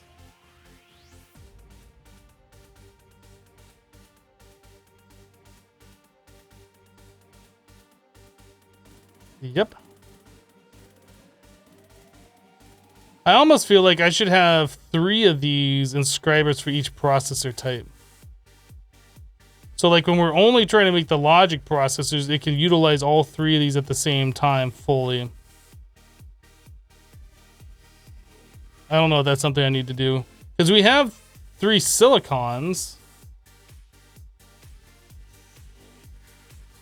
Yep. I almost feel like I should have 3 of these inscribers for each processor type. So like when we're only trying to make the logic processors, it can utilize all 3 of these at the same time fully. I don't know if that's something I need to do. Because we have 3 silicons.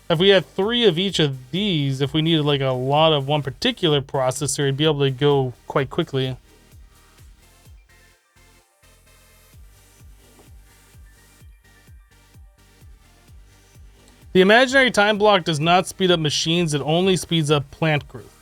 If we had 3 of each of these, if we needed like a lot of one particular processor, it'd be able to go quite quickly. The imaginary time block does not speed up machines, it only speeds up plant growth.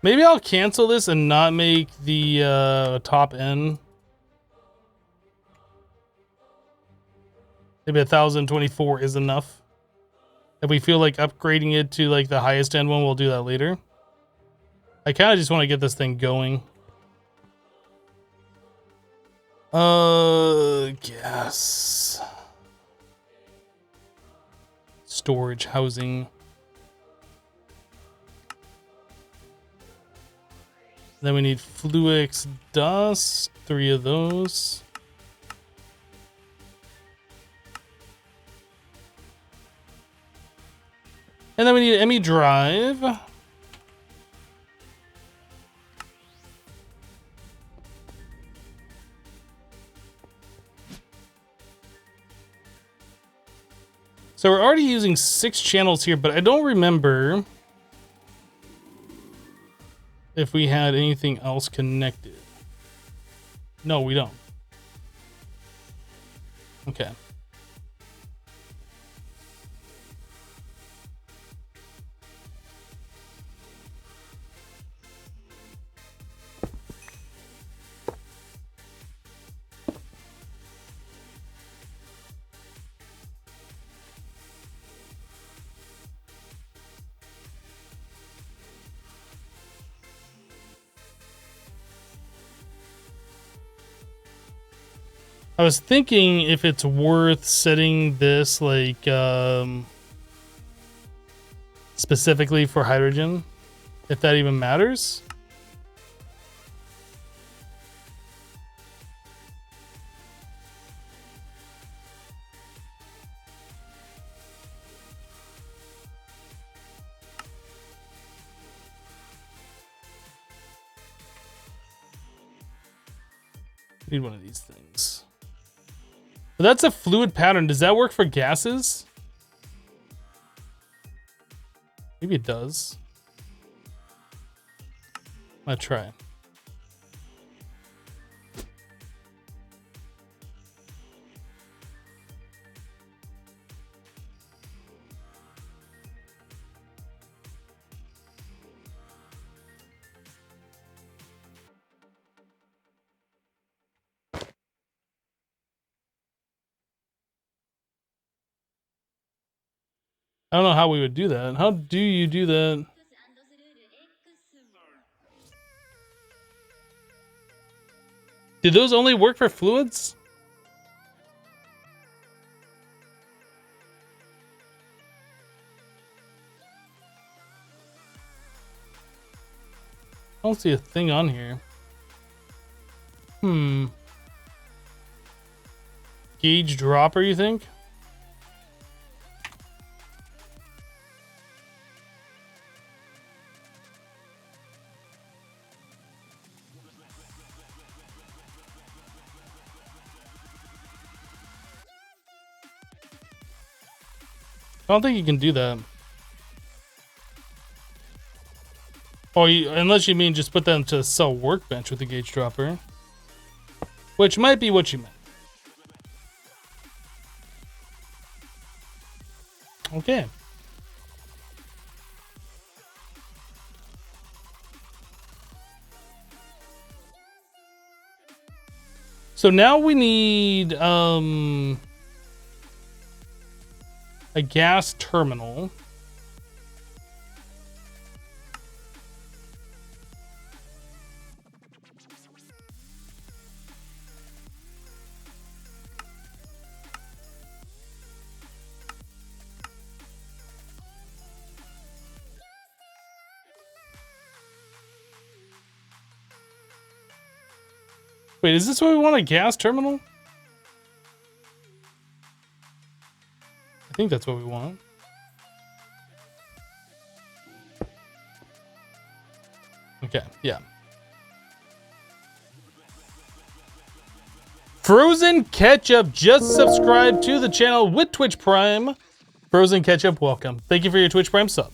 Maybe I'll cancel this and not make the top end. Maybe 1024 is enough. If we feel like upgrading it to like the highest end one, we'll do that later. I kind of just want to get this thing going. Gas. Storage, housing. Then we need Fluix dust, 3 of those. And then we need an ME drive. So we're already using 6 channels here, but I don't remember if we had anything else connected. No, we don't. Okay. I was thinking if it's worth setting this like specifically for hydrogen, if that even matters. Need one of these things. But that's a fluid pattern. Does that work for gases? Maybe it does. Let's try. I don't know how we would do that. How do you do that? Did those only work for fluids? I don't see a thing on here. Gauge dropper, you think? I don't think you can do that. Oh, unless you mean just put them to sell workbench with the gauge dropper. Which might be what you meant. Okay. So now we need a gas terminal. Wait, is this what we want, a gas terminal? I think that's what we want. Okay, yeah. Frozen Ketchup just subscribed to the channel with Twitch Prime. Frozen Ketchup, welcome. Thank you for your Twitch Prime sub.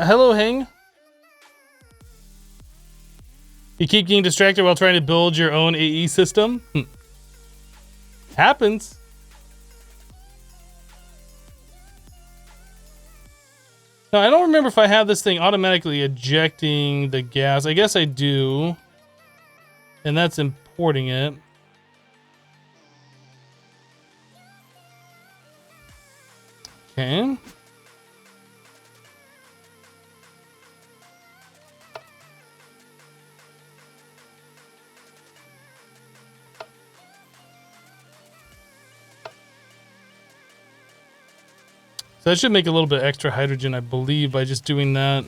Hello, Hang. You keep getting distracted while trying to build your own AE system? Happens. Now, I don't remember if I have this thing automatically ejecting the gas. I guess I do. And that's importing it. Okay. So that should make a little bit extra hydrogen, I believe, by just doing that.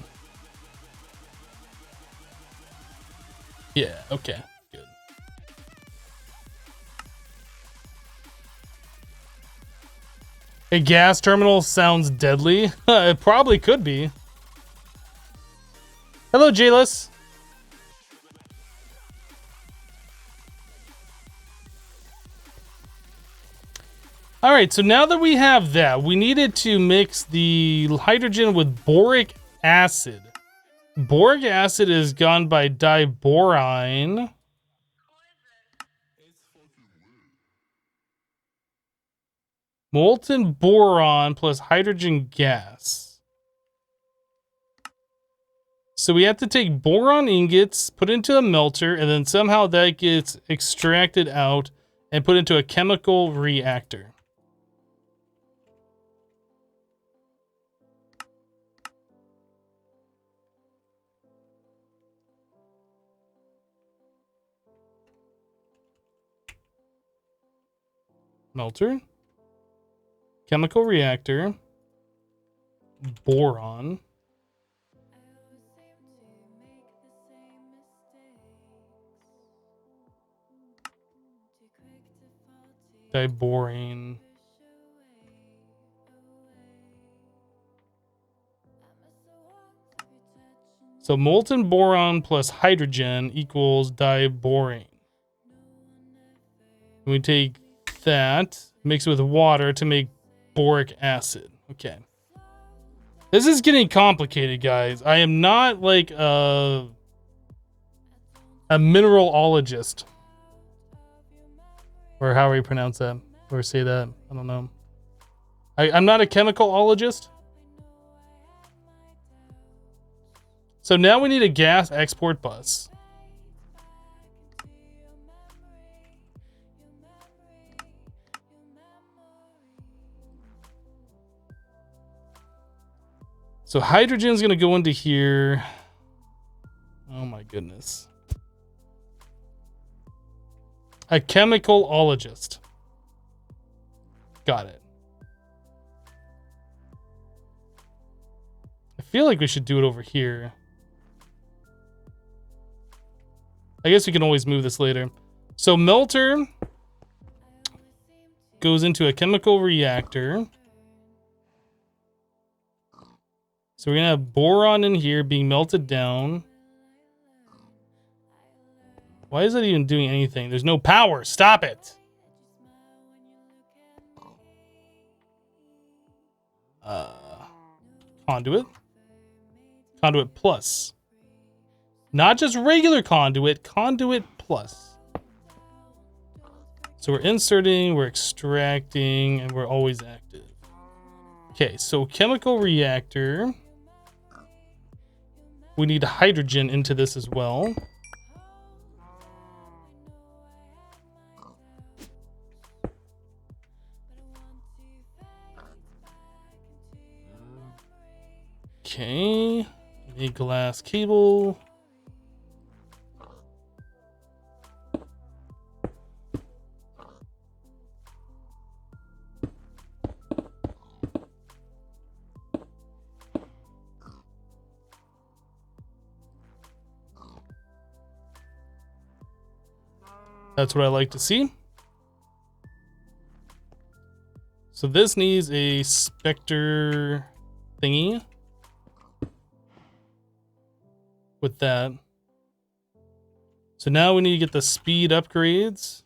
Yeah, okay, good. A gas terminal sounds deadly. It probably could be. Hello, Jayless. All right, so now that we have that, we needed to mix the hydrogen with boric acid. Boric acid is gone by diboron. Molten boron plus hydrogen gas. So we have to take boron ingots, put into a melter, and then somehow that gets extracted out and put into a chemical reactor. Melter, chemical reactor, boron, diborane, so molten boron plus hydrogen equals diborane. We take that, mix it with water to make boric acid. Okay. This is getting complicated, guys. I am not like a mineralologist. Or how we pronounce that. Or say that. I don't know. I'm not a chemicalologist. So now we need a gas export bus. So hydrogen's gonna go into here. Oh my goodness. A chemicalologist. Got it. I feel like we should do it over here. I guess we can always move this later. So melter goes into a chemical reactor. So we're gonna have boron in here being melted down. Why is that even doing anything? There's no power. Stop it. Conduit. Conduit plus. Not just regular conduit, conduit plus. So we're inserting, we're extracting, and we're always active. Okay, so chemical reactor. We need hydrogen into this as well. Okay, a glass cable. That's what I like to see. So this needs a specter thingy with that. So now we need to get the speed upgrades.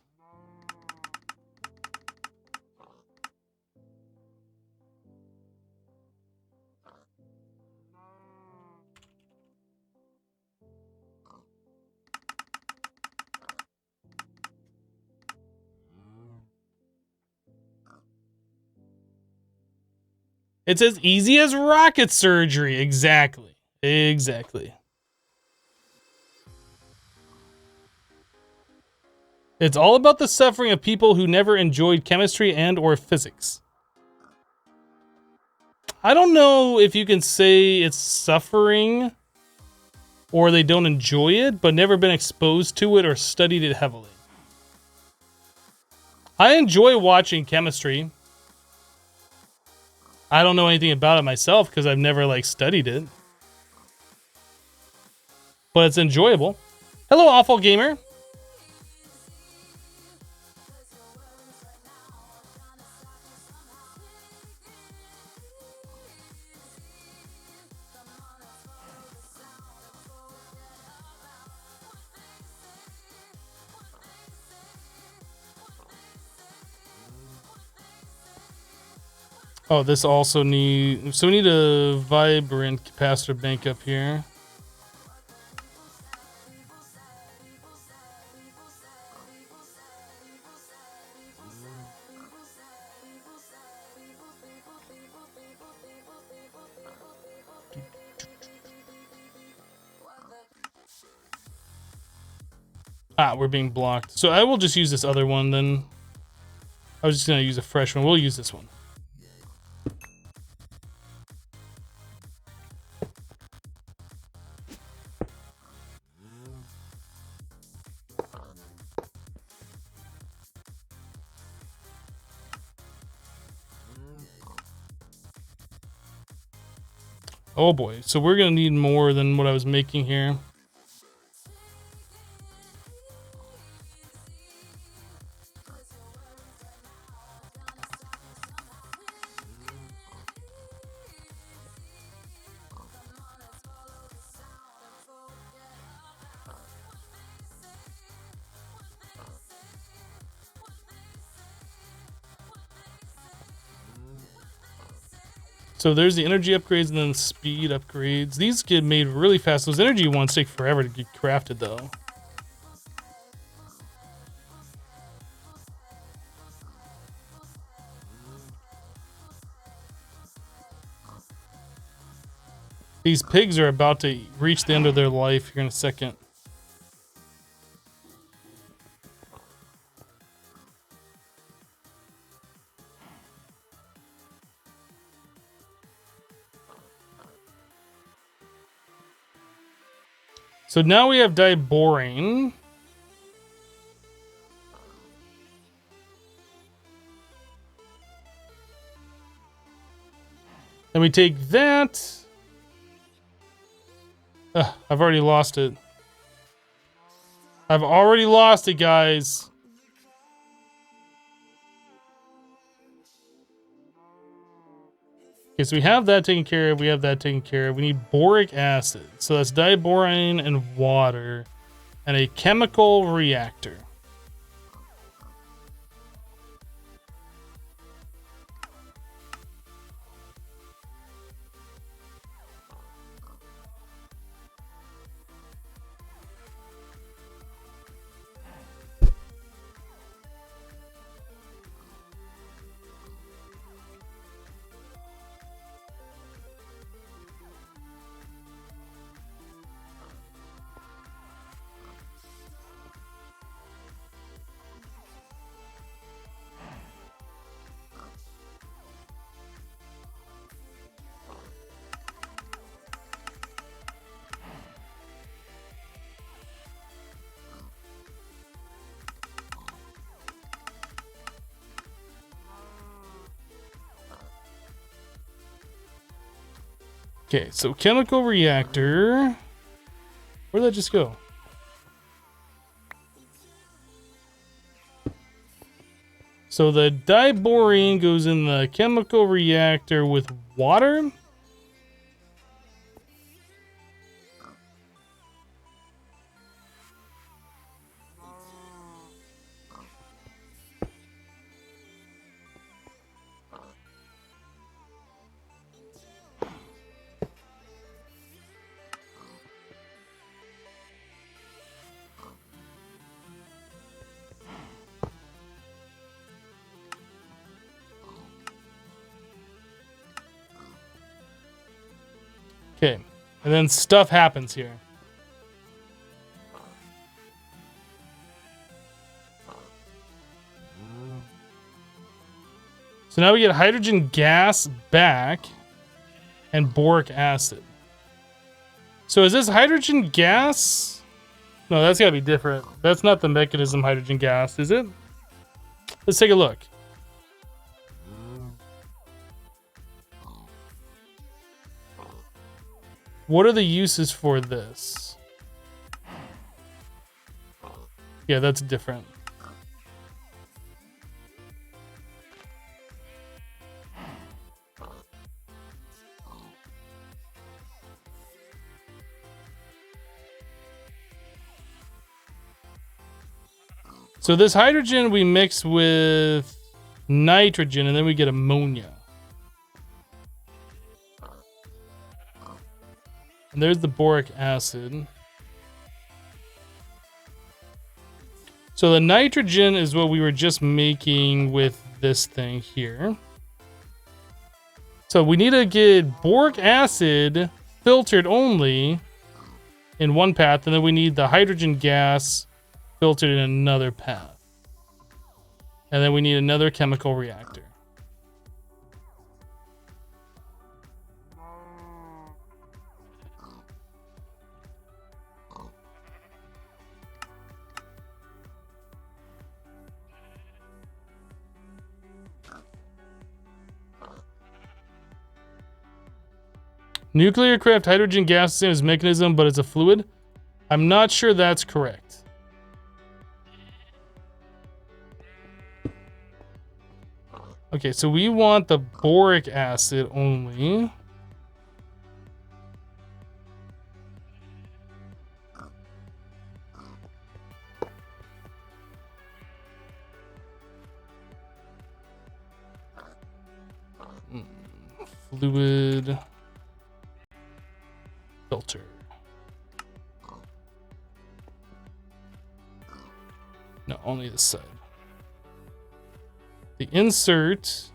It's as easy as rocket surgery. Exactly. Exactly. It's all about the suffering of people who never enjoyed chemistry and or physics. I don't know if you can say it's suffering or they don't enjoy it, but never been exposed to it or studied it heavily. I enjoy watching chemistry. I don't know anything about it myself because I've never like studied it. But it's enjoyable. Hello, Awful Gamer. Oh, this also needs... So we need a vibrant capacitor bank up here. Ah, we're being blocked. So I will just use this other one then. I was just going to use a fresh one. We'll use this one. Oh boy, so we're gonna need more than what I was making here. So there's the energy upgrades and then the speed upgrades. These get made really fast. Those energy ones take forever to get crafted though. These pigs are about to reach the end of their life here in a second. So now we have diborane. Then we take that. I've already lost it. I've already lost it, guys. Okay, so we have that taken care of. We have that taken care of. We need boric acid. So that's diboron and water. And a chemical reactor. Okay, so chemical reactor. Where'd that just go? So the diborane goes in the chemical reactor with water. Okay, and then stuff happens here. So now we get hydrogen gas back and boric acid. So is this hydrogen gas? No, that's gotta be different. That's not the mechanism hydrogen gas, is it? Let's take a look. What are the uses for this? Yeah, that's different. So this hydrogen we mix with nitrogen and then we get ammonia. And there's the boric acid. So the nitrogen is what we were just making with this thing here. So we need to get boric acid filtered only in one path, and then we need the hydrogen gas filtered in another path. And then we need another chemical reactor. Nuclear craft hydrogen gas is the same as mechanism, but it's a fluid. I'm not sure that's correct. Okay, so we want the boric acid only. Fluid filter. No, only this side. The insert.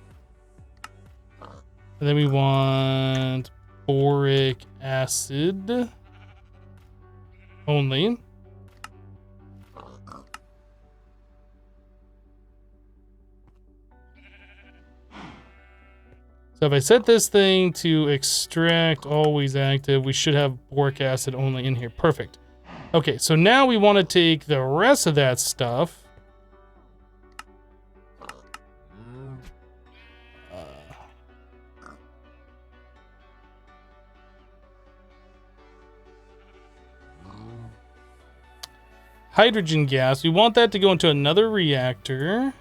And then we want boric acid only. So if I set this thing to extract always active, we should have boric acid only in here. Perfect. Okay, so now we want to take the rest of that stuff. hydrogen gas. We want that to go into another reactor.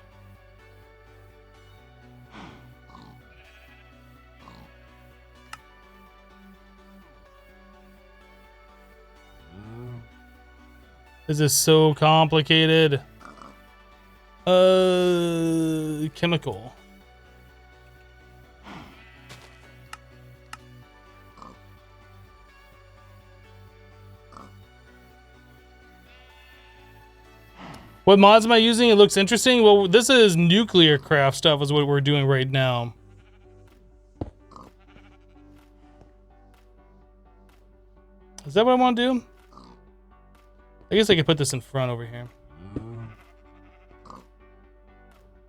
This is so complicated. Chemical. What mods am I using? It looks interesting. Well, this is nuclear craft stuff is what we're doing right now. Is that what I want to do? I guess I could put this in front over here.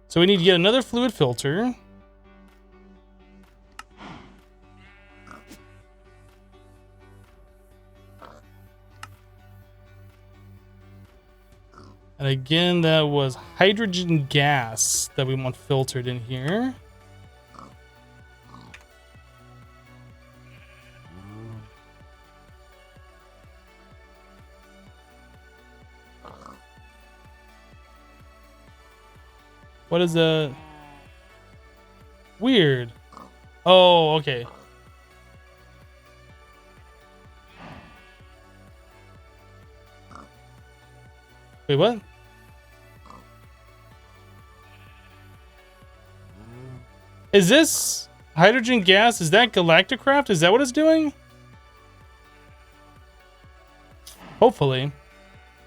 So we need to get another fluid filter. And again, that was hydrogen gas that we want filtered in here. What is that? Weird. Oh, okay. Wait, what? Is this hydrogen gas? Is that Galacticraft? Is that what it's doing? Hopefully.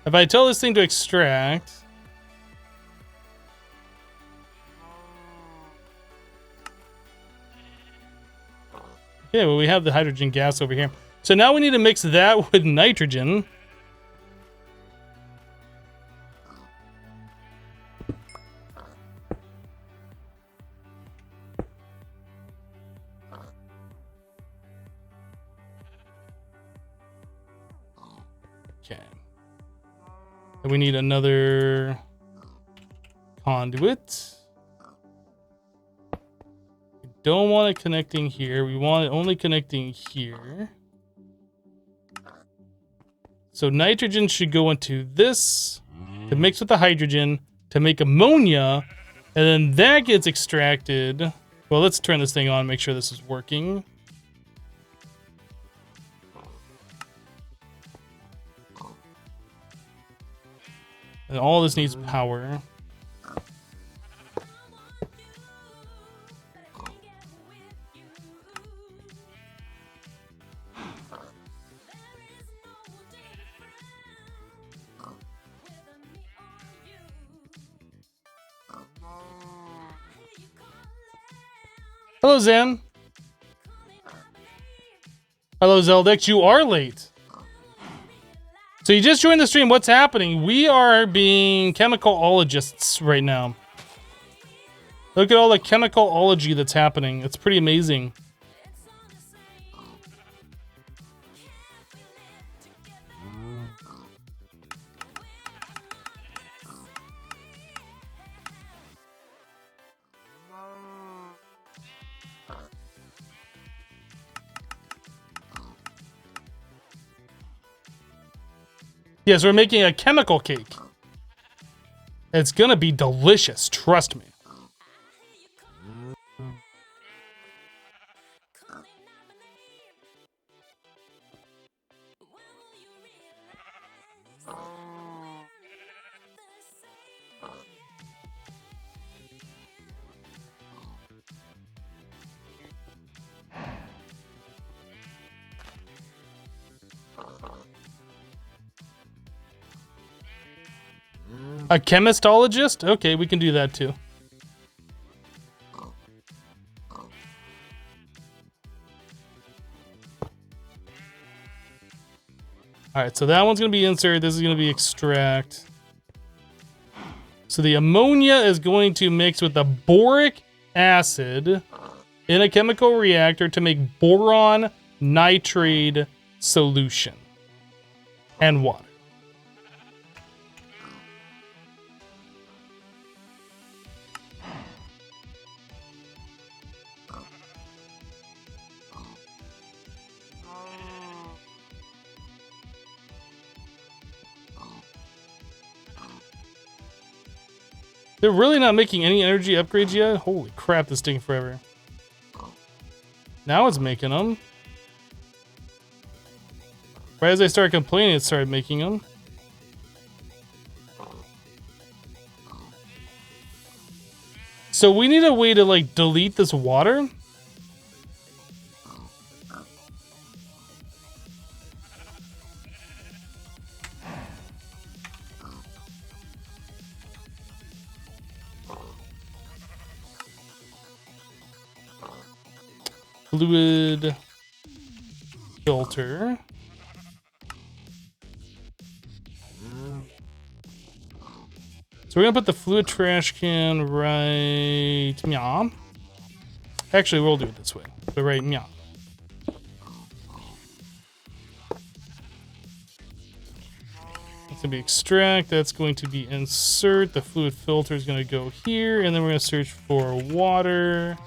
If I tell this thing to extract... Okay, well, we have the hydrogen gas over here. So now we need to mix that with nitrogen. Okay. And we need another conduit. Don't want it connecting here. We want it only connecting here. So nitrogen should go into this to mix with the hydrogen to make ammonia, and then that gets extracted. Well, let's turn this thing on and make sure this is working. And all this needs power. Hello, Zen. Hello, Zeldex. You are late. So you just joined the stream. What's happening? We are being chemicalologists right now. Look at all the chemicalology that's happening. It's pretty amazing. Yes, we're making a chemical cake. It's gonna be delicious, trust me. A chemistologist? Okay, we can do that too. Alright, so that one's going to be insert. This is going to be extract. So the ammonia is going to mix with the boric acid in a chemical reactor to make boron nitride solution and water. They're really not making any energy upgrades yet? Holy crap, this is taking forever. Now it's making them. Right as I started complaining, it started making them. So we need a way to like delete this water. Fluid filter. So we're gonna put the fluid trash can right meow. Actually, we'll do it this way. So right meow. That's gonna be extract. That's going to be insert. The fluid filter is gonna go here, and then we're gonna search for water.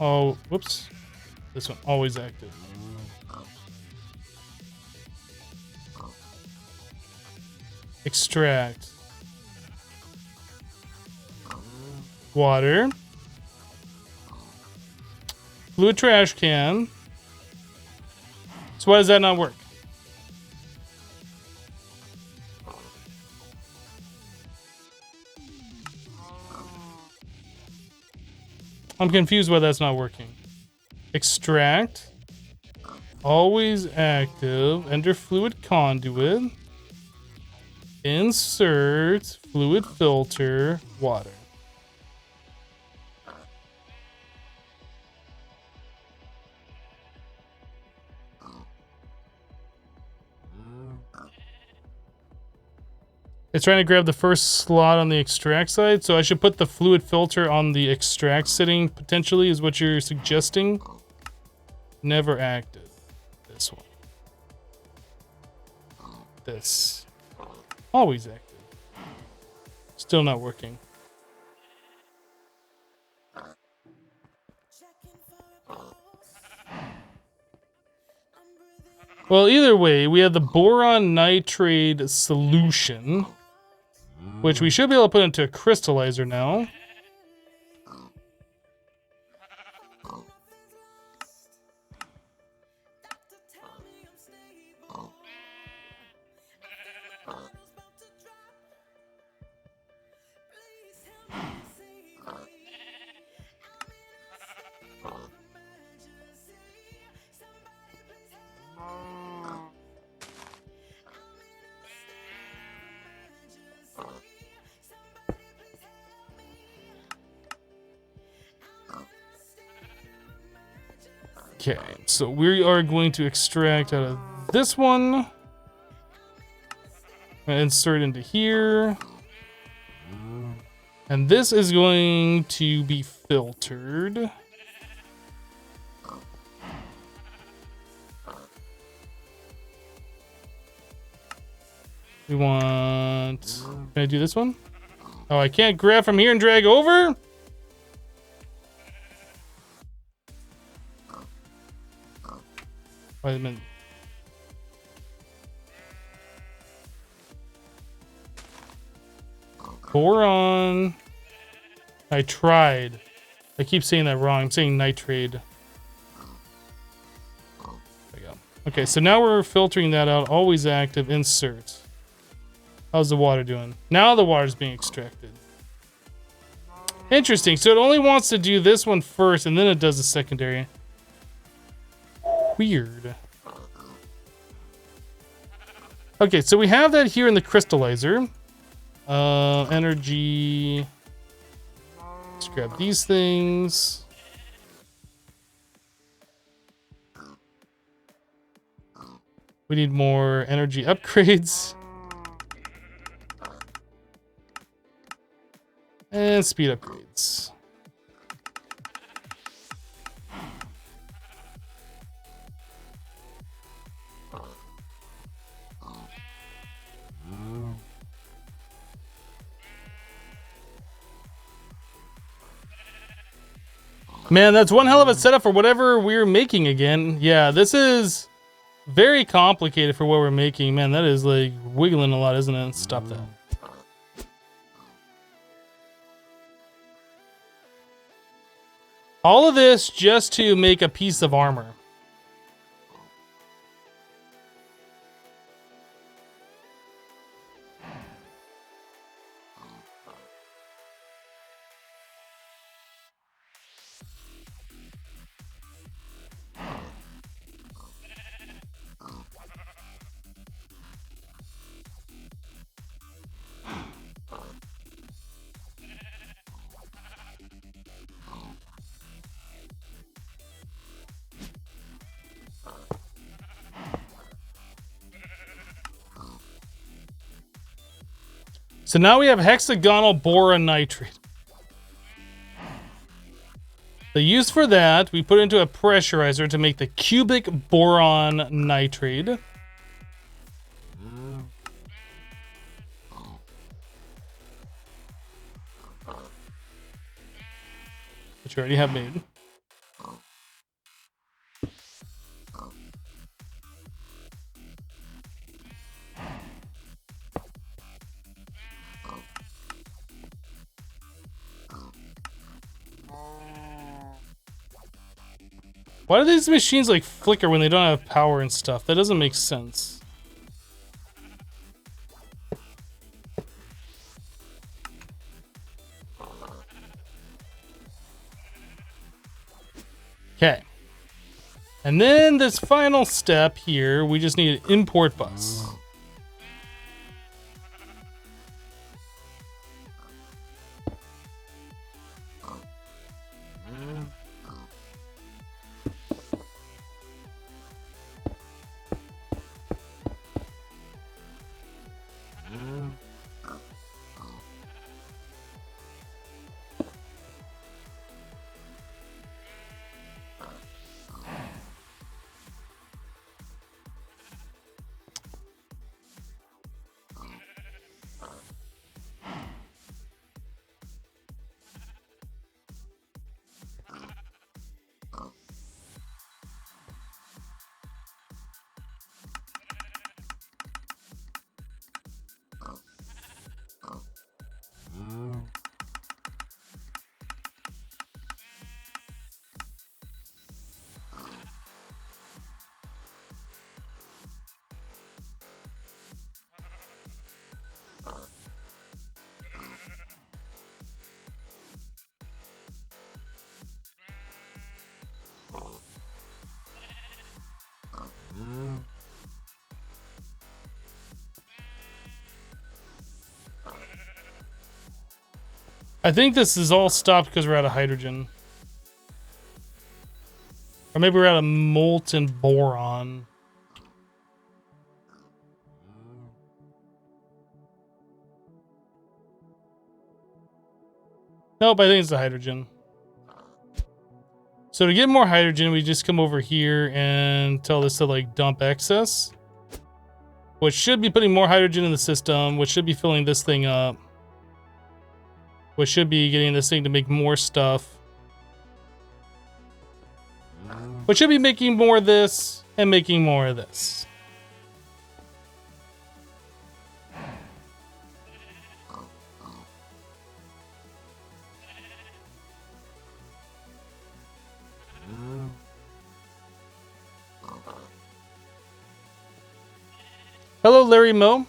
Oh, whoops. This one, always active. Extract. Water. Fluid trash can. So why does that not work? I'm confused why that's not working. Extract. Always active. Enter fluid conduit. Insert fluid filter water. It's trying to grab the first slot on the extract side, so I should put the fluid filter on the extract setting, potentially, is what you're suggesting. Never active. This one. This. Always active. Still not working. Well, either way, we have the boron nitride solution, which we should be able to put into a crystallizer now. Okay, so we are going to extract out of this one. And insert into here. And this is going to be filtered. We want... Can I do this one? Oh, I can't grab from here and drag over? Wait a minute. Boron. Nitride. I keep saying that wrong. I'm saying nitride. There we go. Okay, so now we're filtering that out. Always active. Insert. How's the water doing? Now the water's being extracted. Interesting. So it only wants to do this one first, and then it does the secondary. Weird. Okay, so we have that here in the crystallizer. Energy. Let's grab these things. We need more energy upgrades. And speed upgrades. Man, that's one hell of a setup for whatever we're making again. Yeah, this is very complicated for what we're making. Man, that is like wiggling a lot, isn't it? Stop that. All of this just to make a piece of armor. So now we have hexagonal boron nitride. The use for that, we put into a pressurizer to make the cubic boron nitride. Which you already have made. Why do these machines like flicker when they don't have power and stuff? That doesn't make sense. Okay. And then this final step here, we just need an import bus. I think this is all stopped because we're out of hydrogen. Or maybe we're out of molten boron. Nope, I think it's the hydrogen. So to get more hydrogen, we just come over here and tell this to like dump excess. Which should be putting more hydrogen in the system, which should be filling this thing up. Which should be getting this thing to make more stuff. Which should be making more of this and making more of this. Hello, Larry Moe.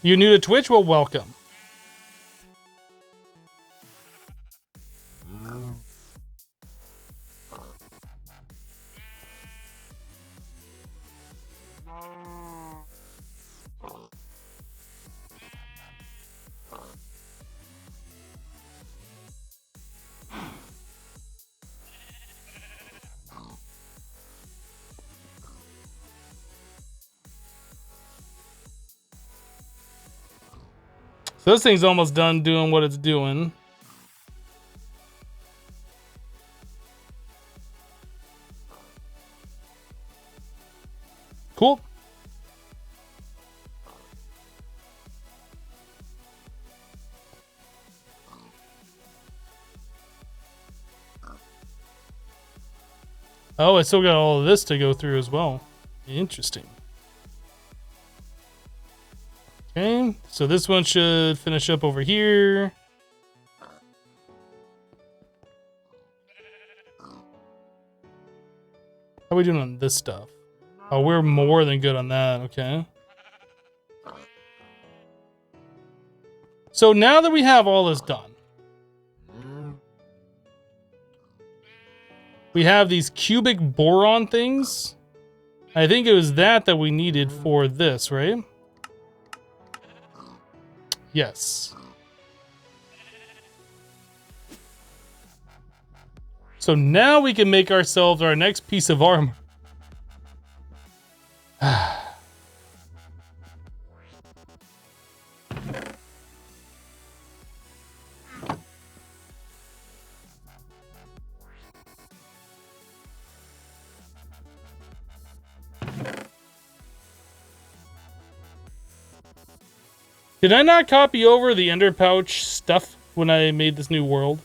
You new to Twitch? Well, welcome. So this thing's almost done doing what it's doing. Cool. Oh, I still got all of this to go through as well. Interesting. Okay, so this one should finish up over here. How are we doing on this stuff? Oh, we're more than good on that, okay. So now that we have all this done, we have these cubic boron things. I think it was that we needed for this, right? Yes. So now we can make ourselves our next piece of armor. Did I not copy over the ender pouch stuff when I made this new world?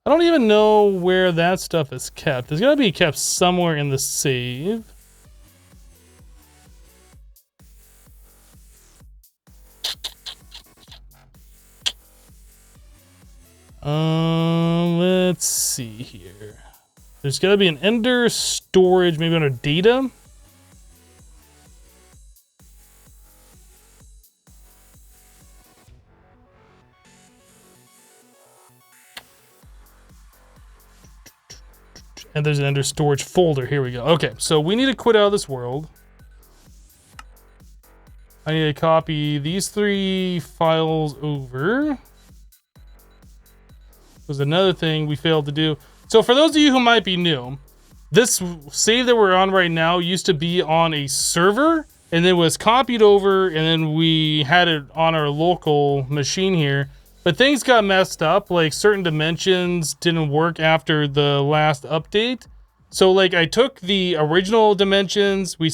I don't even know where that stuff is kept. It's gotta be kept somewhere in the save. Let's see here. There's gotta be an ender storage, maybe under data. And there's an ender storage folder. Here we go. Okay, so we need to quit out of this world. I need to copy these 3 files over. Was another thing we failed to do. So for those of you who might be new, this save that we're on right now used to be on a server, and it was copied over, and then we had it on our local machine here. But things got messed up, like certain dimensions didn't work after the last update. So like I took the original dimensions, we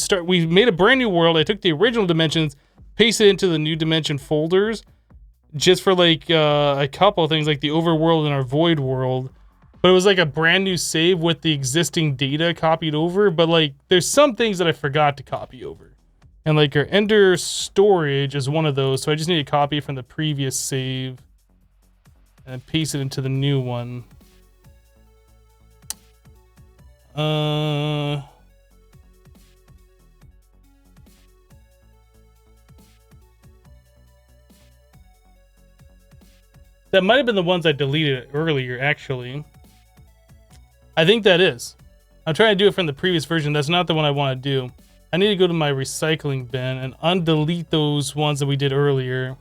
made a brand new world. I took the original dimensions, pasted it into the new dimension folders, just for like a couple of things like the overworld and our void world. But it was like a brand new save with the existing data copied over. But like there's some things that I forgot to copy over. And like our ender storage is one of those. So I just need to copy from the previous save and paste it into the new one. That might have been the ones I deleted earlier, actually. I think that is. I'm trying to do it from the previous version. That's not the one I want to do. I need to go to my recycling bin and undelete those ones that we did earlier.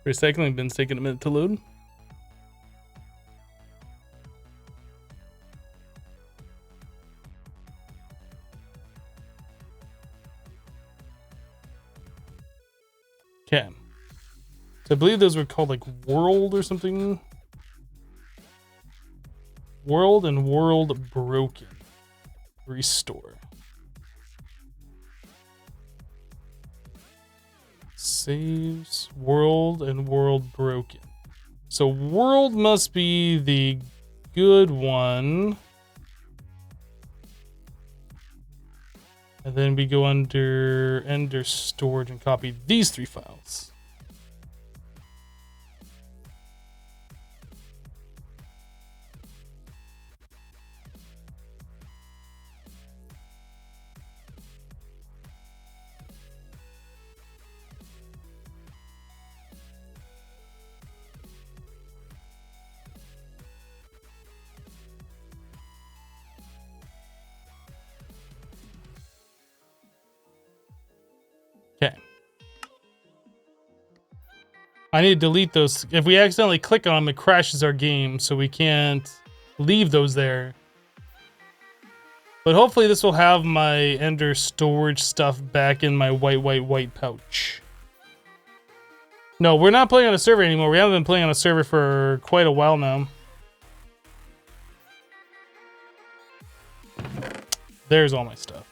Recycling bin's taking a minute to load. Okay. So I believe those were called like World or something. World and World Broken. Restore. Saves, World and World Broken. So World must be the good one. And then we go under Ender Storage and copy these 3 files. Okay. I need to delete those. If we accidentally click on them, it crashes our game, so we can't leave those there. But hopefully this will have my ender storage stuff back in my white pouch. No, we're not playing on a server anymore. We haven't been playing on a server for quite a while now. There's all my stuff.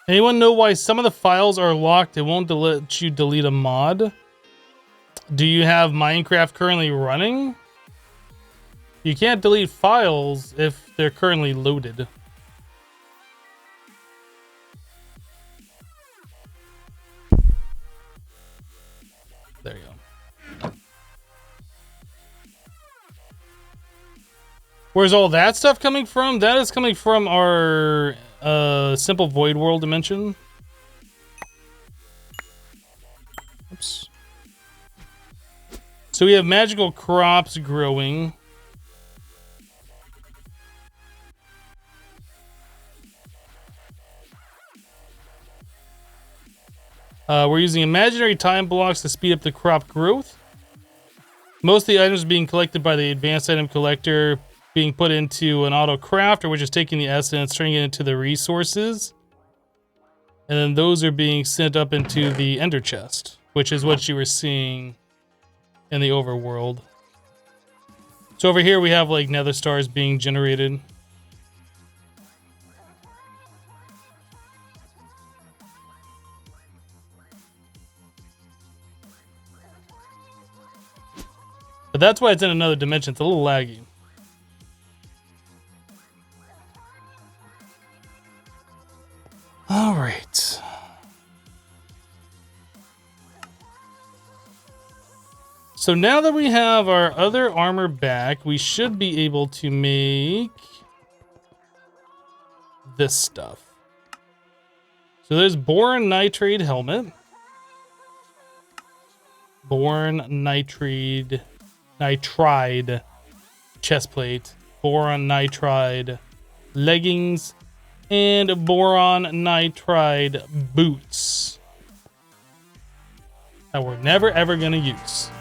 Anyone know why some of the files are locked? It won't let you delete a mod. Do you have Minecraft currently running? You can't delete files if they're currently loaded. There you go. Where's all that stuff coming from? That is coming from our simple void world dimension. Oops. So we have magical crops growing. We're using imaginary time blocks to speed up the crop growth. Most of the items being collected by the advanced item collector being put into an auto crafter, which is taking the essence, turning it into the resources. And then those are being sent up into the ender chest, which is what you were seeing in the overworld. So over here we have like nether stars being generated. But that's why it's in another dimension. It's a little laggy. All right. So now that we have our other armor back, we should be able to make this stuff. So there's Boron nitride helmet. Boron nitride chestplate. Boron nitride leggings. And boron nitride boots that we're never ever gonna use.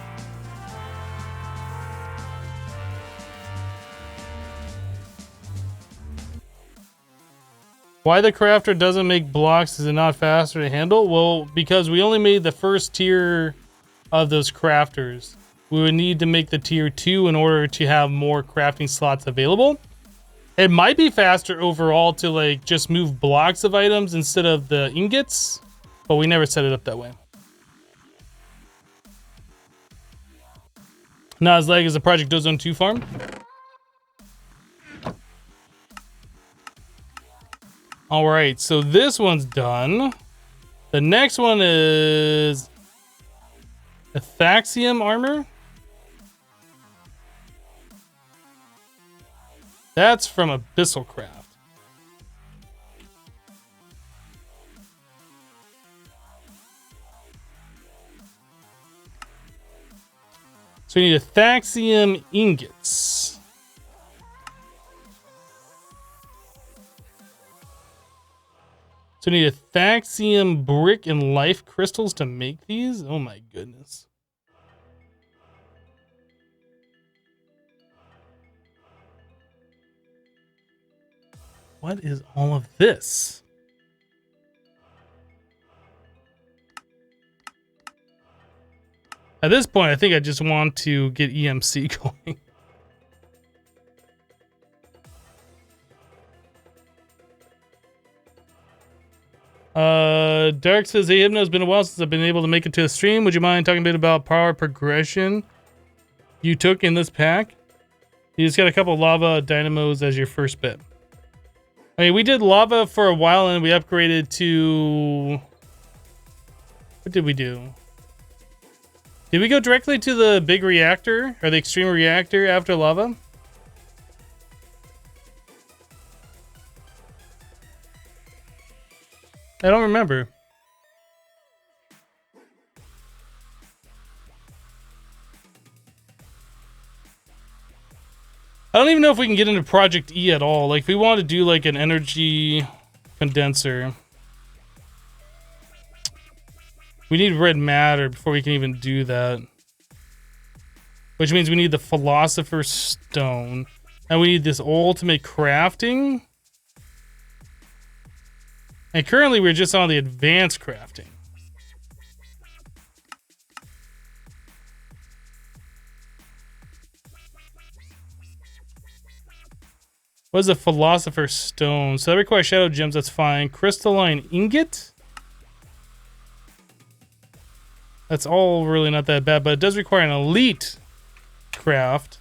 Why the crafter doesn't make blocks? Is it not faster to handle? Well, because we only made the first tier of those crafters. We would need to make the tier 2 in order to have more crafting slots available. It might be faster overall to like just move blocks of items instead of the ingots, but we never set it up that way. Leg is a Project Ozone 2 farm. All right, so this one's done. The next one is Ethaxium armor. That's from Abyssal Craft. So we need Ethaxium ingots. So we need Ethaxium brick and life crystals to make these? Oh my goodness. What is all of this? At this point, I think I just want to get EMC going. Dark says, hey, Hypno, it's been a while since I've been able to make it to the stream. Would you mind talking a bit about power progression you took in this pack? You just got a couple lava dynamos as your first bit. I mean, we did lava for a while and we upgraded to... What did we do? Did we go directly to the big reactor or the extreme reactor after lava? I don't remember. I don't even know if we can get into Project E at all. Like, if we want to do like an energy condenser, we need red matter before we can even do that. Which means we need the Philosopher's Stone. And we need this ultimate crafting. And currently we're just on the advanced crafting. What is a Philosopher's Stone? So that requires shadow gems, that's fine. Crystalline ingot? That's all really not that bad, but it does require an elite craft.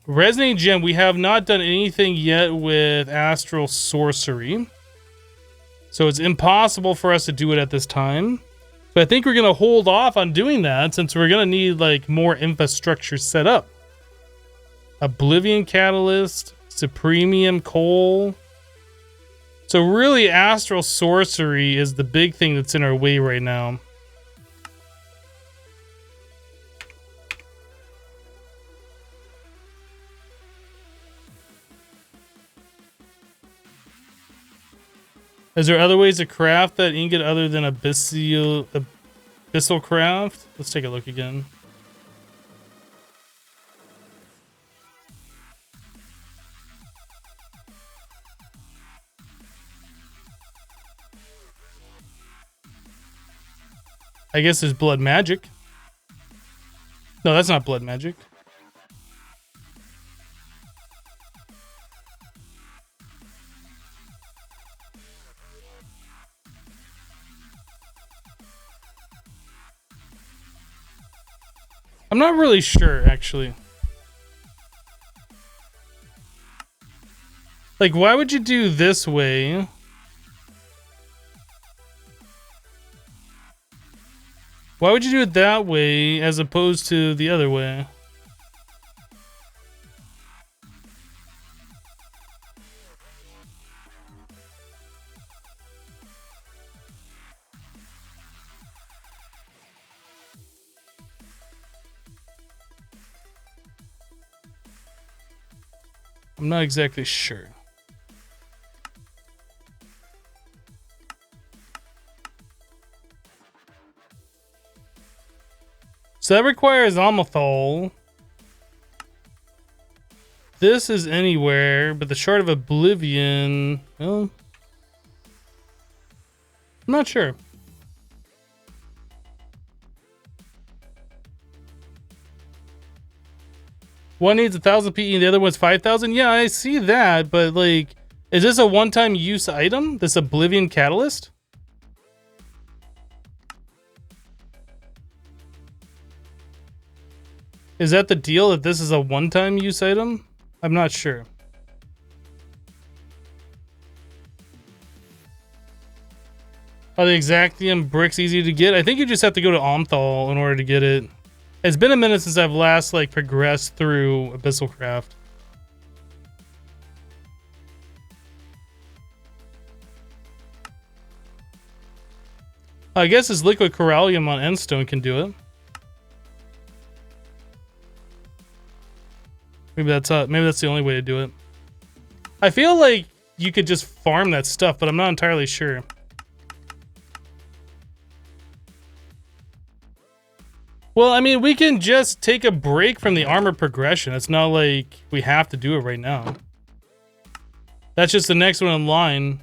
Resonating gem, we have not done anything yet with astral sorcery. So it's impossible for us to do it at this time. But I think we're going to hold off on doing that since we're going to need like more infrastructure set up. Oblivion Catalyst, Supremium Coal. So really astral sorcery is the big thing that's in our way right now. Is there other ways to craft that ingot other than abyssal craft? Let's take a look again. I guess there's blood magic. No, that's not blood magic. I'm not really sure, actually. Like, why would you do this way? Why would you do it that way as opposed to the other way? I'm not exactly sure. So that requires Amothal. This is anywhere, but the Shard of Oblivion, well, I'm not sure. One needs 1,000 PE and the other one's 5,000. Yeah, I see that, but like, is this a one-time use item? This Oblivion Catalyst? Is that the deal, that this is a one-time use item? I'm not sure. Are the Exactium bricks easy to get? I think you just have to go to Omthal in order to get it. It's been a minute since I've last like progressed through Abyssal Craft. I guess this liquid corallium on Endstone can do it. Maybe that's the only way to do it. I feel like you could just farm that stuff, but I'm not entirely sure. Well, I mean, we can just take a break from the armor progression. It's not like we have to do it right now. That's just the next one in line.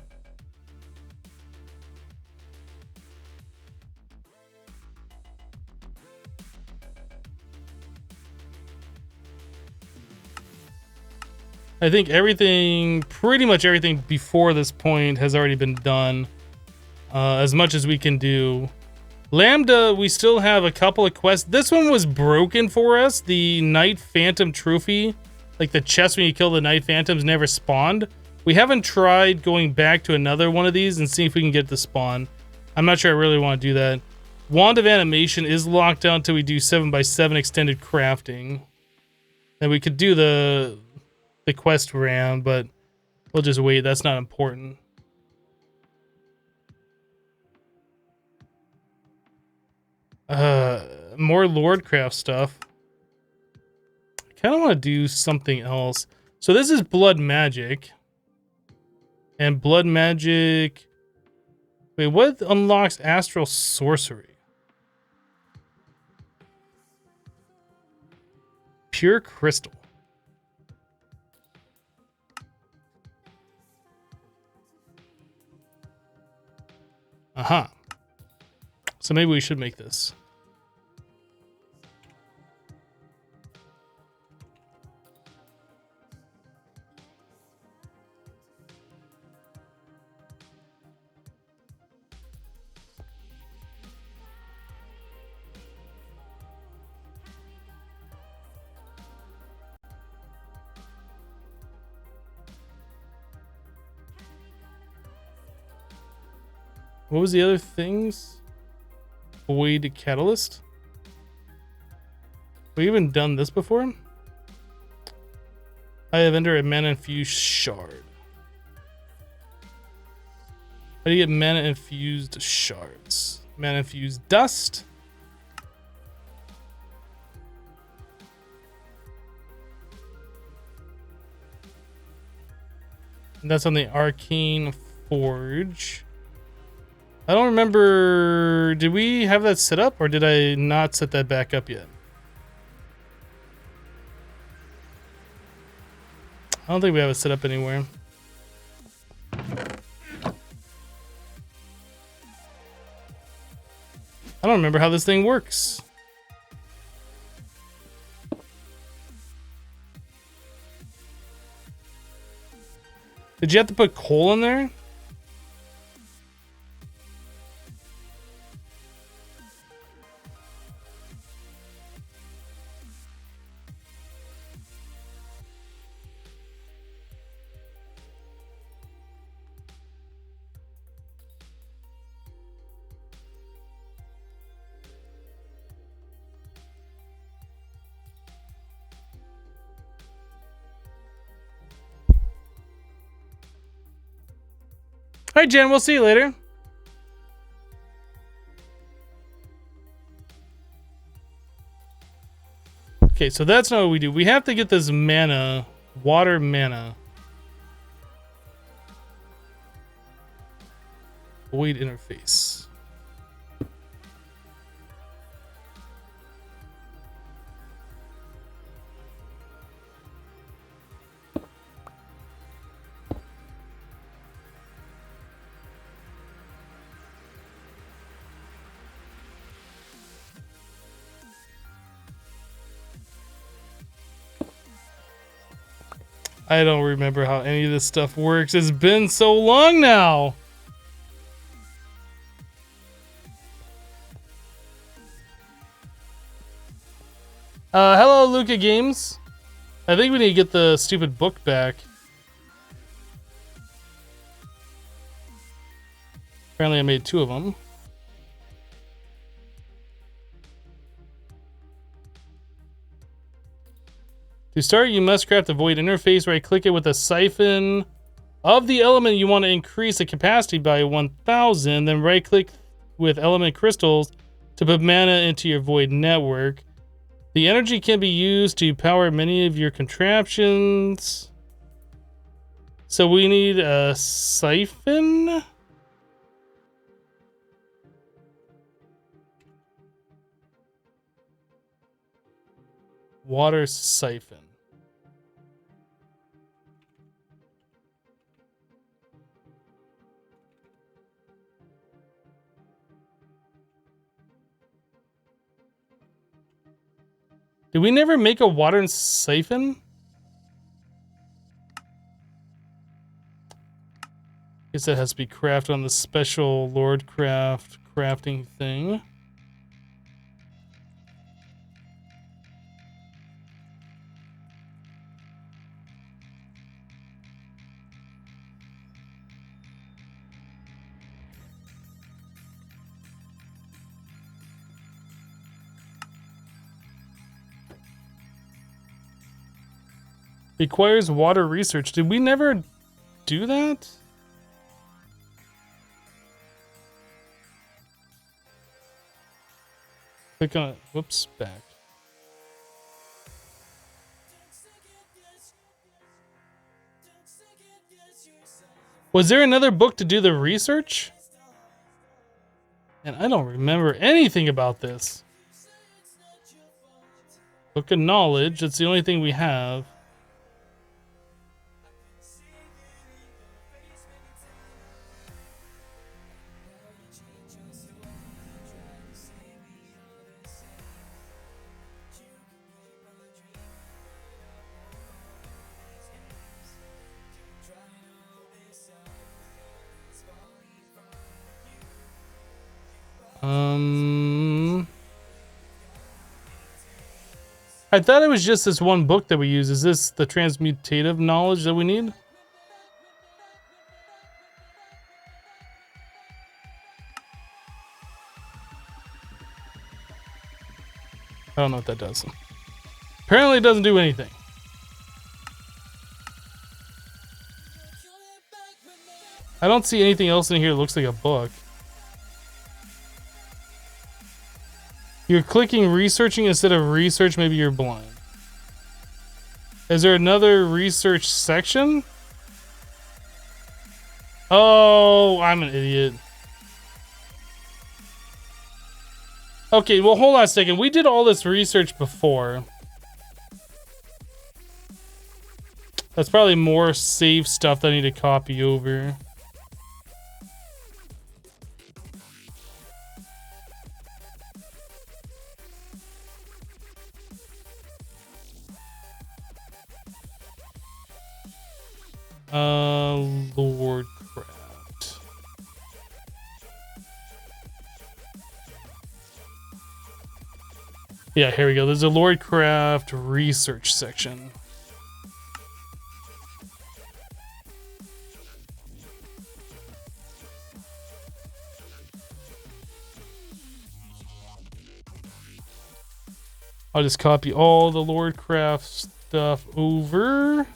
I think everything, pretty much everything before this point has already been done. As much as we can do. Lambda, we still have a couple of quests. This one was broken for us. The Night Phantom Trophy, like the chest when you kill the Night Phantoms, never spawned. We haven't tried going back to another one of these and see if we can get the spawn. I'm not sure I really want to do that. Wand of Animation is locked down until we do 7x7 extended crafting. And we could do the quest ram, but we'll just wait. That's not important. More Lordcraft stuff. I kind of want to do something else. So this is blood magic. And blood magic... Wait, what unlocks astral sorcery? Pure crystal. Uh-huh. So maybe we should make this. What was the other things? Void catalyst? We even done this before? I have entered a mana infused shard. How do you get mana infused shards? Mana infused dust? And that's on the arcane forge. I don't remember, did we have that set up or did I not set that back up yet? I don't think we have it set up anywhere. I don't remember how this thing works. Did you have to put coal in there? All right, Jen, we'll see you later. Okay, so that's not what we do. We have to get this mana, water mana. Void interface. I don't remember how any of this stuff works. It's been so long now. Hello, Luca Games. I think we need to get the stupid book back. Apparently I made 2 of them. To start, you must craft a void interface. Right-click it with a siphon of the element you want to increase the capacity by 1,000. Then right-click with element crystals to put mana into your void network. The energy can be used to power many of your contraptions. So we need a siphon? Water siphon. Did we never make a water siphon? Guess that has to be crafted on the special Lordcraft crafting thing. Requires water research. Did we never do that? Click on it. Whoops, back. Was there another book to do the research? And I don't remember anything about this. Book of Knowledge, that's the only thing we have. I thought it was just this one book that we use. Is this the transmutative knowledge that we need? I don't know what that does. Apparently it doesn't do anything. I don't see anything else in here that looks like a book. You're clicking researching instead of research, maybe you're blind. Is there another research section? Oh, I'm an idiot. Okay, well, hold on a second. We did all this research before. That's probably more saved stuff that I need to copy over. Lordcraft. Yeah, here we go. There's a Lordcraft research section. I'll just copy all the Lordcraft stuff over.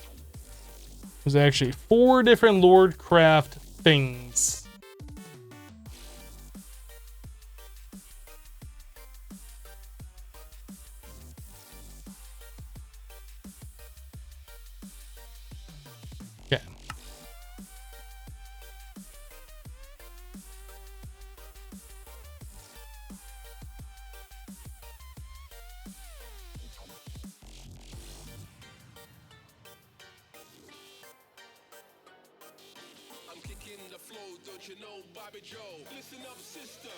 There's actually 4 different Lordcraft things. Okay. You know, Bobby Joe, listen up, sister.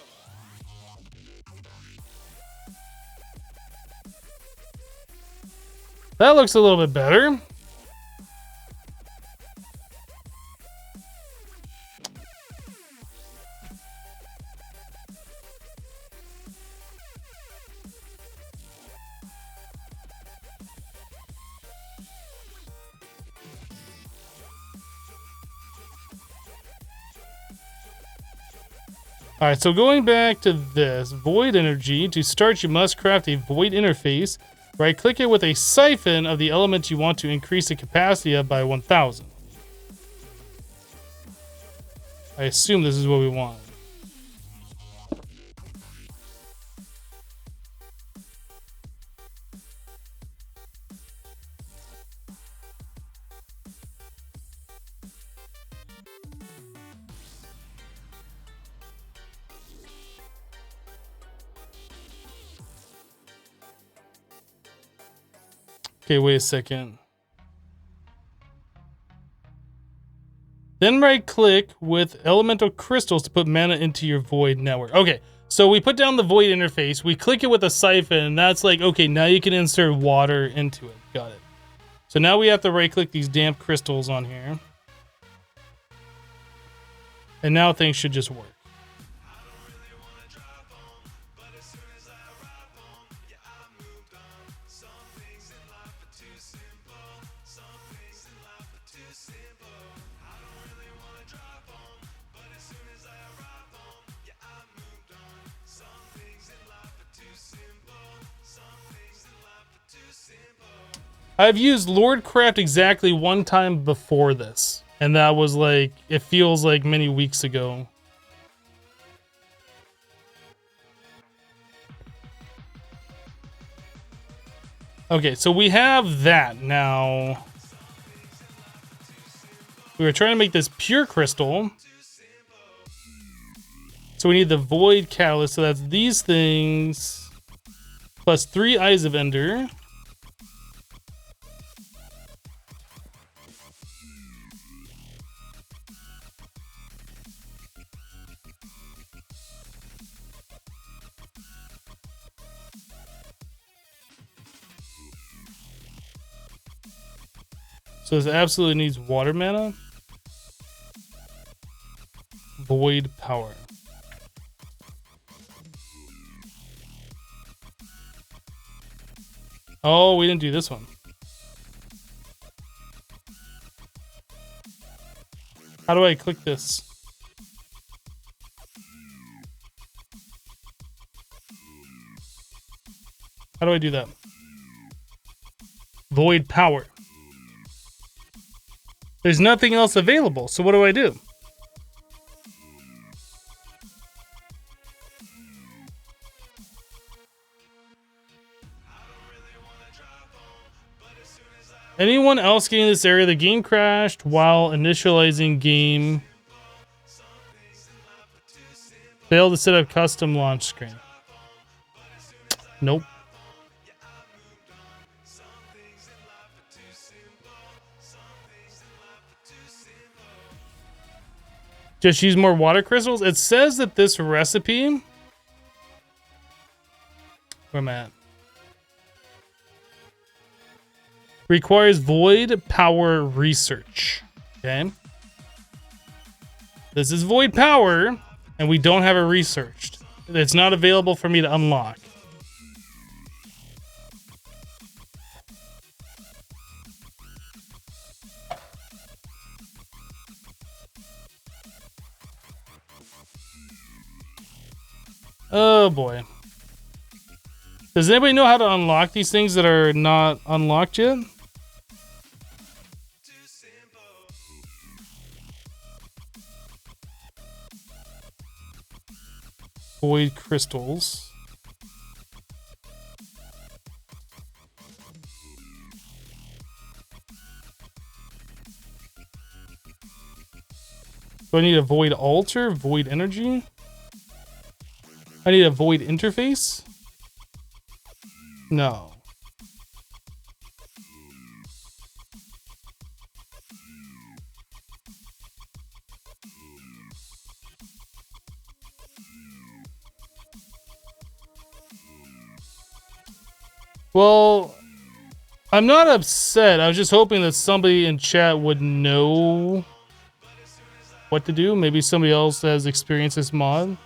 That looks a little bit better. Alright, so going back to this, void energy. To start, you must craft a void interface. Right-click it with a siphon of the element you want to increase the capacity of by 1,000. I assume this is what we want. Okay, wait a second. Then right-click with elemental crystals to put mana into your void network. Okay, so we put down the void interface. We click it with a siphon, and that's like, okay, now you can insert water into it. Got it. So now we have to right-click these damp crystals on here. And now things should just work. I've used Lordcraft exactly one time before this, and that was like, it feels like many weeks ago. Okay, so we have that now. We were trying to make this pure crystal. So we need the void catalyst, so that's these things plus 3 eyes of ender. So this absolutely needs water mana. Void power. Oh, we didn't do this one. How do I click this? How do I do that? Void power. There's nothing else available, so what do I do? Anyone else getting this area? The game crashed while initializing game. Failed to set up custom launch screen. Nope. Just use more water crystals. It says that this recipe. Where am I at? Requires void power research. Okay. This is void power, and we don't have it researched. It's not available for me to unlock. Oh boy. Does anybody know how to unlock these things that are not unlocked yet? Void crystals. Do I need a void altar? Void energy? I need a void interface? No. Well, I'm not upset. I was just hoping that somebody in chat would know what to do. Maybe somebody else has experienced this mod.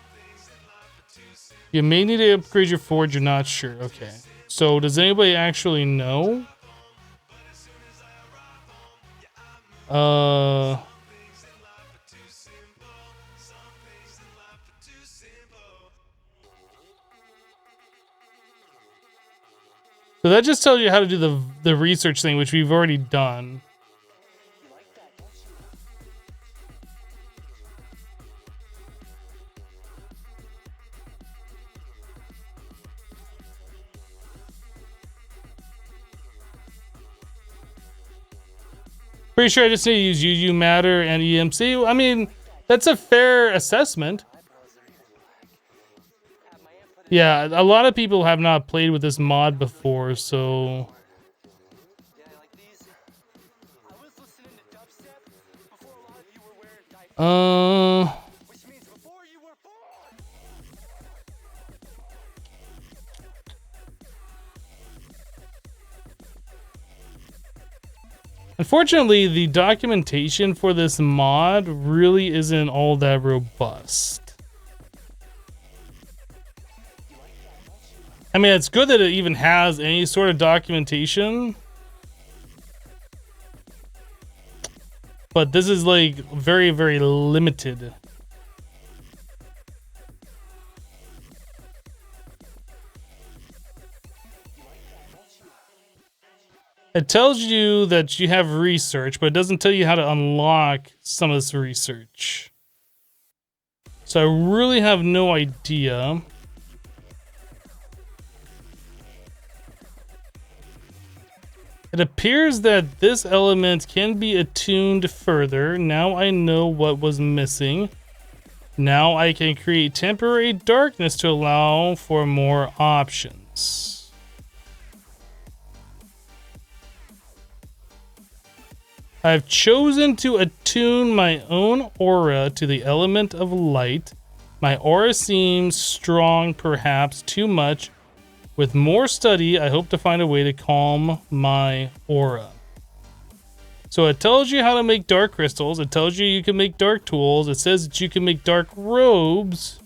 You may need to upgrade your forge, you're not sure. Okay. So does anybody actually know? So that just tells you how to do the research thing, which we've already done. Pretty sure I just need to use UU Matter and EMC. I mean, that's a fair assessment. Yeah, a lot of people have not played with this mod before, so... Unfortunately, the documentation for this mod really isn't all that robust. I mean, it's good that it even has any sort of documentation. But this is like very, very limited. It tells you that you have research, but it doesn't tell you how to unlock some of this research. So I really have no idea. It appears that this element can be attuned further. Now I know what was missing. Now I can create temporary darkness to allow for more options. I've chosen to attune my own aura to the element of light. My aura seems strong, perhaps too much. With more study, I hope to find a way to calm my aura. So it tells you how to make dark crystals. It tells you you can make dark tools. It says that you can make dark robes.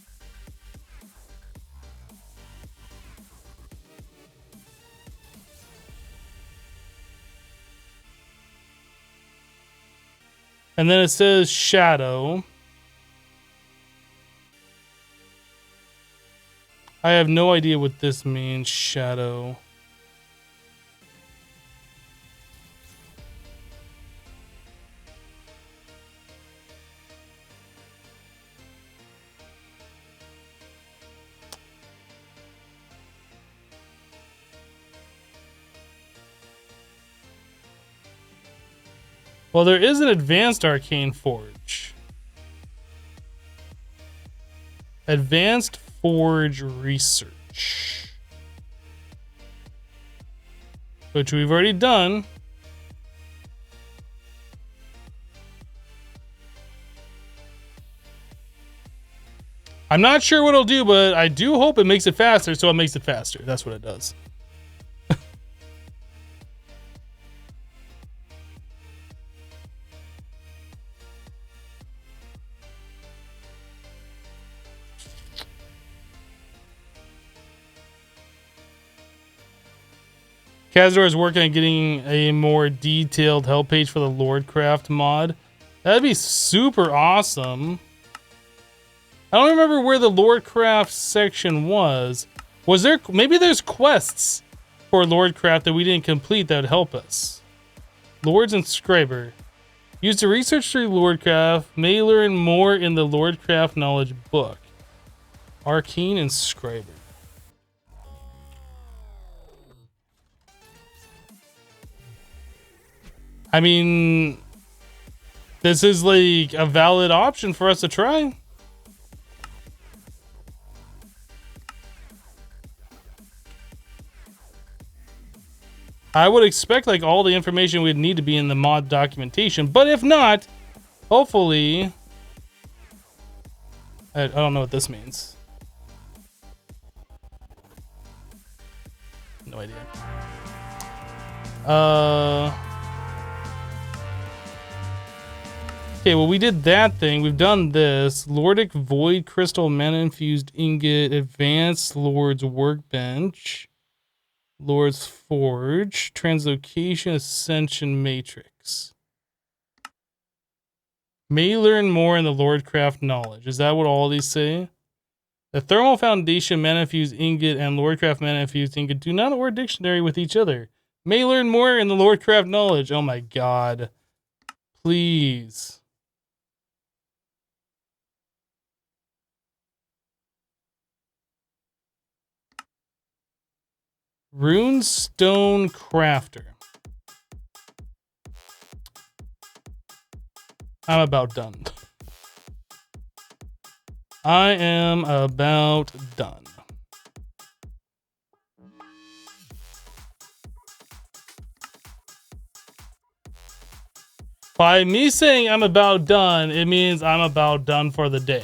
And then it says shadow. I have no idea what this means, shadow. Well, there is an advanced arcane forge. Advanced forge research, which we've already done. I'm not sure what it'll do, but I do hope it makes it faster, so it makes it faster. That's what it does. Kazor is working on getting a more detailed help page for the Lordcraft mod. That'd be super awesome. I don't remember where the Lordcraft section was. Was there? Maybe there's quests for Lordcraft that we didn't complete that would help us. Lord's Inscriber. Use to research through Lordcraft. May learn more in the Lordcraft knowledge book. Arcane Inscriber. I mean, this is like a valid option for us to try. I would expect like all the information we'd need to be in the mod documentation, but if not, hopefully, I don't know what this means. No idea. Okay, well, we did that thing. We've done this. Lordic Void Crystal Mana Infused Ingot. Advanced Lord's Workbench. Lord's Forge. Translocation Ascension Matrix. May learn more in the Lordcraft knowledge. Is that what all these say? The Thermal Foundation Mana Infused Ingot and Lordcraft Mana Infused Ingot do not work dictionary with each other. May learn more in the Lordcraft knowledge. Oh my god. Please. Runestone Crafter. I'm about done. I am about done. By me saying I'm about done, it means I'm about done for the day.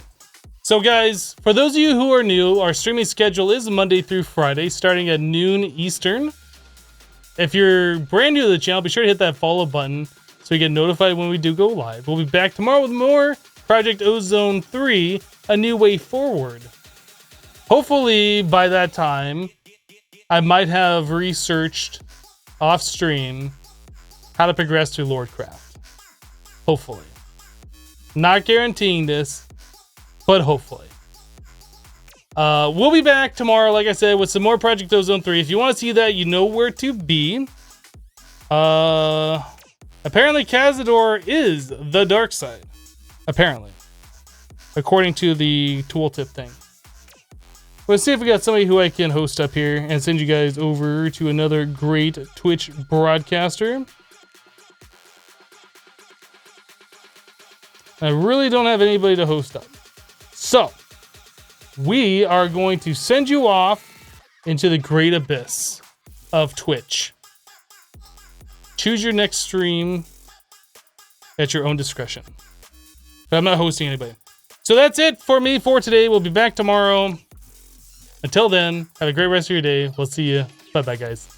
So guys, for those of you who are new, our streaming schedule is Monday through Friday, starting at noon Eastern. If you're brand new to the channel, be sure to hit that follow button so you get notified when we do go live. We'll be back tomorrow with more Project Ozone 3, A New Way Forward. Hopefully, by that time, I might have researched off stream how to progress through Lordcraft. Hopefully. Not guaranteeing this, but hopefully. We'll be back tomorrow, like I said, with some more Project Ozone 3. If you want to see that, you know where to be. Apparently Cazador is the dark side. Apparently. According to the tooltip thing. Let's see if we got somebody who I can host up here and send you guys over to another great Twitch broadcaster. I really don't have anybody to host up. So, we are going to send you off into the great abyss of Twitch. Choose your next stream at your own discretion. But I'm not hosting anybody. So that's it for me for today. We'll be back tomorrow. Until then, have a great rest of your day. We'll see you. Bye-bye, guys.